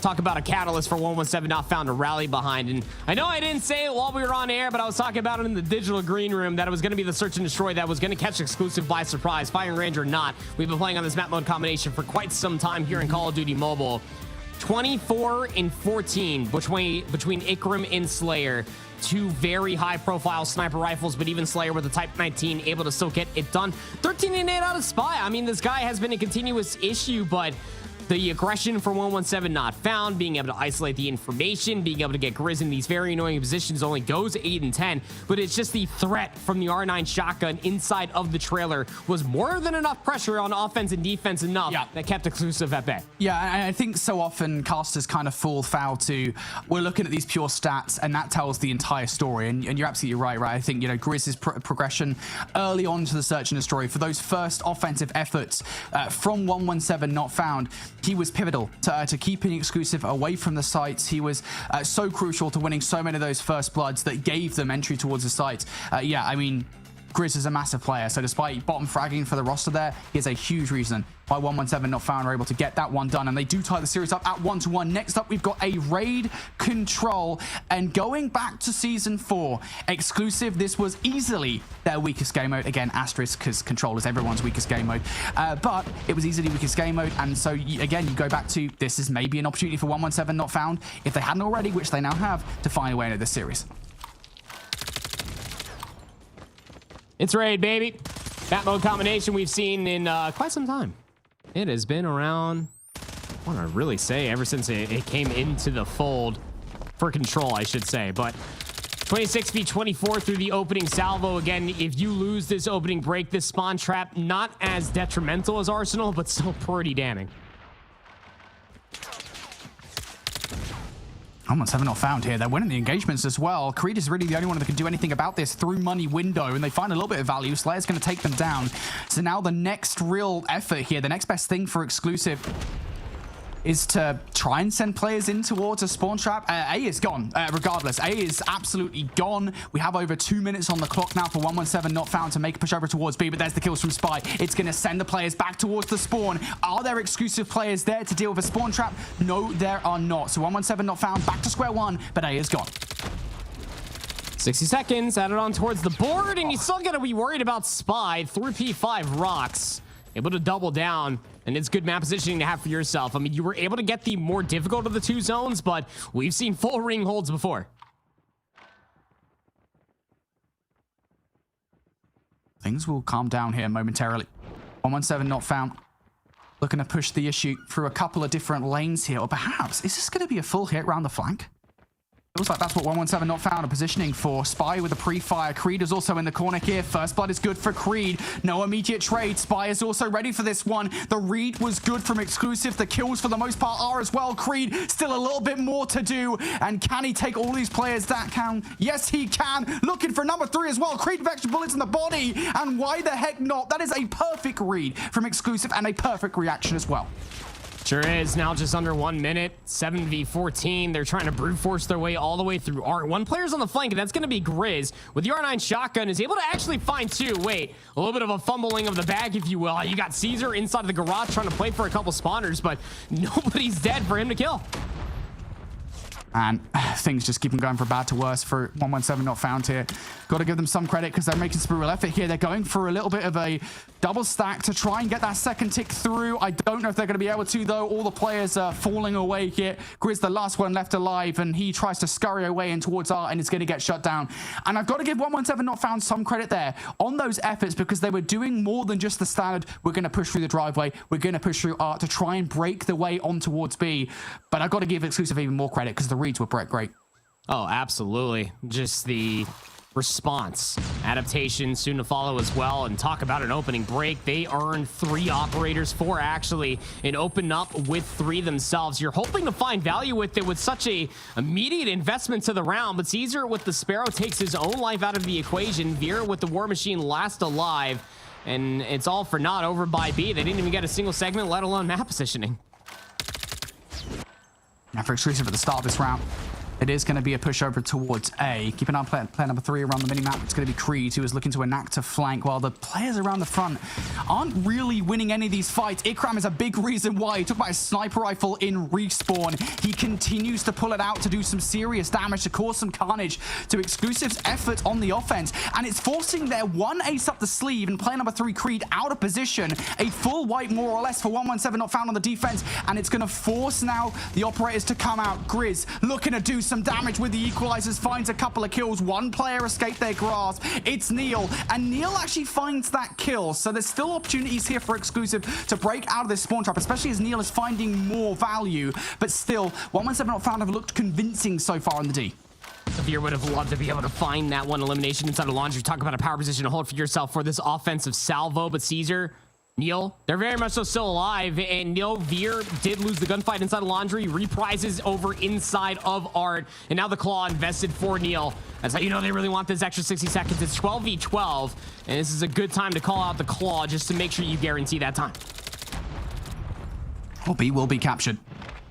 Talk about a catalyst for 117 not found to rally behind. And I know I didn't say it while we were on air, but I was talking about it in the digital green room that it was going to be the search and destroy that was going to catch Exclusive by surprise, firing range or not. We've been playing on this map mode combination for quite some time here in Call of Duty Mobile. 24 and 14 between Ikram and Slayer. 2 very high profile sniper rifles, but even Slayer with the Type 19 able to still get it done. 13 and 8 out of Spy. I mean, this guy has been a continuous issue, but the aggression for 117 not found, being able to isolate the information, being able to get Grizz in these very annoying positions only goes 8 and 10, but it's just the threat from the R9 shotgun inside of the trailer was more than enough pressure on offense and defense enough that kept Exclusive at bay. Yeah, and I think so often casters kind of fall foul to, we're looking at these pure stats and that tells the entire story, and you're absolutely right? I think, you know, Grizz's progression early on to the search and destroy for those first offensive efforts from 117 not found, he was pivotal to keeping Exclusive away from the sites. He was so crucial to winning so many of those first bloods that gave them entry towards the site. Yeah, I mean, Grizz is a massive player, so despite bottom fragging for the roster there, he is a huge reason why 117 not found are able to get that one done, and they do tie the series up at 1-1. Next up, we've got a raid control, and going back to season 4, Exclusive, this was easily their weakest game mode. Again, asterisk, because control is everyone's weakest game mode, but it was easily weakest game mode, and so again, you go back to, this is maybe an opportunity for 117 not found, if they hadn't already, which they now have, to find a way into this series. It's raid, baby. That mode combination we've seen in quite some time. It has been around, I want to really say, ever since it came into the fold for control, I should say. But 26v24 through the opening salvo. Again, if you lose this opening break, this spawn trap, not as detrimental as Arsenal, but still pretty damning. 117 not found here. They're winning the engagements as well. Creed is really the only one that can do anything about this through money window, and they find a little bit of value. Slayer's going to take them down. So now the next real effort here, the next best thing for Exclusive is to try and send players in towards a spawn trap. A is gone, regardless. A is absolutely gone. We have over 2 minutes on the clock now for 117 not found to make a push over towards B, but there's the kills from Spy. It's going to send the players back towards the spawn. Are there Exclusive players there to deal with a spawn trap? No, there are not. So 117 not found, back to square one, but A is gone. 60 seconds, added on towards the board, and you still got to be worried about Spy through P5 rocks. Able to double down, and it's good map positioning to have for yourself. I mean, you were able to get the more difficult of the 2 zones, but we've seen full ring holds before. Things will calm down here momentarily. 117 not found. Looking to push the issue through a couple of different lanes here, or perhaps, is this going to be a full hit around the flank? Looks like that's what 117 not found are positioning for. Spy with a pre-fire. Creed is also in the corner here. First blood is good for Creed. No immediate trade. Spy is also ready for this one. The read was good from Exclusive. The kills for the most part are as well. Creed still a little bit more to do. And can he take all these players that can? Yes, he can. Looking for number 3 as well. Creed with extra bullets in the body. And why the heck not? That is a perfect read from Exclusive and a perfect reaction as well. Sure is. Now just under 1 minute, 7v14. They're trying to brute force their way all the way through R. 1 player's on the flank, and that's going to be Grizz. With the R9 shotgun, is able to actually find 2. Wait, a little bit of a fumbling of the bag, if you will. You got Caesar inside of the garage trying to play for a couple spawners, but nobody's dead for him to kill. And things just keep on going from bad to worse for 117 not found here. Got to give them some credit because they're making some real effort here. They're going for a little bit of a double stack to try and get that second tick through. I don't know if they're going to be able to, though. All the players are falling away here. Grizz, the last one left alive, and he tries to scurry away in towards Art, and it's going to get shut down. And I've got to give 117 not found some credit there on those efforts because they were doing more than just the standard. We're going to push through the driveway. We're going to push through Art to try and break the way on towards B. But I've got to give Exclusive even more credit because the reads were great. Oh, absolutely. Just the response. Adaptation soon to follow as well. And talk about an opening break. They earned 3 operators, 4 actually, and open up with 3 themselves. You're hoping to find value with it with such a immediate investment to the round, but Caesar with the Sparrow takes his own life out of the equation. Veer with the War Machine last alive, and it's all for naught over by B. They didn't even get a single segment, let alone map positioning. Now for Exclusive at the start of this round, it is going to be a push over towards A. Keep an eye on player number 3 around the minimap. It's going to be Creed, who is looking to enact a flank, while the players around the front aren't really winning any of these fights. Ikram is a big reason why. He took by a sniper rifle in respawn. He continues to pull it out to do some serious damage, to cause some carnage to Exclusive's effort on the offense. And it's forcing their one ace up the sleeve and player number 3, Creed, out of position. A full wipe, more or less, for 117 not found on the defense. And it's going to force now the operators to come out. Grizz looking to do some damage with the equalizers, finds a couple of kills. One player escaped their grasp. It's Neil, and Neil actually finds that kill. So there's still opportunities here for Exclusive to break out of this spawn trap, especially as Neil is finding more value. But still, 117 not found have looked convincing so far on the D. Veer would have loved to be able to find that one elimination inside of Laundry. Talk about a power position to hold for yourself for this offensive salvo, but Caesar, Neil, they're very much so still alive, and Neil, Veer did lose the gunfight inside of Laundry, reprises over inside of Art, and now the Claw invested for Neil. That's how you know they really want this extra 60 seconds. It's 12v12, and this is a good time to call out the Claw just to make sure you guarantee that time. Well, B will be captured.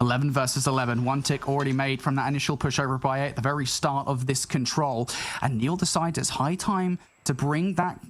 11 versus 11. 1 tick already made from that initial pushover by A at the very start of this control, and Neil decides it's high time to bring that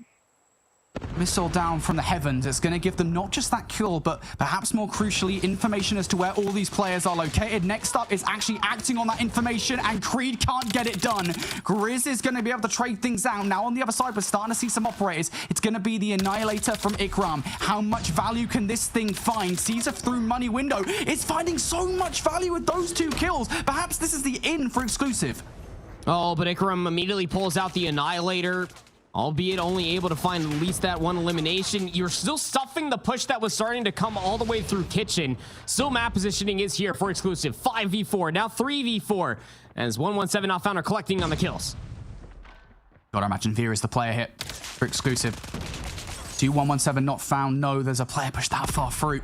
missile down from the heavens. It's going to give them not just that kill, but perhaps more crucially, information as to where all these players are located. Next up is actually acting on that information, and Creed can't get it done. Grizz is going to be able to trade things out. Now on the other side, we're starting to see some operators. It's going to be the Annihilator from Ikram. How much value can this thing find? Caesar through money window. It's finding so much value with those 2 kills. Perhaps this is the in for Exclusive. Oh, but Ikram immediately pulls out the Annihilator, albeit only able to find at least that one elimination. You're still stuffing the push that was starting to come all the way through Kitchen. Still map positioning is here for Exclusive. 5v4, now 3v4, as 117 not found are collecting on the kills. Gotta imagine Veer is the player hit for Exclusive. Do 117 not found? No, there's a player pushed that far through.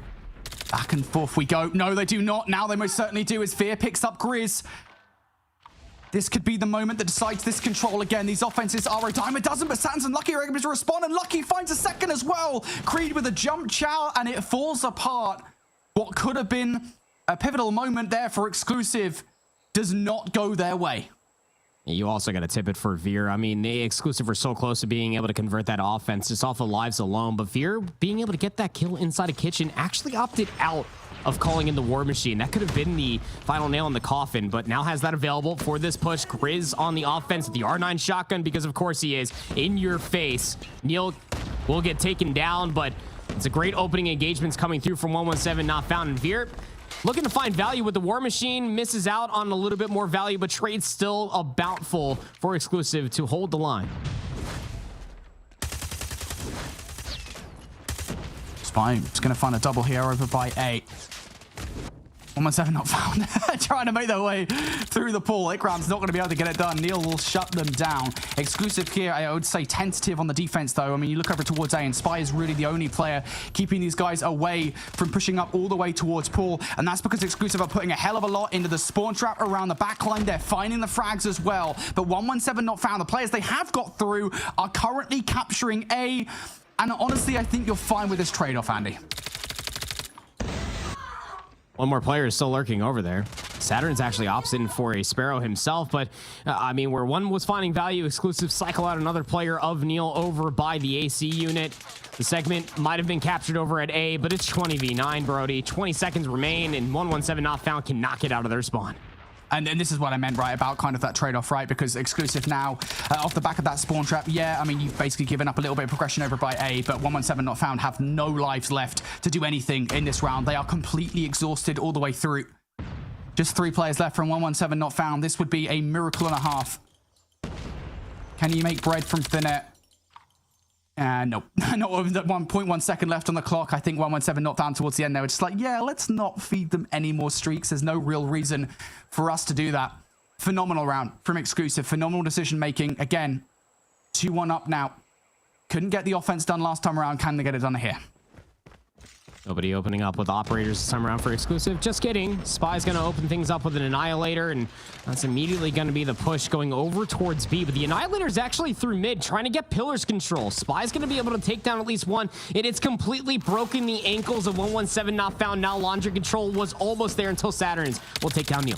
Back and forth we go. No, they do not. Now they most certainly do, as Veer picks up Grizz. This could be the moment that decides this control again. These offenses are a dime a dozen, but Sans and Lucky are able to respond, and Lucky finds a second as well. Creed with a jump chow, and it falls apart. What could have been a pivotal moment there for Exclusive does not go their way. You also got to tip it for Veer. I mean, the Exclusive were so close to being able to convert that offense just off of lives alone, but Veer being able to get that kill inside a Kitchen actually opted out of calling in the War Machine. That could have been the final nail in the coffin, but now has that available for this push. Grizz on the offense with the R9 shotgun, because of course he is in your face. Neil will get taken down, but it's a great opening engagements coming through from 117 not found. And Veer looking to find value with the War Machine, misses out on a little bit more value, but trade's still about full for Exclusive to hold the line. Spy is going to find a double here over by A. 117 not found. Trying to make their way through the pool. Ikram's not going to be able to get it done. Neil will shut them down. Exclusive here, I would say tentative on the defense, though. I mean, you look over towards A, and Spy is really the only player keeping these guys away from pushing up all the way towards pool. And that's because Exclusive are putting a hell of a lot into the spawn trap around the backline. They're finding the frags as well. But 117 not found. The players they have got through are currently capturing A. And honestly, I think you're fine with this trade-off, Andy. One more player is still lurking over there. Saturn's actually opting for a Sparrow himself, but I mean, where one was finding value, Exclusive cycle out another player of Neil over by the AC unit. The segment might have been captured over at A, but it's 20v9, Brody. 20 seconds remain, and 117 not found can knock it out of their spawn. And this is what I meant, right, about kind of that trade-off, right? Because exclusive now, off the back of that spawn trap, yeah, I mean, you've basically given up a little bit of progression over by A, but 117 Not Found have no lives left to do anything in this round. They are completely exhausted all the way through. Just 3 players left from 117 Not Found. This would be a miracle and a half. Can you make bread from thin air? Nope. Not with 1.1 second left on the clock. I think 117 Not Found towards the end. They were just like, yeah, let's not feed them any more streaks. There's no real reason for us to do that. Phenomenal round from exclusive. Phenomenal decision making. Again, 2-1 up now. Couldn't get the offense done last time around. Can they get it done here? Nobody opening up with operators this time around for exclusive. Just kidding. Spy's going to open things up with an Annihilator, and that's immediately going to be the push going over towards B. But the Annihilator is actually through mid, trying to get Pillars control. Spy's going to be able to take down at least one, and it's completely broken the ankles of 117 Not Found. Now laundry control was almost there until Saturn's will take down Neil.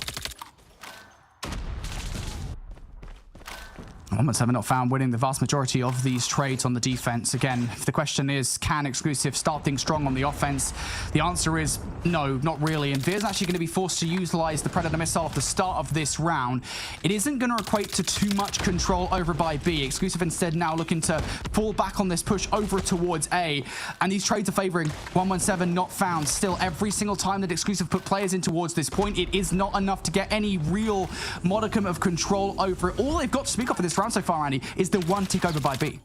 117 Not Found winning the vast majority of these trades on the defense. Again, if the question is, can exclusive start things strong on the offense? The answer is no, not really. And Veer's actually going to be forced to utilize the Predator missile at the start of this round. It isn't going to equate to too much control over by B. Exclusive instead now looking to fall back on this push over towards A. And these trades are favoring 117 Not Found. Still, every single time that exclusive put players in towards this point, it is not enough to get any real modicum of control over it. All they've got to speak of for this round so far, Andy, is the 1 tick over by B.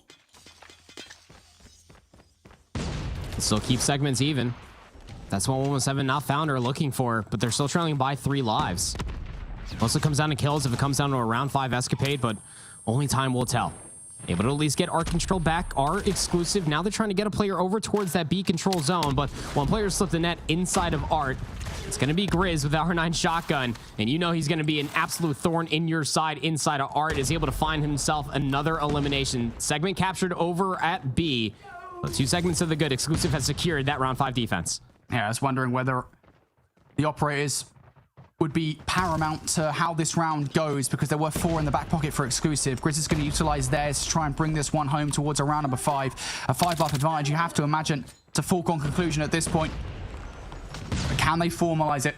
Still keep segments even. That's what 117 Not Found are looking for, but they're still trailing by 3 lives. Also comes down to kills if it comes down to a round 5 escapade, but only time will tell. Able to at least get art control back, are exclusive. Now they're trying to get a player over towards that B control zone, but one player slipped the net inside of art. It's going to be Grizz with our 9 shotgun, and you know he's going to be an absolute thorn in your side inside of art. Is able to find himself another elimination. Segment captured over at B. But 2 segments of the good. Exclusive has secured that round 5 defense. Yeah, I was wondering whether the operators would be paramount to how this round goes, because there were 4 in the back pocket for exclusive. Grizz is going to utilize theirs to try and bring this one home towards a round number 5. A 5-life advantage, you have to imagine, to foregone conclusion at this point. But can they formalize it?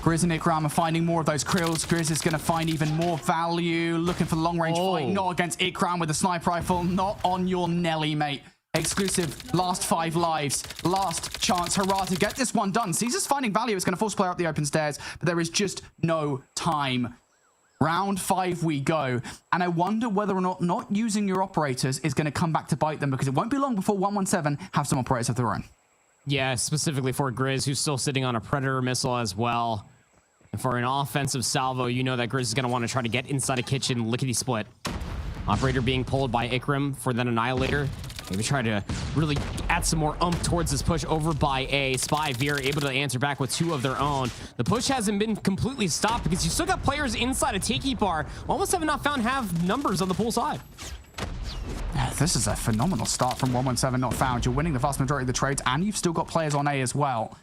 Grizz and Ikram are finding more of those krills. Grizz is going to find even more value. Looking for the long-range fight. Not against Ikram with a sniper rifle. Not on your Nelly, mate. Exclusive, last 5 lives. Last chance, hurrah, to get this one done. Caesar's finding value. It's going to force player up the open stairs, but there is just no time. Round 5 we go. And I wonder whether or not using your operators is going to come back to bite them, because it won't be long before 117 have some operators of their own. Yeah, specifically for Grizz, who's still sitting on a Predator missile as well. And for an offensive salvo, you know that Grizz is going to want to try to get inside a kitchen, lickety split. Operator being pulled by Ikram for that Annihilator. Maybe try to really add some more oomph towards this push over by A. Spy, Veer able to answer back with 2 of their own. The push hasn't been completely stopped because you still got players inside a Tiki Bar. 117 Not Found have numbers on the pool side. This is a phenomenal start from 117 Not Found. You're winning the vast majority of the trades, and you've still got players on A as well.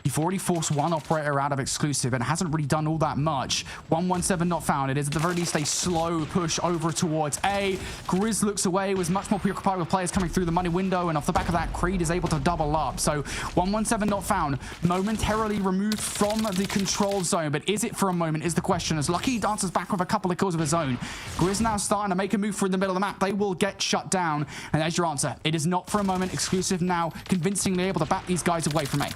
You've already forced 1 operator out of exclusive and hasn't really done all that much. 117 Not Found. It is at the very least a slow push over towards A. Grizz looks away, was much more preoccupied with players coming through the money window, and off the back of that, Creed is able to double up. So 117 Not Found momentarily removed from the control zone, but is it for a moment is the question, as Lucky dances back with a couple of kills of his own. Grizz now starting to make a move through the middle of the map. They will get shut down, and there's your answer. It is not for a moment. Exclusive now convincingly able to bat these guys away from A.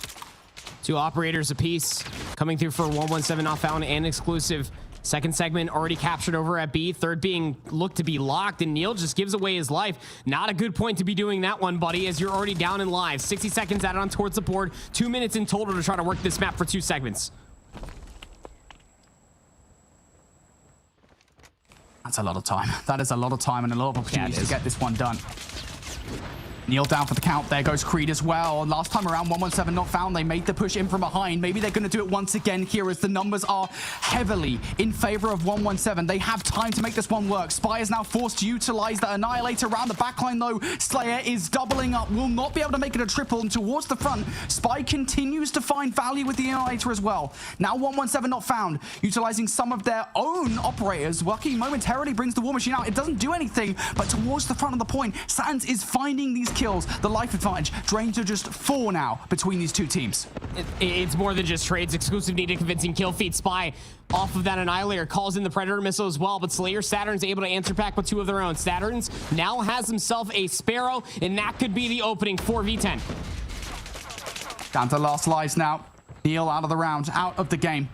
2 operators apiece coming through for 117 Not Found and exclusive. Second segment already captured over at B. Third being looked to be locked, and Neil just gives away his life. Not a good point to be doing that one, buddy, as you're already down in lives. 60 seconds added on towards the board. 2 minutes in total to try to work this map for 2 segments. That's a lot of time. That is a lot of time and a lot of opportunities to get this one done. Neil down for the count. There goes Creed as well. Last time around, 117 Not Found. They made the push in from behind. Maybe they're going to do it once again here, as the numbers are heavily in favor of 117. They have time to make this one work. Spy is now forced to utilize the Annihilator around the backline, though. Slayer is doubling up. Will not be able to make it a triple, and towards the front, Spy continues to find value with the Annihilator as well. Now 117 Not Found, utilizing some of their own operators. Lucky momentarily brings the War Machine out. It doesn't do anything, but towards the front of the point, Sands is finding these kills, the life advantage drained to just 4 now between these two teams. It's more than just trades. Exclusive need a convincing kill feed. Spy off of that Annihilator calls in the Predator missile as well, but Slayer Saturn's able to answer back with 2 of their own. Saturn's now has himself a Sparrow, and that could be the opening for V10. Down to last lives now. Neil out of the round, out of the game.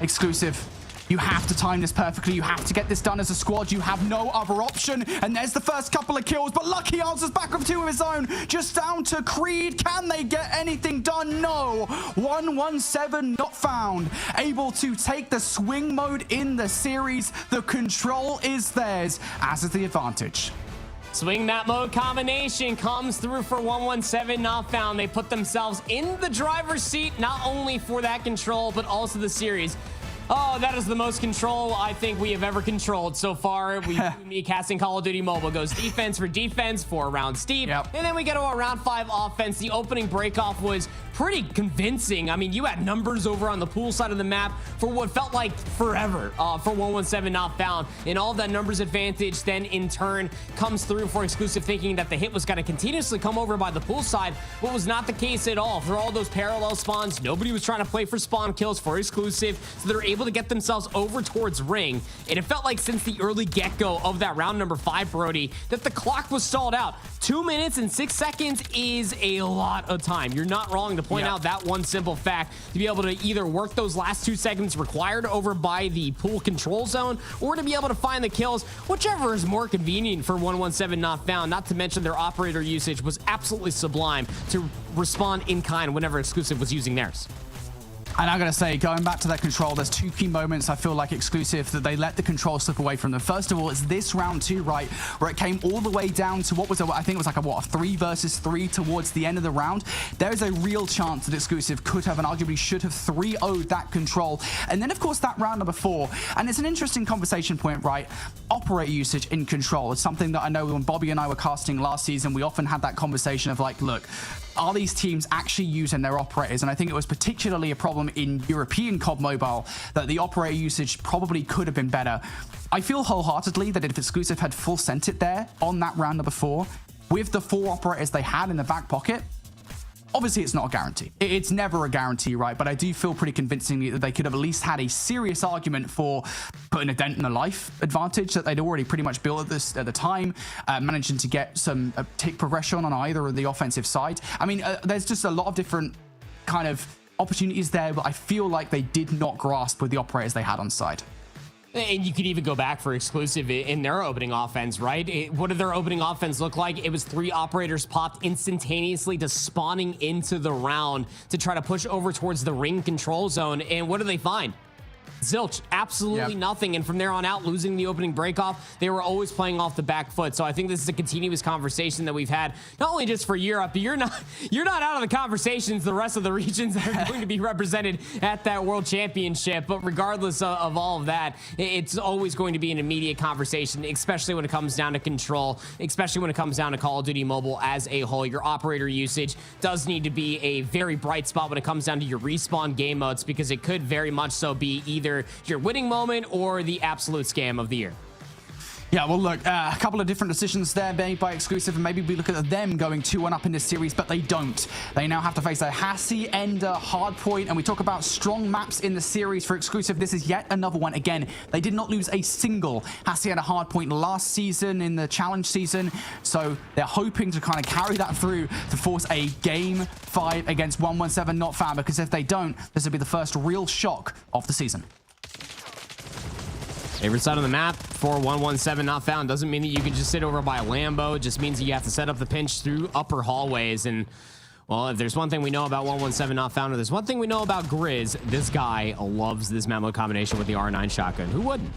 Exclusive. You have to time this perfectly. You have to get this done as a squad. You have no other option. And there's the first couple of kills, but Lucky answers back with 2 of his own. Just down to Creed. Can they get anything done? No. 117 not found. Able to take the swing mode in the series. The control is theirs, as is the advantage. Swing that mode combination comes through for 117 not found. They put themselves in the driver's seat, not only for that control, but also the series. Oh, that is the most control I think we have ever controlled so far. Me casting Call of Duty Mobile goes defense for defense, 4 rounds deep. Yep. And then we get to a round 5 offense. The opening breakoff was pretty convincing. I mean, you had numbers over on the pool side of the map for what felt like forever for 117 not found. And all that numbers advantage then in turn comes through for Exclusive, thinking that the hit was going to continuously come over by the pool side, but was not the case at all. For all those parallel spawns, nobody was trying to play for spawn kills for Exclusive, so they're able to get themselves over towards ring. And it felt like since the early get-go of that round number 5, Brody, that the clock was stalled out. 2 minutes and 6 seconds is a lot of time. You're not wrong to point out that one simple fact, to be able to either work those last 2 seconds required over by the pool control zone, or to be able to find the kills, whichever is more convenient for 117 not found. Not to mention their operator usage was absolutely sublime to respond in kind whenever Exclusive was using theirs. And I'm going to say, going back to that control, there's 2 key moments I feel like Exclusive that they let the control slip away from them. First of all, it's this round 2, right, where it came all the way down to what was, I think it was like a 3 versus 3 towards the end of the round. There is a real chance that Exclusive could have and arguably should have 3-0'd that control. And then, of course, that round number 4, and it's an interesting conversation point, right? Operator usage in control is something that I know when Bobby and I were casting last season, we often had that conversation of like, look, are these teams actually using their operators? And I think it was particularly a problem in European COD Mobile that the operator usage probably could have been better. I feel wholeheartedly that if Exclusive had full sent it there on that round number 4, with the 4 operators they had in the back pocket, obviously it's not a guarantee. It's never a guarantee, right? But I do feel pretty convincingly that they could have at least had a serious argument for putting a dent in the life advantage that they'd already pretty much built at the time, managing to get some tick progression on either of the offensive side. I mean, there's just a lot of different kind of opportunities there, but I feel like they did not grasp with the operators they had on side. And you could even go back for Exclusive in their opening offense, right? What did their opening offense look like? It was 3 operators popped instantaneously to spawning into the round to try to push over towards the ring control zone. And what do they find? Zilch, absolutely nothing. And from there on out, losing the opening breakoff, they were always playing off the back foot. So I think this is a continuous conversation that we've had, not only just for Europe, but you're not out of the conversations. The rest of the regions are going to be represented at that World Championship. But regardless of all of that, it's always going to be an immediate conversation, especially when it comes down to control, especially when it comes down to Call of Duty Mobile as a whole. Your operator usage does need to be a very bright spot when it comes down to your respawn game modes, because it could very much so be either your winning moment or the absolute scam of the year. Yeah, well, look, a couple of different decisions there made by Exclusive, and maybe we look at them going 2-1 up in this series, but they don't. They now have to face a Hassi, Ender, Hardpoint, and we talk about strong maps in the series for Exclusive. This is yet another one. Again, they did not lose a single Hassi and a Hardpoint last season in the challenge season, so they're hoping to kind of carry that through to force a game 5 against 117 not found, because if they don't, this will be the first real shock of the season. Favorite side of the map for 117 not found doesn't mean that you can just sit over by a Lambo. It just means that you have to set up the pinch through upper hallways. And, well, if there's one thing we know about 117 not found, or there's one thing we know about Grizz, this guy loves this map mode combination with the R9 shotgun. Who wouldn't?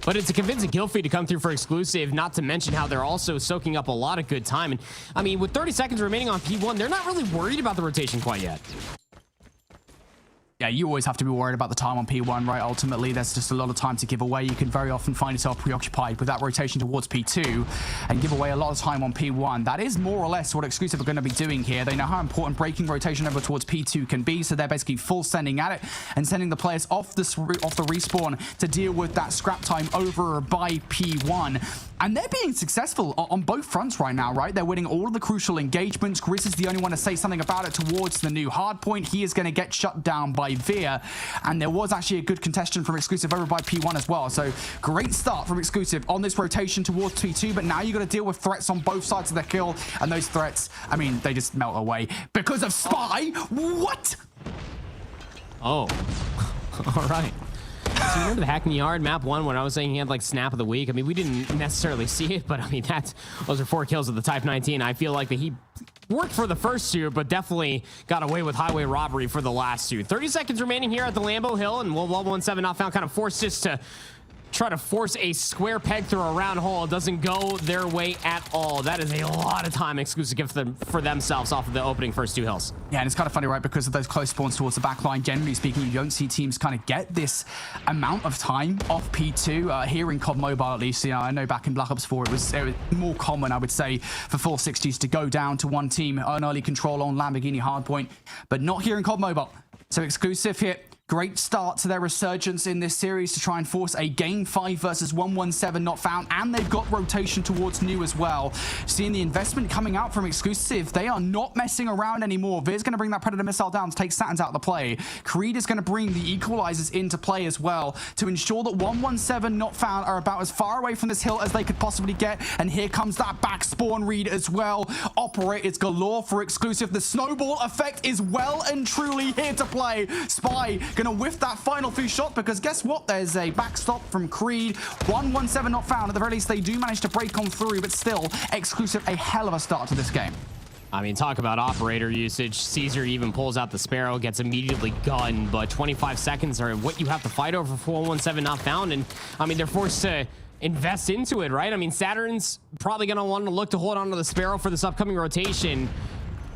But it's a convincing kill feed to come through for Exclusive, not to mention how they're also soaking up a lot of good time. And, I mean, with 30 seconds remaining on P1, they're not really worried about the rotation quite yet. Yeah, yeah, you always have to be worried about the time on P1, right? Ultimately, there's just a lot of time to give away. You can very often find yourself preoccupied with that rotation towards P2 and give away a lot of time on P1. That is more or less what Exclusive are going to be doing here. They know how important breaking rotation over towards P2 can be, so they're basically full sending at it and sending the players off the respawn to deal with that scrap time over by P1. And they're being successful on both fronts right now, right? They're winning all of the crucial engagements. Grizz is the only one to say something about it towards the new hard point. He is going to get shut down by Veer. And there was actually a good contestation from Exclusive over by P1 as well. So great start from Exclusive on this rotation towards P2. But now you got to deal with threats on both sides of the kill. And those threats, I mean, they just melt away because of Spy. What? Oh, all right. So you remember the Hackney Yard map 1 when I was saying he had like snap of the week? I mean, we didn't necessarily see it, but I mean, those are 4 kills with the Type 19. I feel like that he worked for the first 2, but definitely got away with highway robbery for the last 2. 30 seconds remaining here at the Lambeau Hill, and 117 not found kind of forced just to try to force a square peg through a round hole. It doesn't go their way at all. That is a lot of time Exclusive gift for themselves off of the opening first 2 hills. Yeah, and it's kind of funny, right? Because of those close spawns towards the back line, generally speaking, you don't see teams kind of get this amount of time off P2. Here in COD Mobile, at least, you know, I know back in Black Ops 4, it was more common, I would say, for 460s to go down to one team, earn early control on Lamborghini Hardpoint, but not here in COD Mobile. So Exclusive here. Great start to their resurgence in this series to try and force a game 5 versus 117 not found, and they've got rotation towards new as well. Seeing the investment coming out from Exclusive, they are not messing around anymore. Veer's going to bring that Predator missile down to take Saturns out of the play. Creed is going to bring the equalizers into play as well to ensure that 117 not found are about as far away from this hill as they could possibly get. And here comes that back spawn read as well. Operators galore for Exclusive. The snowball effect is well and truly here to play. Spy gonna whiff that final 3 shot, because guess what? There's a backstop from Creed. 117 not found. At the very least, they do manage to break on through, but still, Exclusive a hell of a start to this game. I mean, talk about operator usage. Caesar even pulls out the Sparrow, gets immediately gunned, but 25 seconds are what you have to fight over for 117 not found. And I mean, they're forced to invest into it, right? I mean, Saturn's probably gonna want to look to hold on to the Sparrow for this upcoming rotation.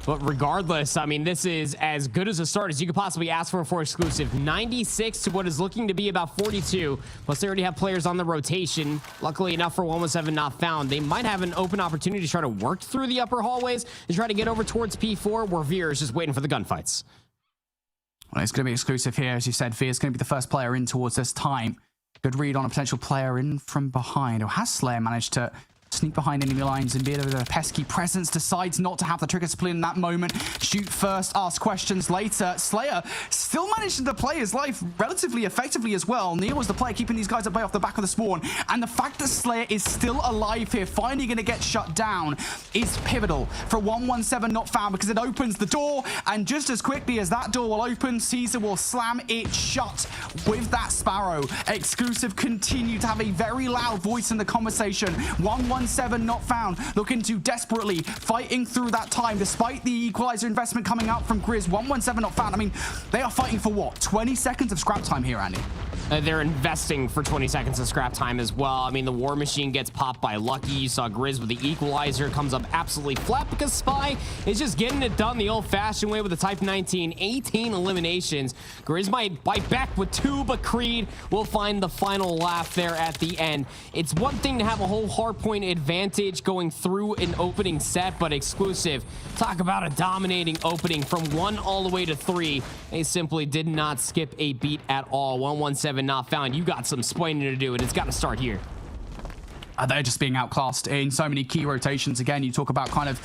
But regardless, I mean, this is as good as a start as you could possibly ask for Exclusive. 96 to what is looking to be about 42. Plus, they already have players on the rotation. Luckily enough for 117 not found, they might have an open opportunity to try to work through the upper hallways and try to get over towards P4, where Veer is just waiting for the gunfights. Well, it's going to be Exclusive here. As you said, Veer is going to be the first player in towards this time. Good read on a potential player in from behind. Or has Slayer managed to sneak behind enemy lines and be a pesky presence? Decides not to have the trigger discipline in that moment. Shoot first, ask questions later. Slayer still managing to play his life relatively effectively as well. Neil was the player keeping these guys at bay off the back of the spawn. And the fact that Slayer is still alive here, finally going to get shut down, is pivotal for 117 not found, because it opens the door. And just as quickly as that door will open, Caesar will slam it shut with that Sparrow. Exclusive continue to have a very loud voice in the conversation. 117 not found, looking to desperately fighting through that time despite the equalizer investment coming out from Grizz. 117 not found. I mean, they are fighting for what, 20 seconds of scrap time here, Andy? They're investing for 20 seconds of scrap time as well. I mean, the War Machine gets popped by Lucky. You saw Grizz with the equalizer, comes up absolutely flat because Spy is just getting it done the old-fashioned way with the Type 19. 18 eliminations. Grizz might bite back with 2, but Creed will find the final laugh there at the end. It's one thing to have a whole hardpoint advantage going through an opening set, but Exclusive, talk about a dominating opening from 1 all the way to 3. They simply did not skip a beat at all. 117 not found. You got some explaining to do, and it's got to start here. They're just being outclassed in so many key rotations. Again, you talk about kind of,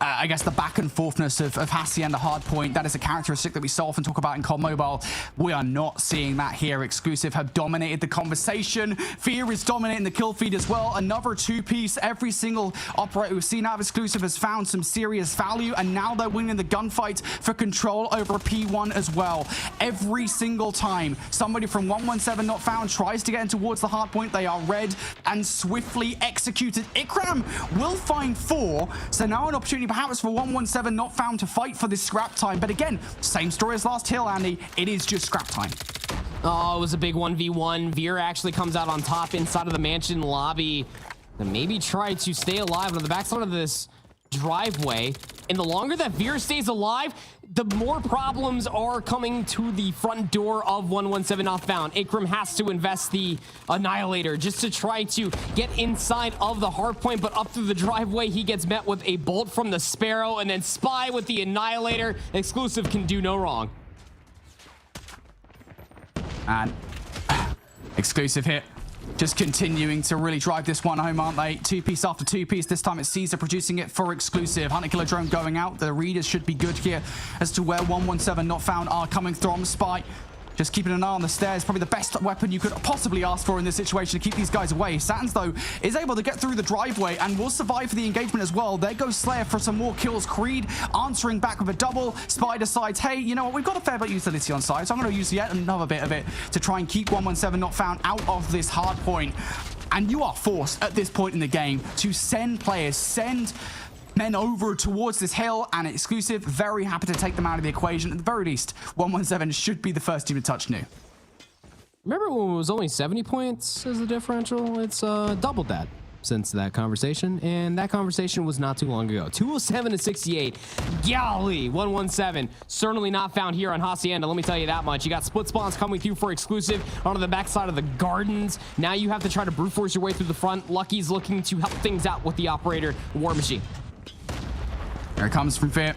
I guess, the back and forthness of Hassi and the hard point. That is a characteristic that we so often talk about in COD Mobile. We are not seeing that here. Exclusive have dominated the conversation. Fear is dominating the kill feed as well. Another 2-piece. Every single operator we've seen out of Exclusive has found some serious value, and now they're winning the gunfight for control over P1 as well. Every single time somebody from 117 not found tries to get in towards the hard point, they are read and swiftly executed. Ikram will find 4, so now an opportunity perhaps for 117 not found to fight for this scrap time. But again, same story as last hill, Andy. It is just scrap time. Oh, it was a big 1v1. Veer actually comes out on top inside of the mansion lobby and maybe try to stay alive on the backside of this driveway. And the longer that Veer stays alive, the more problems are coming to the front door of 117 Not Found. Ikram has to invest the Annihilator just to try to get inside of the hard point, but up through the driveway, he gets met with a bolt from the Sparrow, and then Spy with the Annihilator. Exclusive can do no wrong. And Exclusive hit. Just continuing to really drive this one home, aren't they? Two-piece after two-piece. This time it's Caesar producing it for Exclusive. Hunter Killer Drone going out. The readers should be good here as to where 117 Not Found are coming from. Spy just keeping an eye on the stairs. Probably the best weapon you could possibly ask for in this situation to keep these guys away. Satins, though, is able to get through the driveway and will survive for the engagement as well. There goes Slayer for some more kills. Creed answering back with a double. Spy decides, hey, you know what? We've got a fair bit of utility on side, so I'm going to use yet another bit of it to try and keep 117 Not Found out of this hard point. And you are forced at this point in the game to send players, send men over towards this hill, and Exclusive very happy to take them out of the equation. At the very least, 117 should be the first team to touch new. Remember when it was only 70 points as the differential? It's doubled that since that conversation, and that conversation was not too long ago. 207 to 68. Golly, 117 certainly not found here on Hacienda. Let me tell you that much. You got split spawns coming through for Exclusive onto the backside of the gardens. Now you have to try to brute force your way through the front. Lucky's looking to help things out with the operator War Machine. Here it comes from Fear.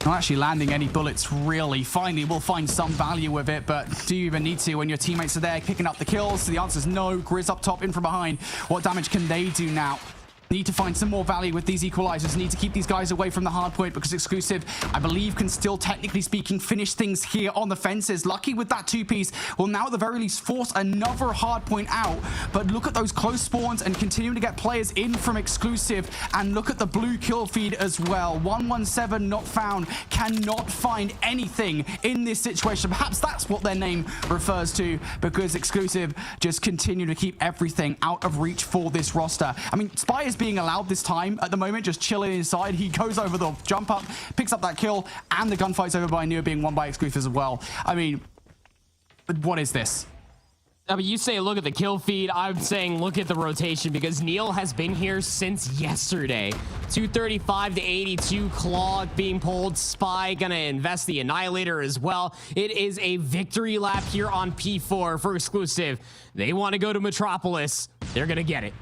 Not actually landing any bullets, really. Finally, we'll find some value with it, but do you even need to when your teammates are there picking up the kills? So the answer is no. Grizz up top, in from behind. What damage can they do now? Need to find some more value with these equalizers. Need to keep these guys away from the hard point because Exclusive, I believe, can still, technically speaking, finish things here on the fences. Lucky with that two-piece will now at the very least force another hard point out. But look at those close spawns and continuing to get players in from Exclusive. And look at the blue kill feed as well. 117 Not Found cannot find anything in this situation. Perhaps that's what their name refers to, because Exclusive just continue to keep everything out of reach for this roster. I mean, Spy is being allowed this time at the moment, just chilling inside. He goes over the jump up, picks up that kill, and the gunfight's over by Neo, being won by Exclusive as well. I mean, what is this? I mean, you say look at the kill feed. I'm saying look at the rotation, because Neil has been here since yesterday. 235 to 82. Claw being pulled. Spy gonna invest the Annihilator as well. It is a victory lap here on P4 for Exclusive. They want to go to Metropolis. They're gonna get it.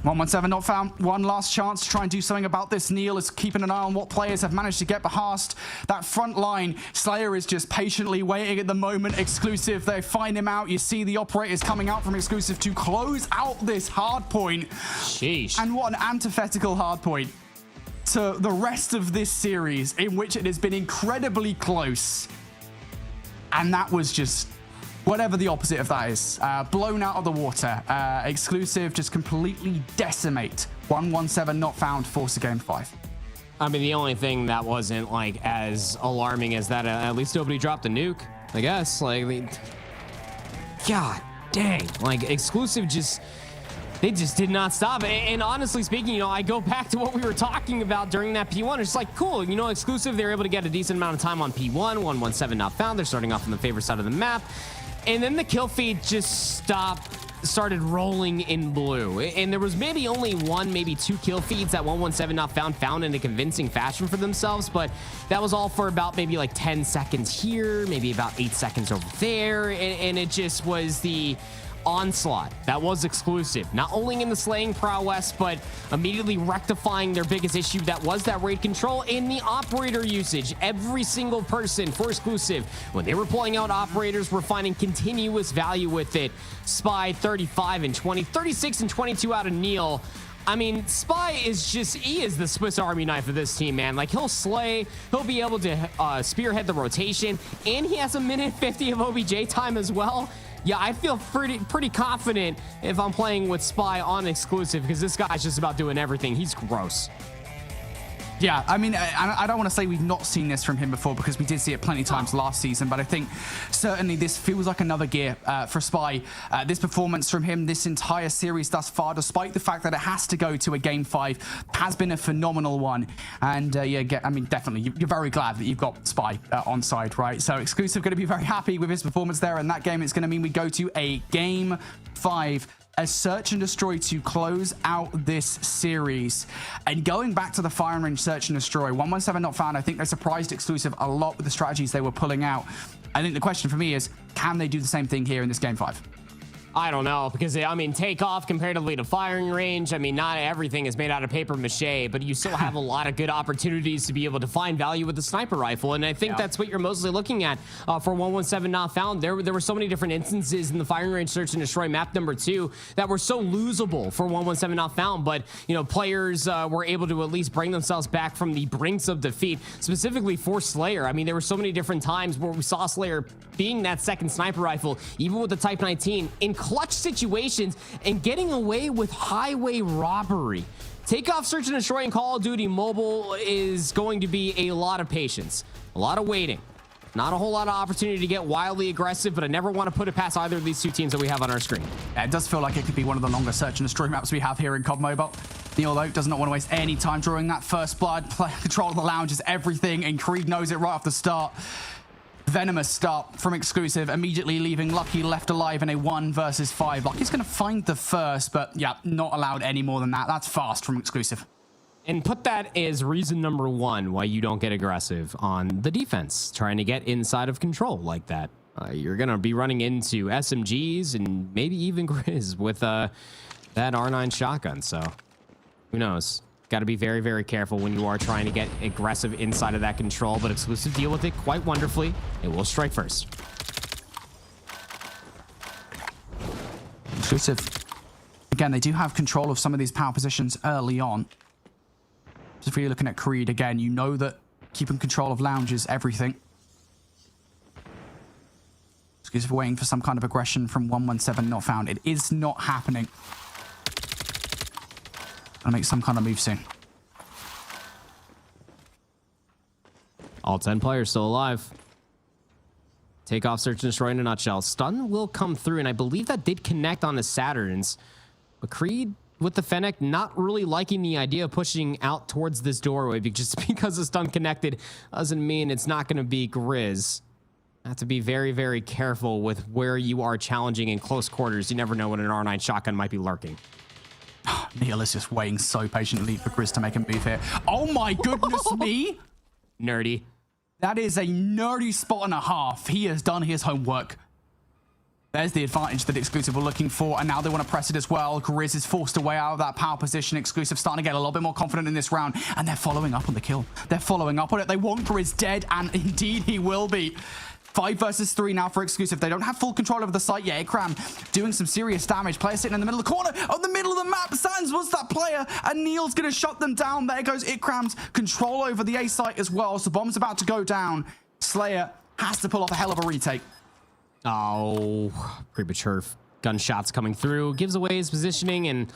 117 Not Found. One last chance to try and do something about this. Neil is keeping an eye on what players have managed to get past that front line. Slayer is just patiently waiting at the moment. Exclusive, they find him out. You see the operators coming out from Exclusive to close out this hard point. Sheesh. And what an antithetical hard point to the rest of this series, in which it has been incredibly close. And that was just whatever the opposite of that is. Blown out of the water. Exclusive just completely decimate. 117 Not Found, force a game 5. I mean, the only thing that wasn't like as alarming as that at least nobody dropped a nuke, I guess. Like, God dang. Like, Exclusive just, they just did not stop. And honestly speaking, you know, I go back to what we were talking about during that P1. It's like, cool, you know, Exclusive, they're able to get a decent amount of time on P1. 117 Not Found. They're starting off on the favorite side of the map. And then the kill feed just started rolling in blue. And there was maybe only one, maybe two kill feeds that 117 Not Found in a convincing fashion for themselves. But that was all for about maybe like 10 seconds here, maybe about 8 seconds over there. And it just was the onslaught that was Exclusive, not only in the slaying prowess, but immediately rectifying their biggest issue, that was that raid control in the operator usage. Every single person for Exclusive, when they were pulling out operators, were finding continuous value with it. Spy 35 and 20, 36 and 22 out of Neil. I mean, Spy is just, he is the Swiss Army knife of this team, man. Like, he'll slay, he'll be able to spearhead the rotation, and he has a minute 50 of OBJ time as well. Yeah, I feel pretty confident if I'm playing with Spy on Exclusive, because this guy's just about doing everything. He's gross. Yeah, I mean, I don't want to say we've not seen this from him before, because we did see it plenty of times last season, but I think certainly this feels like another gear for Spy. This performance from him this entire series thus far, despite the fact that it has to go to a game 5, has been a phenomenal one. And yeah, I mean, definitely, you're very glad that you've got Spy on side, right? So Exclusive going to be very happy with his performance there. In that game, it's going to mean we go to a game 5 a search and destroy to close out this series. And going back to the firing range search and destroy, 117 not found. I think they surprised Exclusive a lot with the strategies they were pulling out. I think the question for me is, can they do the same thing here in this game 5? I don't know, because, I mean, takeoff comparatively to firing range, I mean, not everything is made out of paper mache, but you still have a lot of good opportunities to be able to find value with the sniper rifle, and I think that's what you're mostly looking at for 117 not found. There were so many different instances in the firing range search and destroy map number 2 that were so losable for 117 not found, but, you know, players were able to at least bring themselves back from the brinks of defeat, specifically for Slayer. I mean, there were so many different times where we saw Slayer being that second sniper rifle, even with the Type 19, in clutch situations and getting away with highway robbery. Takeoff, search and destroy in Call of Duty Mobile is going to be a lot of patience, a lot of waiting, not a whole lot of opportunity to get wildly aggressive, but I never want to put it past either of these two teams that we have on our screen. Yeah, it does feel like it could be one of the longer search and destroy maps we have here in COD Mobile. Neil, though, does not want to waste any time drawing that first blood. Control of the lounge is everything, and Creed knows it right off the start. Venomous start from Exclusive, immediately leaving Lucky left alive in a 1 versus 5. Lucky's going to find the first, but yeah, not allowed any more than that. That's fast from Exclusive. And put that as reason number 1 why you don't get aggressive on the defense, trying to get inside of control like that. You're going to be running into SMGs and maybe even Grizz with that R9 shotgun, so who knows? Got to be very, very careful when you are trying to get aggressive inside of that control, but Exclusive deal with it quite wonderfully. It will strike first. Exclusive, again, they do have control of some of these power positions early on. Just if you're looking at Creed, again, you know that keeping control of lounge is everything. Exclusive waiting for some kind of aggression from 117 not found. It is not happening. I'll make some kind of move soon. All 10 players still alive. Takeoff, search, and destroy in a nutshell. Stun will come through, and I believe that did connect on the Saturns. But Creed, with the Fennec, not really liking the idea of pushing out towards this doorway. Just because the stun connected doesn't mean it's not going to be Grizz. Have to be very, very careful with where you are challenging in close quarters. You never know when an R9 shotgun might be lurking. Neil is just waiting so patiently for Grizz to make a move here. Oh my goodness me! Nerdy. That is a nerdy spot and a half. He has done his homework. There's the advantage that Exclusive were looking for, and now they want to press it as well. Grizz is forced away out of that power position. Exclusive starting to get a little bit more confident in this round, and they're following up on the kill. They're following up on it. They want Grizz dead, and indeed he will be. 5 versus 3 now for Exclusive. They don't have full control over the site yet. Ikram doing some serious damage. Player sitting in the middle of the corner. On the middle of the map, Sans was that player, and Neil's going to shut them down. There goes Ikram's control over the A site as well. So bomb's about to go down. Slayer has to pull off a hell of a retake. Oh, premature gunshots coming through. Gives away his positioning, and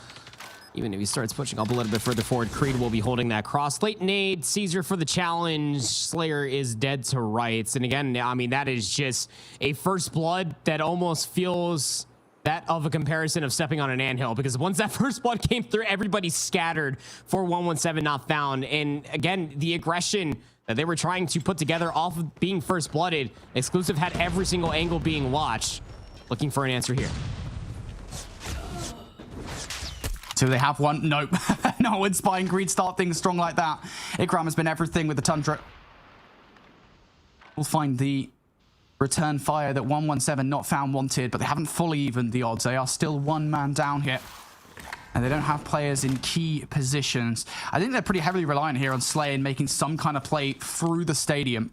even if he starts pushing up a little bit further forward, Creed will be holding that cross. Late nade, Caesar for the challenge. Slayer is dead to rights. And again, I mean, that is just a first blood that almost feels that of a comparison of stepping on an anthill, because once that first blood came through, everybody scattered for 117 not found. And again, the aggression that they were trying to put together off of being first blooded, Exclusive had every single angle being watched. Looking for an answer here. Do they have one? Nope. No one's spying Creed start things strong like that. Ikram has been everything with the Tundra. We'll find the return fire that 117 not found wanted, but they haven't fully evened the odds. They are still one man down here, and they don't have players in key positions. I think they're pretty heavily reliant here on Slay and making some kind of play through the stadium.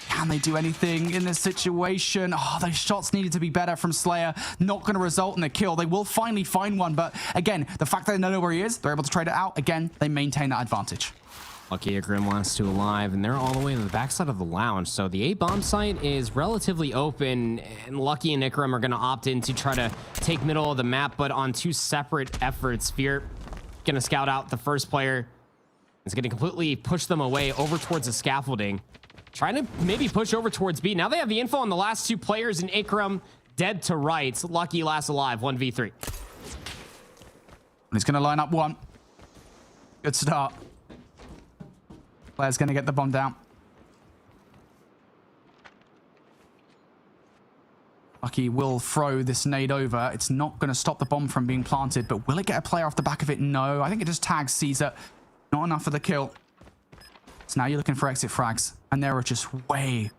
Can they do anything in this situation? Oh, those shots needed to be better from Slayer. Not going to result in a kill. They will finally find one, but again, the fact that they don't know where he is, they're able to trade it out. Again, they maintain that advantage. Lucky Ikram last 2 alive, and they're all the way to the backside of the lounge. So the A bomb site is relatively open, and Lucky and Ikram are going to opt in to try to take middle of the map, but on 2 separate efforts. Fear going to scout out the first player. It's going to completely push them away over towards the scaffolding. Trying to maybe push over towards B. Now they have the info on the last 2 players, and Ikram dead to rights. Lucky last alive, 1v3. He's going to line up one. Good start. Player's going to get the bomb down. Lucky will throw this nade over. It's not going to stop the bomb from being planted, but will it get a player off the back of it? No. I think it just tags Caesar. Not enough for the kill. So now you're looking for exit frags, and there are just way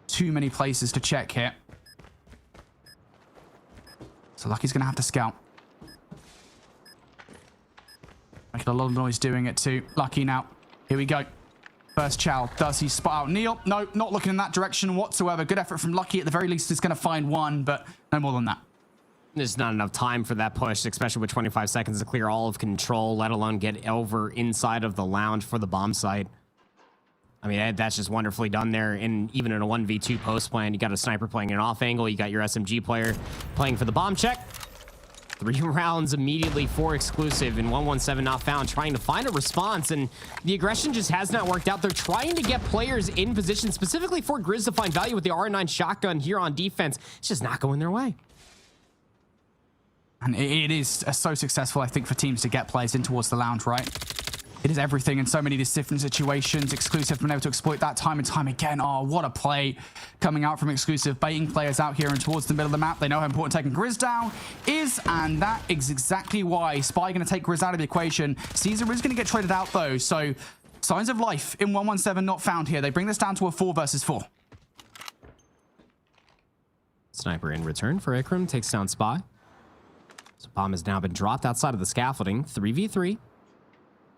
too many places to check here. So Lucky's going to have to scout. Making a lot of noise doing it too. Lucky now. Here we go. First chow. Does he spot out Neil? No, not looking in that direction whatsoever. Good effort from Lucky. At the very least, he's going to find one, but no more than that. There's not enough time for that push, especially with 25 seconds to clear all of control, let alone get over inside of the lounge for the bomb site. I mean, that's just wonderfully done there. And even in a 1v2 post plan, you got a sniper playing an off angle. You got your SMG player playing for the bomb check. 3 rounds immediately for exclusive, and 117 not found, trying to find a response, and the aggression just has not worked out. They're trying to get players in position specifically for Grizz to find value with the R9 shotgun here on defense. It's just not going their way. And it is so successful, I think, for teams to get players in towards the lounge, right? It is everything in so many of these different situations. Exclusive been able to exploit that time and time again. Oh, what a play coming out from Exclusive, baiting players out here and towards the middle of the map. They know how important taking Grizz down is, and that is exactly why Spy going to take Grizz out of the equation. Caesar is going to get traded out, though, so signs of life in 117 not found here. They bring this down to a 4 versus 4. Sniper in return for Ikram, takes down Spy. So bomb has now been dropped outside of the scaffolding, 3v3.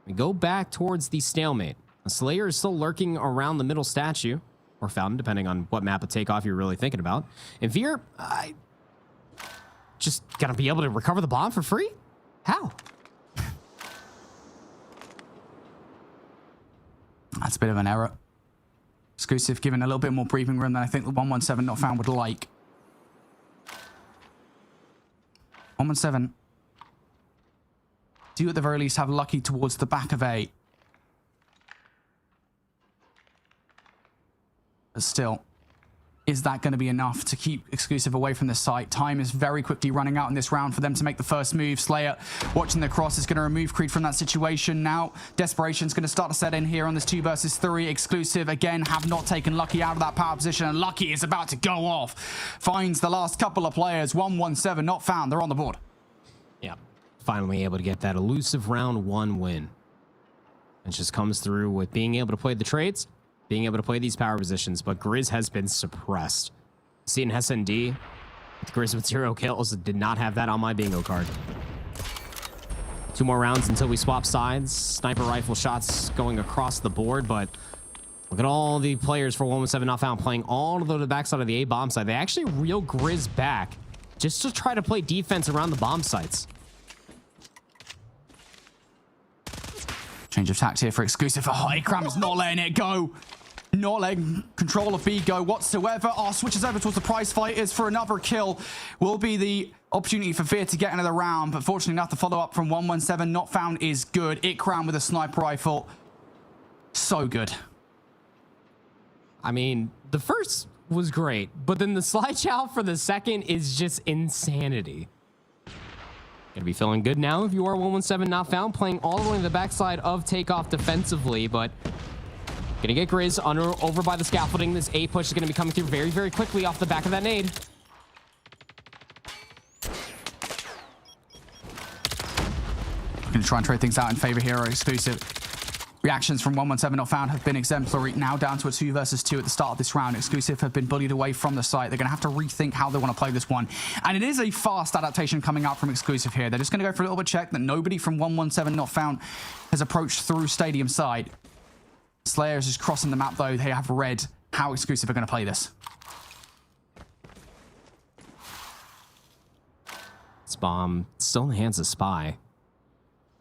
We go back towards the stalemate. The Slayer is still lurking around the middle statue, or fountain, depending on what map of takeoff you're really thinking about. And Veer, I just gotta be able to recover the bomb for free? How? That's a bit of an error. Exclusive given a little bit more breathing room than I think the 117 not found would like. 117. Do at the very least have Lucky towards the back of A. But still, is that going to be enough to keep Exclusive away from the site? Time is very quickly running out in this round for them to make the first move. Slayer watching the cross is going to remove Creed from that situation. Now, Desperation's going to start to set in here on this 2 versus 3. Exclusive, again, have not taken Lucky out of that power position, and Lucky is about to go off. Finds the last couple of players. 117 not found. They're on the board. Yeah. Finally able to get that elusive round 1 win. It just comes through with being able to play the trades, being able to play these power positions, but Grizz has been suppressed. See in SND, Grizz with 0 kills, did not have that on my bingo card. 2 more rounds until we swap sides. Sniper rifle shots going across the board, but look at all the players for 117 not found playing all the backside of the A bomb side. They actually reel Grizz back just to try to play defense around the bomb sites. Change of tact here for Exclusive. Oh, Ikram is not letting it go. Not letting control of B go whatsoever. Oh, switches over towards the prize fighters for another kill. Will be the opportunity for Veer to get another round, but fortunately enough, the follow-up from 117 not found is good. Ikram with a sniper rifle. So good. I mean, the first was great, but then the slide chow for the second is just insanity. Gonna be feeling good now if you are 117 not found, playing all the way to the backside of takeoff defensively, but gonna get Grizz over by the scaffolding. This A push is gonna be coming through very, very quickly off the back of that nade. Gonna try and trade things out in favor here. Exclusive. Reactions from 117 not found have been exemplary. Now down to a 2 versus 2 at the start of this round. Exclusive have been bullied away from the site. They're going to have to rethink how they want to play this one. And it is a fast adaptation coming out from Exclusive here. They're just going to go for a little bit check that nobody from 117 not found has approached through stadium side. Slayer is just crossing the map, though. They have read how Exclusive are going to play this. This bomb still in the hands of Spy.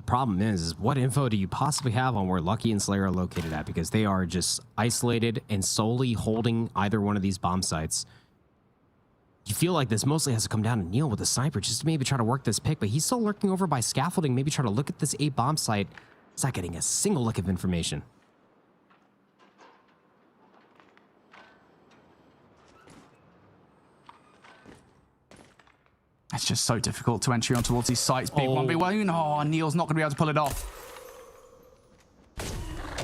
Problem is what info do you possibly have on where Lucky and Slayer are located at, because they are just isolated and solely holding either one of these bomb sites. You feel like this mostly has to come down to Neil with the sniper just to maybe try to work this pick, but he's still lurking over by scaffolding, maybe try to look at this A bomb site. He's not getting a single lick of information. It's just so difficult to entry on towards these sites. Big 1v1. Oh, Neil's not going to be able to pull it off.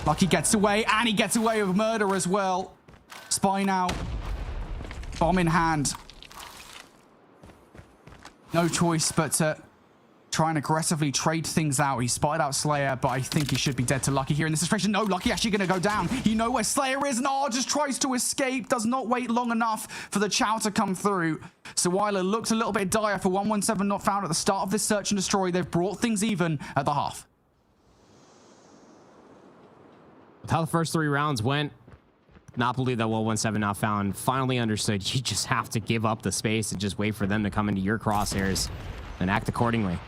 Lucky gets away, and he gets away with murder as well. Spy now. Bomb in hand. no choice but to try and aggressively trade things out. He spotted out Slayer, but I think he should be dead to Lucky here in this situation. No, Lucky actually going to go down. You know where Slayer is, and just tries to escape. Does not wait long enough for the Chow to come through. So while it looks a little bit dire for 117 not found at the start of this search and destroy, they've brought things even at the half. With how the first 3 rounds went, not believe that 117 not found finally understood you just have to give up the space and just wait for them to come into your crosshairs and act accordingly.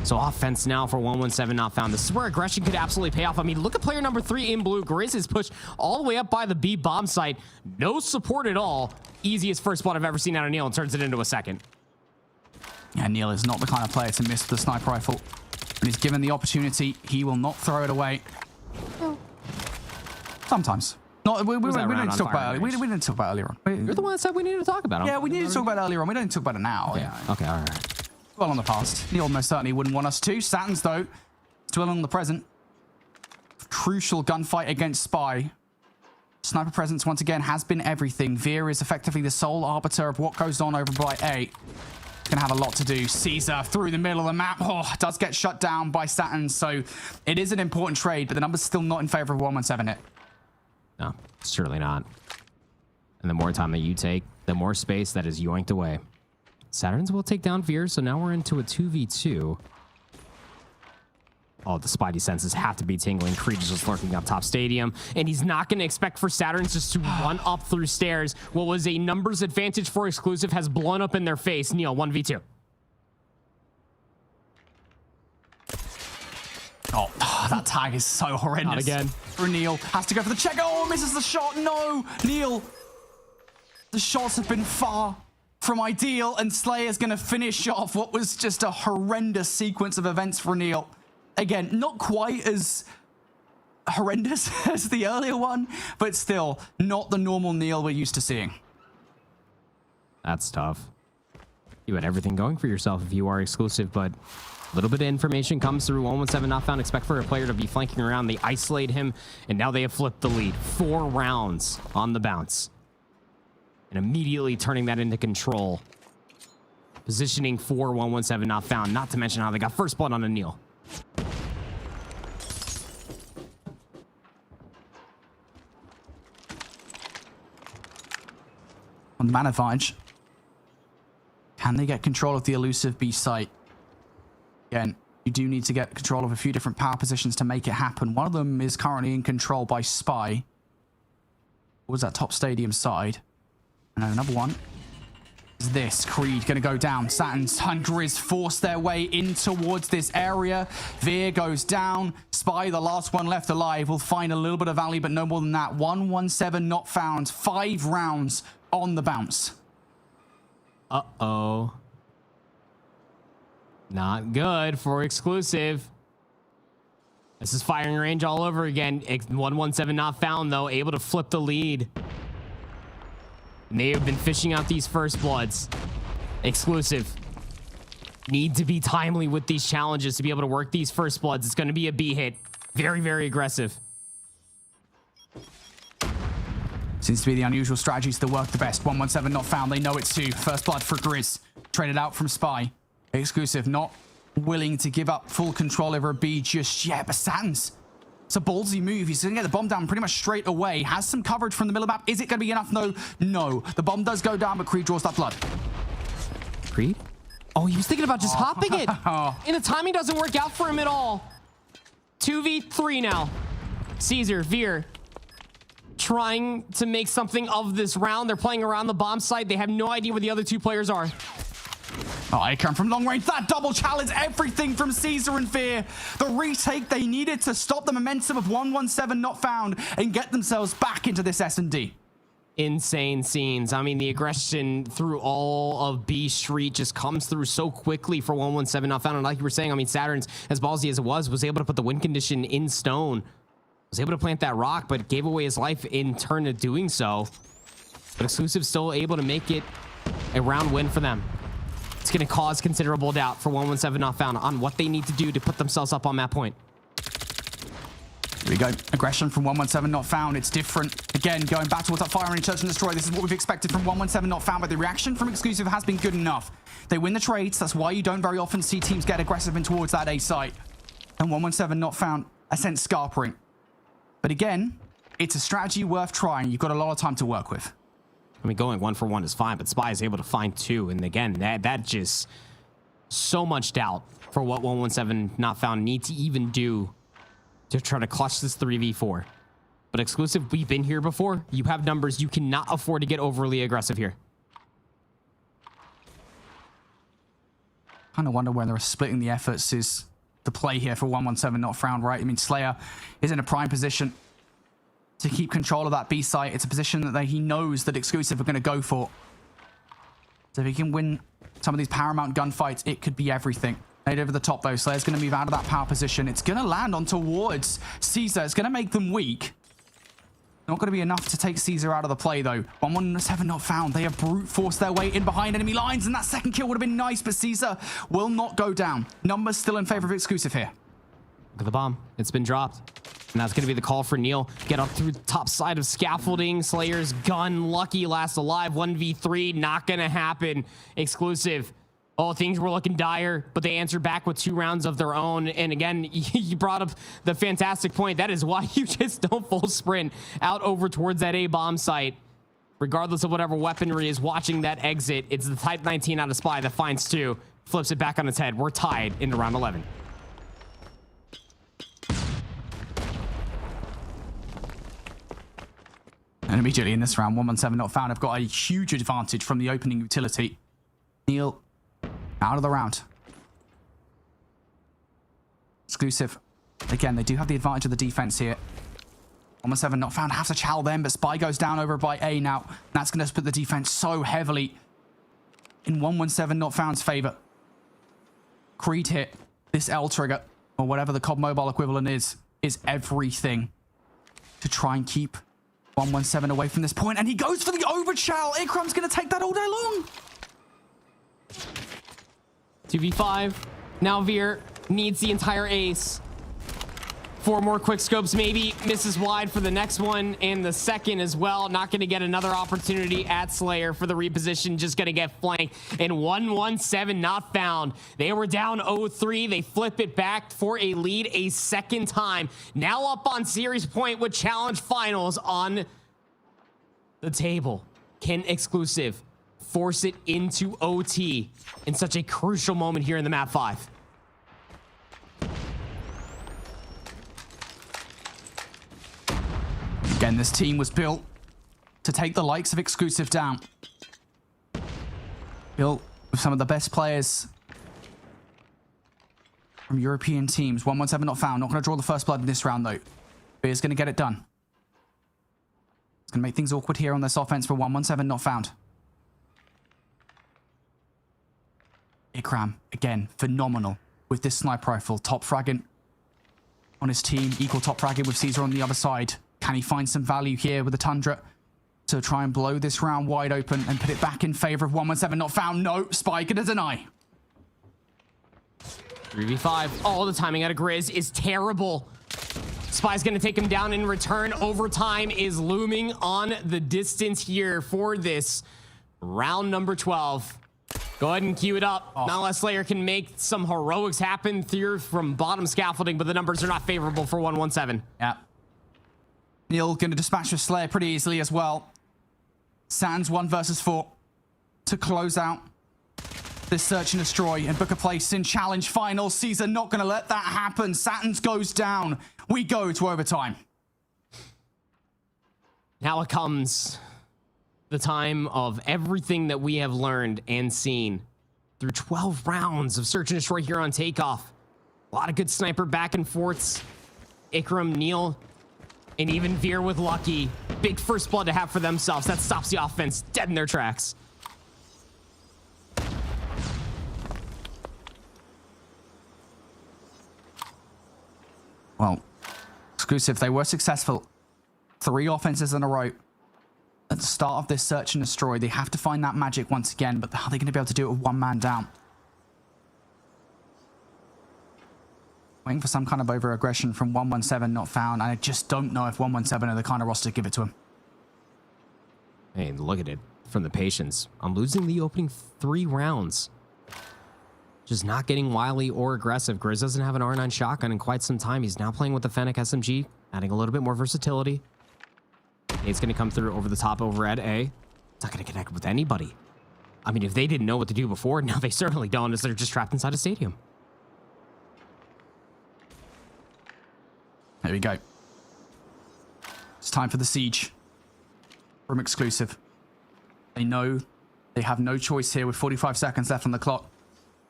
So offense now for 117 not found. This is where aggression could absolutely pay off. I mean, look at player number 3 in blue. Grizz is pushed all the way up by the B bomb site. No support at all. Easiest first blood I've ever seen out of Neil, and turns it into a second. Yeah, Neil is not the kind of player to miss the sniper rifle. When he's given the opportunity, he will not throw it away. Sometimes. No, we didn't talk about it. We didn't talk about it earlier on. You're the one that said we needed to talk about it. Yeah, we needed to talk about it earlier on. We don't talk about it now. Okay. Yeah. Okay, all right. Well on the past. Neil most certainly wouldn't want us to. Satins, though, dwelling on the present. Crucial gunfight against Spy. Sniper presence, once again, has been everything. Veer is effectively the sole arbiter of what goes on over by A. Gonna have a lot to do. Caesar through the middle of the map. Does get shut down by Satins, so it is an important trade, but the number's still not in favor of 117 hit. No, certainly not. And the more time that you take, the more space that is yoinked away. Saturns will take down Veer, so now we're into a 2v2. Oh, the Spidey senses have to be tingling. Creed is just lurking up top stadium, and he's not going to expect for Saturns just to run up through stairs. What was a numbers advantage for exclusive has blown up in their face. Neil, 1v2. Oh, that tag is so horrendous. Not again. For Neil. Has to go for the check. Oh, misses the shot. No, Neil. The shots have been far from ideal, and Slayer's going to finish off what was just a horrendous sequence of events for Neil. Again, not quite as horrendous as the earlier one, but still not the normal Neil we're used to seeing. That's tough. You had everything going for yourself if you are exclusive, but a little bit of information comes through. 117 not found. Expect for a player to be flanking around. They isolate him, and now they have flipped the lead. 4 rounds on the bounce. And immediately turning that into control. Positioning for 117 not found, not to mention how they got first blood on a Neil. On the man advantage, can they get control of the elusive B site? Again, you do need to get control of a few different power positions to make it happen. One of them is currently in control by Spy. What was that top stadium side? And another one is this. Creed going to go down. Satins and Grizz force their way in towards this area. Veer goes down. Spy, the last one left alive, will find a little bit of value, but no more than that. 117 not found. 5 rounds on the bounce. Uh-oh. Not good for exclusive. This is firing range all over again. 117 not found, though. Able to flip the lead. And they have been fishing out these first bloods. Exclusive. Need to be timely with these challenges to be able to work these first bloods. It's going to be a B hit. Very, very aggressive. Seems to be the unusual strategies that work the best. 117 not found. They know it's 2. First blood for Grizz. Traded out from Spy. Exclusive not willing to give up full control over a B just yet. But Satins, it's a ballsy move. He's going to get the bomb down pretty much straight away. Has some coverage from the middle of the map. Is it going to be enough? No. No. The bomb does go down, but Creed draws that blood. Creed? Oh, he was thinking about just hopping it. And the timing doesn't work out for him at all. 2v3 now. Caesar, Veer, trying to make something of this round. They're playing around the bomb site. They have no idea where the other 2 players are. Oh, they come from long range. That double challenge, everything from Caesar and Veer. The retake they needed to stop the momentum of 117 not found and get themselves back into this S&D. Insane scenes. I mean, the aggression through all of B Street just comes through so quickly for 117 not found. And like you were saying, I mean, Saturn's, as ballsy as it was able to put the win condition in stone. Was able to plant that rock, but gave away his life in turn of doing so. But exclusive still able to make it a round win for them. It's going to cause considerable doubt for 117 not found on what they need to do to put themselves up on that point. Here we go. Aggression from 117 not found. It's different. Again, going back towards that fire and search and destroy. This is what we've expected from 117 not found, but the reaction from Exclusive has been good enough. They win the trades. That's why you don't very often see teams get aggressive in towards that A site. And 117 not found a sense scarpering. But again, it's a strategy worth trying. You've got a lot of time to work with. I mean, going 1 for 1 is fine, but Spy is able to find 2. And again, that just so much doubt for what 117 not found need to even do to try to clutch this 3v4. But Exclusive, we've been here before. You have numbers. You cannot afford to get overly aggressive here. Kind of wonder when they're splitting the efforts is the play here for 117 not found, right? I mean, Slayer is in a prime position to keep control of that B site. It's a position that he knows that Exclusive are going to go for. So if he can win some of these paramount gunfights, it could be everything. Right over the top, though. Slayer's going to move out of that power position. It's going to land on towards Caesar. It's going to make them weak. Not going to be enough to take Caesar out of the play, though. 117 not found. They have brute forced their way in behind enemy lines, and that second kill would have been nice, but Caesar will not go down. Numbers still in favor of Exclusive here. Look at the bomb. It's been dropped. And that's going to be the call for Neil. Get up through the top side of scaffolding. Slayer's gun. Lucky last alive. 1v3. Not going to happen. Exclusive. Oh, things were looking dire, but they answered back with 2 rounds of their own. And again, you brought up the fantastic point. That is why you just don't full sprint out over towards that A bomb site. Regardless of whatever weaponry is watching that exit, it's the Type 19 out of Spy that finds 2, flips it back on its head. We're tied into round 11. And immediately in this round, 117 not found. I've got a huge advantage from the opening utility. Neil out of the round. Exclusive. Again, they do have the advantage of the defense here. 117 not found. Have to chow them, but Spy goes down over by A now. That's going to put the defense so heavily in 117 not found's favor. Creed hit. This L trigger, or whatever the COD Mobile equivalent is everything to try and keep 117 away from this point. And he goes for the overchow. Ikram's going to take that all day long. 2v5. Now Veer needs the entire ace. 4 more quick scopes, maybe misses wide for the next one and the second as well. Not going to get another opportunity at Slayer for the reposition. Just going to get flanked. And 117 not found. They were down 0-3. They flip it back for a lead a second time. Now up on series point with challenge finals on the table. Can Exclusive force it into OT in such a crucial moment here in the map 5? Again, this team was built to take the likes of Exclusive down. Built with some of the best players from European teams. 117 not found. Not going to draw the first blood in this round, though. Beer's going to get it done. It's going to make things awkward here on this offense for 117 not found. Ikram, again, phenomenal with this sniper rifle. Top fragging on his team. Equal top fragging with Caesar on the other side. Can he find some value here with the Tundra to try and blow this round wide open and put it back in favor of 117 not found? No, Spy gonna deny. 3v5. Oh, the timing out of Grizz is terrible. Spy's gonna take him down in return. Overtime is looming on the distance here for this round number 12. Go ahead and queue it up. Not unless Slayer can make some heroics happen here from bottom scaffolding, but the numbers are not favorable for 117. Yeah. Neil going to dispatch with Slayer pretty easily as well. Sans 1 versus 4 to close out this search and destroy and book a place in challenge finals. Caesar not going to let that happen. Saturn's goes down. We go to overtime. Now it comes the time of everything that we have learned and seen through 12 rounds of search and destroy here on Takeoff. A lot of good sniper back and forths. Ikram, Neil, and even Veer with Lucky. Big first blood to have for themselves. That stops the offense dead in their tracks. Well, Exclusive, they were successful. 3 offenses in a row. At the start of this search and destroy, they have to find that magic once again, but how are they going to be able to do it with 1 man down? Waiting for some kind of over-aggression from 117 not found. I just don't know if 117 are the kind of roster to give it to him. Hey, look at it from the patience. I'm losing the opening 3 rounds. Just not getting wily or aggressive. Grizz doesn't have an R9 shotgun in quite some time. He's now playing with the Fennec SMG, adding a little bit more versatility. It's going to come through over the top over at A. It's not going to connect with anybody. I mean, if they didn't know what to do before, now they certainly don't, as they're just trapped inside a stadium. There we go. It's time for the siege from Exclusive. They know they have no choice here with 45 seconds left on the clock.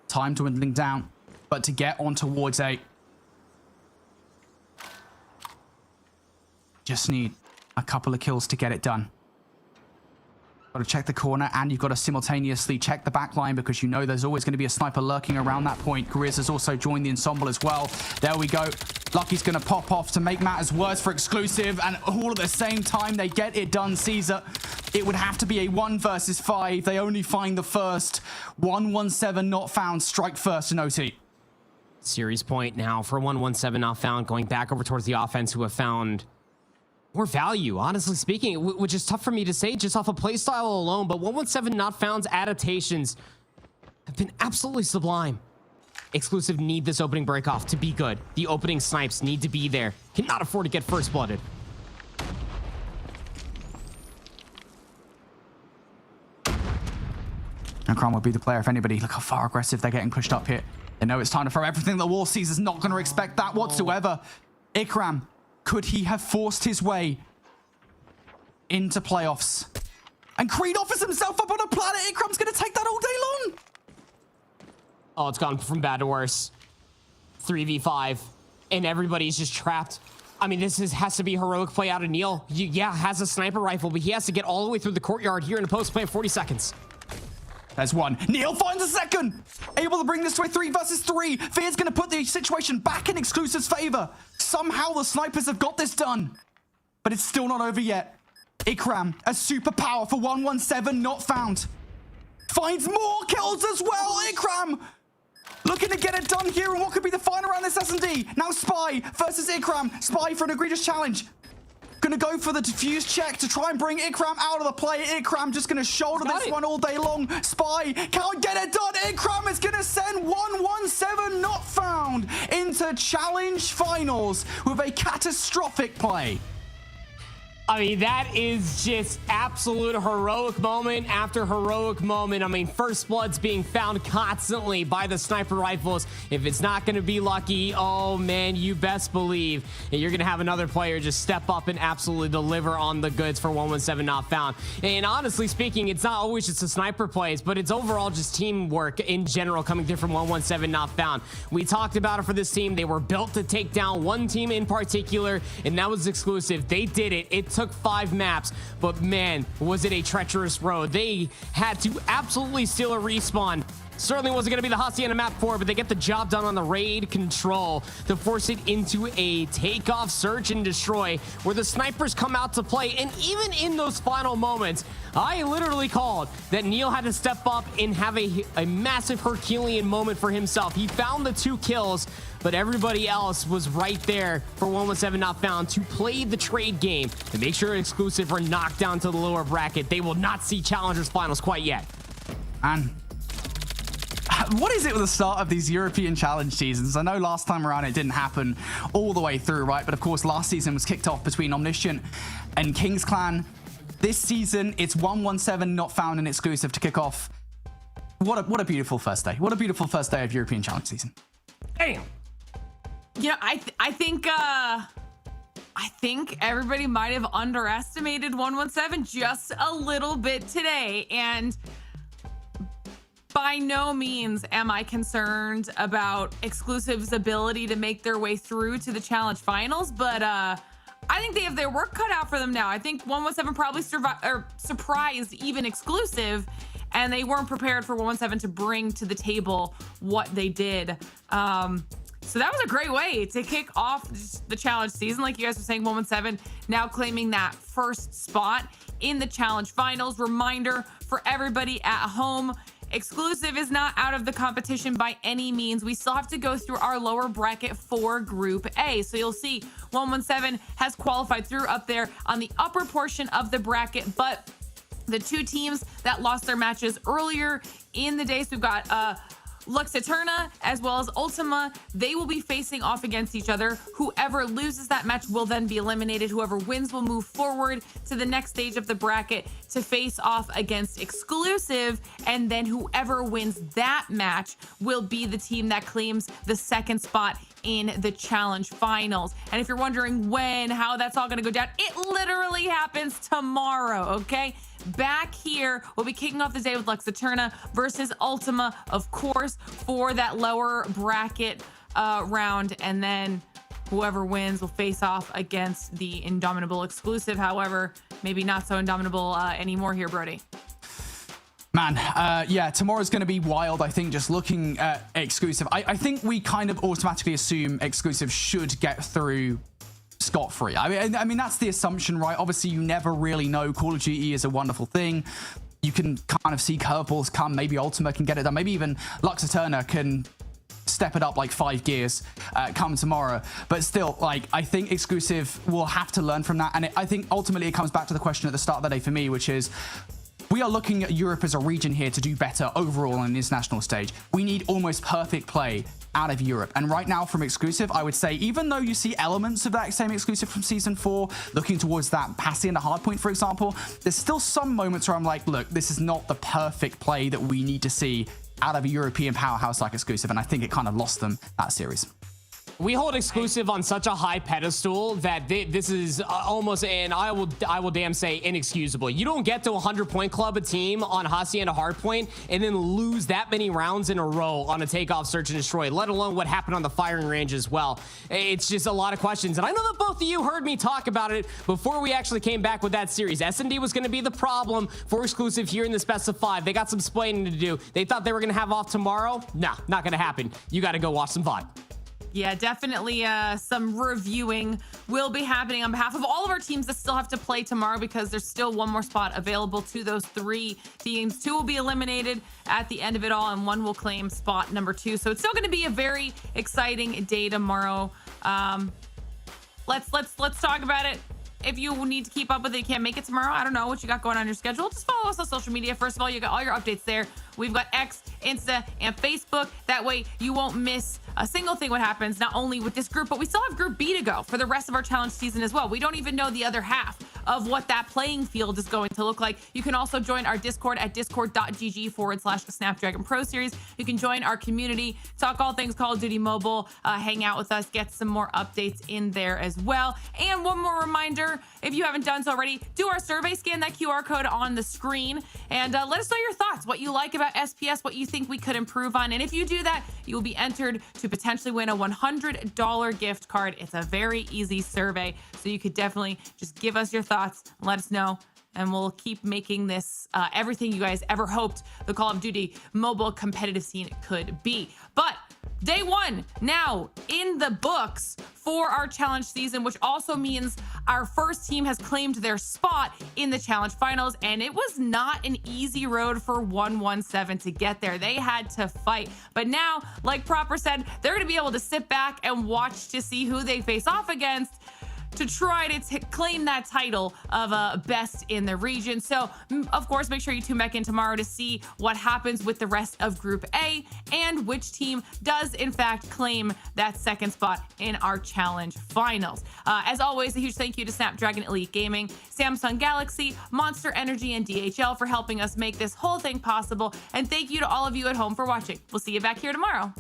Time dwindling down, but to get on towards A. Just need a couple of kills to get it done. Got to check the corner, and you've got to simultaneously check the back line because you know there's always going to be a sniper lurking around that point. Grizz has also joined the ensemble as well. There we go. Lucky's going to pop off to make matters worse for Exclusive, and all at the same time they get it done. Caesar, it would have to be a 1 versus 5. They only find the first. 117 not found. Strike first in OT. Series point now for 117 not found, going back over towards the offense, who have found more value, honestly speaking, which is tough for me to say just off of playstyle alone, but 117 not found's adaptations have been absolutely sublime. Exclusive need this opening break off to be good. The opening snipes need to be there. Cannot afford to get first blooded. And Kron would be the player if anybody. Look how far aggressive they're getting pushed up here. They know it's time to throw everything at the wall. Caesar's not going to expect that whatsoever. Ikram, could he have forced his way into playoffs? And Creed offers himself up on a platter. Ikram's going to take that all day long. Oh, it's gone from bad to worse. 3v5, and everybody's just trapped. I mean, has to be heroic play out of Neil. Yeah, has a sniper rifle, but he has to get all the way through the courtyard here in a post-play of 40 seconds. There's one. Neil finds a second. Able to bring this to a 3 versus 3. Fear's going to put the situation back in Exclusive's favor. Somehow the snipers have got this done. But it's still not over yet. Ikram, a superpower for 117 not found. Finds more kills as well. Ikram looking to get it done here, and what could be the final round this S&D? Now Spy versus Ikram. Spy for an egregious challenge. Gonna go for the defuse check to try and bring Ikram out of the play. Ikram just gonna shoulder this one all day long. Spy can't get it done. Ikram is gonna send 117 not found into challenge finals with a catastrophic play. I mean, that is just absolute heroic moment after heroic moment. I mean, first blood's being found constantly by the sniper rifles. If it's not going to be lucky, oh man, you best believe that you're going to have another player just step up and absolutely deliver on the goods for 117 not found. And honestly speaking, it's not always just the sniper plays, but it's overall just teamwork in general coming through from 117 not found. We talked about it for this team. They were built to take down one team in particular, and that was Exclusive. They did it. It took 5 maps, but man, was it a treacherous road. They had to absolutely steal a respawn. Certainly wasn't going to be the Hacienda map 4, but they get the job done on the raid control to force it into a takeoff, search, and destroy, where the snipers come out to play. And even in those final moments, I literally called that Neil had to step up and have a massive Herculean moment for himself. He found the 2 kills, but everybody else was right there for 117 not found to play the trade game and make sure Exclusive are knocked down to the lower bracket. They will not see Challengers Finals quite yet. And what is it with the start of these European challenge seasons? I know last time around it didn't happen all the way through, right? But of course, last season was kicked off between Omniscient and King's Clan. This season, it's 117 not found and Exclusive to kick off. What a beautiful first day. What a beautiful first day of European challenge season. Damn. Yeah, I think everybody might have underestimated 117 just a little bit today, and by no means am I concerned about Exclusive's ability to make their way through to the challenge finals, but I think they have their work cut out for them now. I think 117 probably surprised even Exclusive, and they weren't prepared for 117 to bring to the table what they did. So that was a great way to kick off the challenge season. Like you guys were saying, 117 now claiming that first spot in the challenge finals. Reminder for everybody at home, Exclusive is not out of the competition by any means. We still have to go through our lower bracket for Group A. So you'll see 117 has qualified through up there on the upper portion of the bracket, but the two teams that lost their matches earlier in the day, so we've got Lux Eterna as well as Ultima, they will be facing off against each other. Whoever loses that match will then be eliminated. Whoever wins will move forward to the next stage of the bracket to face off against Exclusive, and then whoever wins that match will be the team that claims the second spot in the challenge finals. And if you're wondering how that's all going to go down, it literally happens tomorrow, okay? Back here, we'll be kicking off the day with Lux Eterna versus Ultima, of course, for that lower bracket round. And then whoever wins will face off against the Indomitable Exclusive. However, maybe not so Indomitable anymore here, Brody. Man, yeah, tomorrow's going to be wild. I think just looking at Exclusive, I think we kind of automatically assume Exclusive should get through scot-free. I mean, that's the assumption, right? Obviously, you never really know. Call of Duty is a wonderful thing. You can kind of see curveballs come. Maybe Ultima can get it done. Maybe even Lux Eterna can step it up like 5 gears come tomorrow. But still, like, I think Exclusive will have to learn from that. And I think ultimately it comes back to the question at the start of the day for me, which is, we are looking at Europe as a region here to do better overall on an international stage. We need almost perfect play out of Europe. And right now from Exclusive, I would say, even though you see elements of that same Exclusive from Season 4, looking towards that passing and the hardpoint, for example, there's still some moments where I'm like, look, this is not the perfect play that we need to see out of a European powerhouse like Exclusive. And I think it kind of lost them that series. We hold Exclusive on such a high pedestal that this is almost, and I will damn say, inexcusable. You don't get to 100-point club a team on Hacienda Hardpoint and then lose that many rounds in a row on a takeoff, search, and destroy, let alone what happened on the firing range as well. It's just a lot of questions, and I know that both of you heard me talk about it before we actually came back with that series. S&D was going to be the problem for Exclusive here in the Best of 5. They got some explaining to do. They thought they were going to have off tomorrow. Nah, not going to happen. You got to go watch some VOD. Yeah, definitely some reviewing will be happening on behalf of all of our teams that still have to play tomorrow, because there's still one more spot available to those 3 teams. 2 will be eliminated at the end of it all, and 1 will claim spot number 2. So it's still going to be a very exciting day tomorrow. Let's talk about it. If you need to keep up with it, you can't make it tomorrow, I don't know what you got going on your schedule, just follow us on social media. First of all, you got all your updates there. We've got X, Insta, and Facebook. That way you won't miss a single thing what happens, not only with this group, but we still have Group B to go for the rest of our challenge season as well. We don't even know the other half of what that playing field is going to look like. You can also join our Discord at discord.gg/Snapdragon Pro Series. You can join our community, talk all things Call of Duty Mobile, hang out with us, get some more updates in there as well. And one more reminder, if you haven't done so already, do our survey, scan that QR code on the screen, and let us know your thoughts, what you like about SPS, what you think we could improve on. And if you do that, you will be entered to potentially win a $100 gift card. It's a very easy survey, so you could definitely just give us your thoughts, let us know, and we'll keep making this everything you guys ever hoped the Call of Duty mobile competitive scene could be. But day 1 now in the books for our challenge season, which also means our first team has claimed their spot in the challenge finals, and it was not an easy road for 117 to get there. They had to fight, but now, like Proper said, they're going to be able to sit back and watch to see who they face off against to try to claim that title of best in the region. So, of course, make sure you tune back in tomorrow to see what happens with the rest of Group A and which team does, in fact, claim that second spot in our challenge finals. As always, a huge thank you to Snapdragon Elite Gaming, Samsung Galaxy, Monster Energy, and DHL for helping us make this whole thing possible. And thank you to all of you at home for watching. We'll see you back here tomorrow.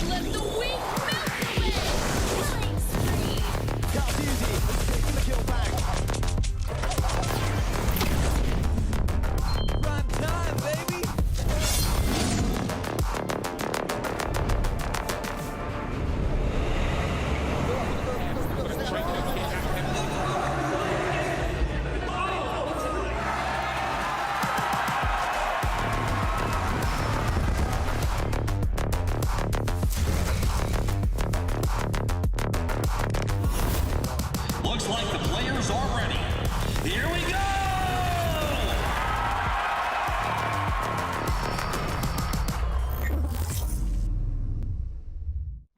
Let the weak melt away! Killing spree! Call of Duty, let's take the kill back.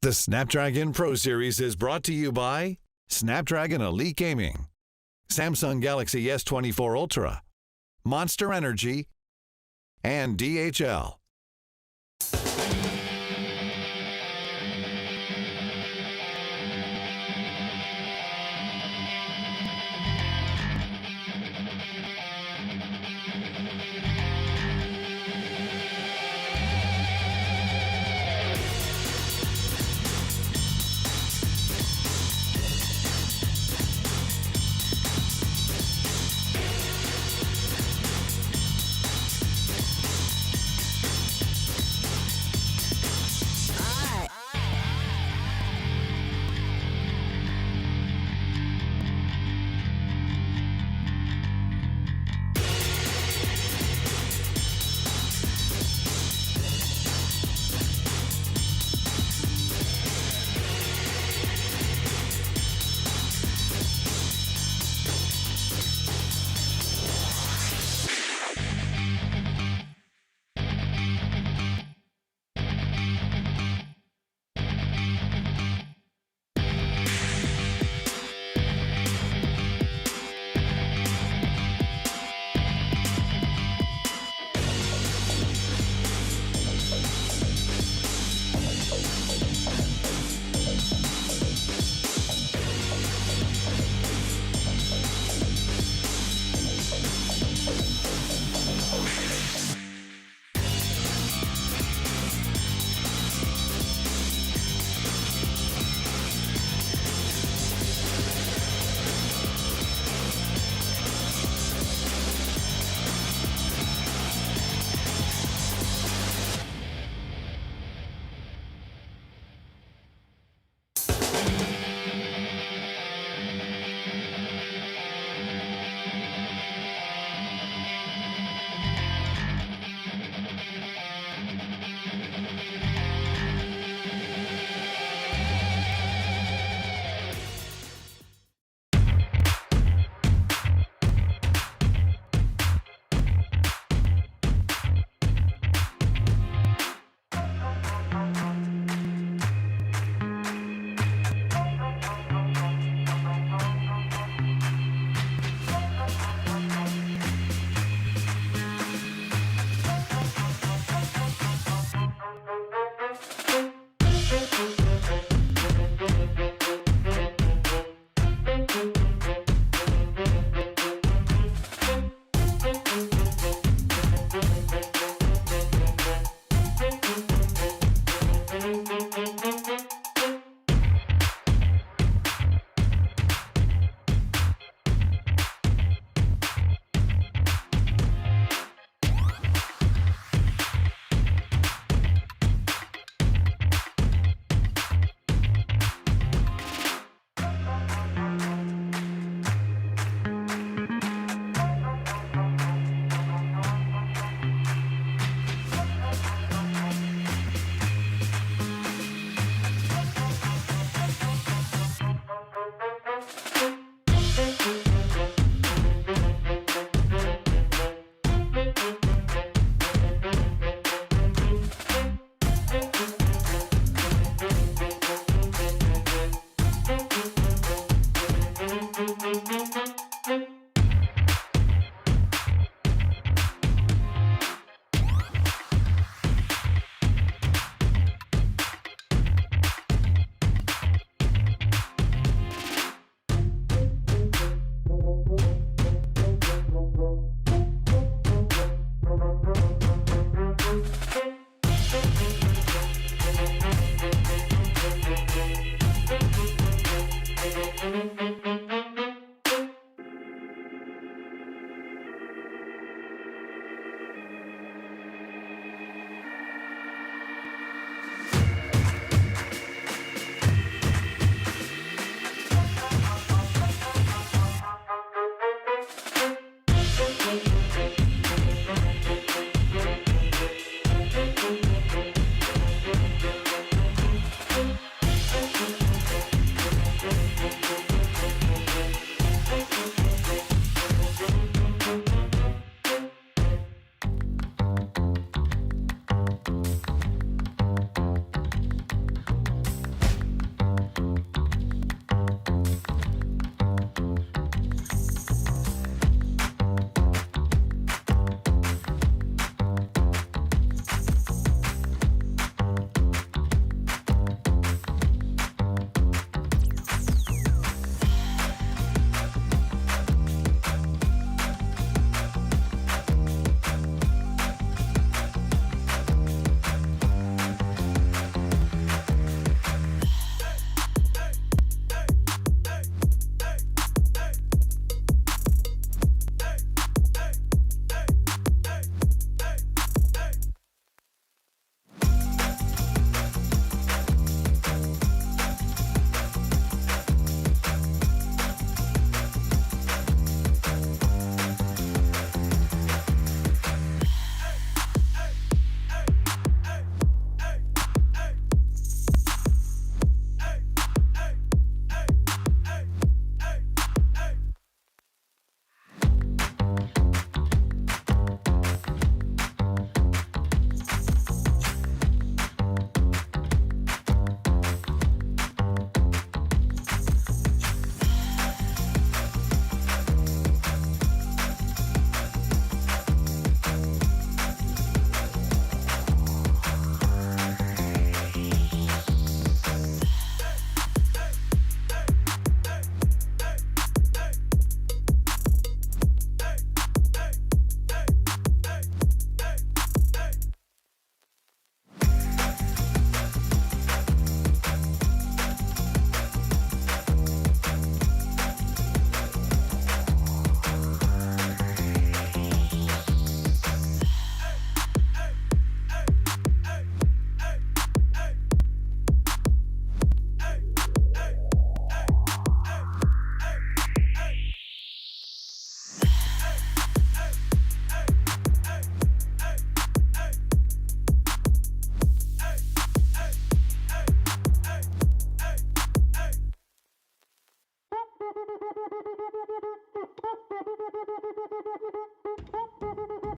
The Snapdragon Pro Series is brought to you by Snapdragon Elite Gaming, Samsung Galaxy S24 Ultra, Monster Energy, and DHL.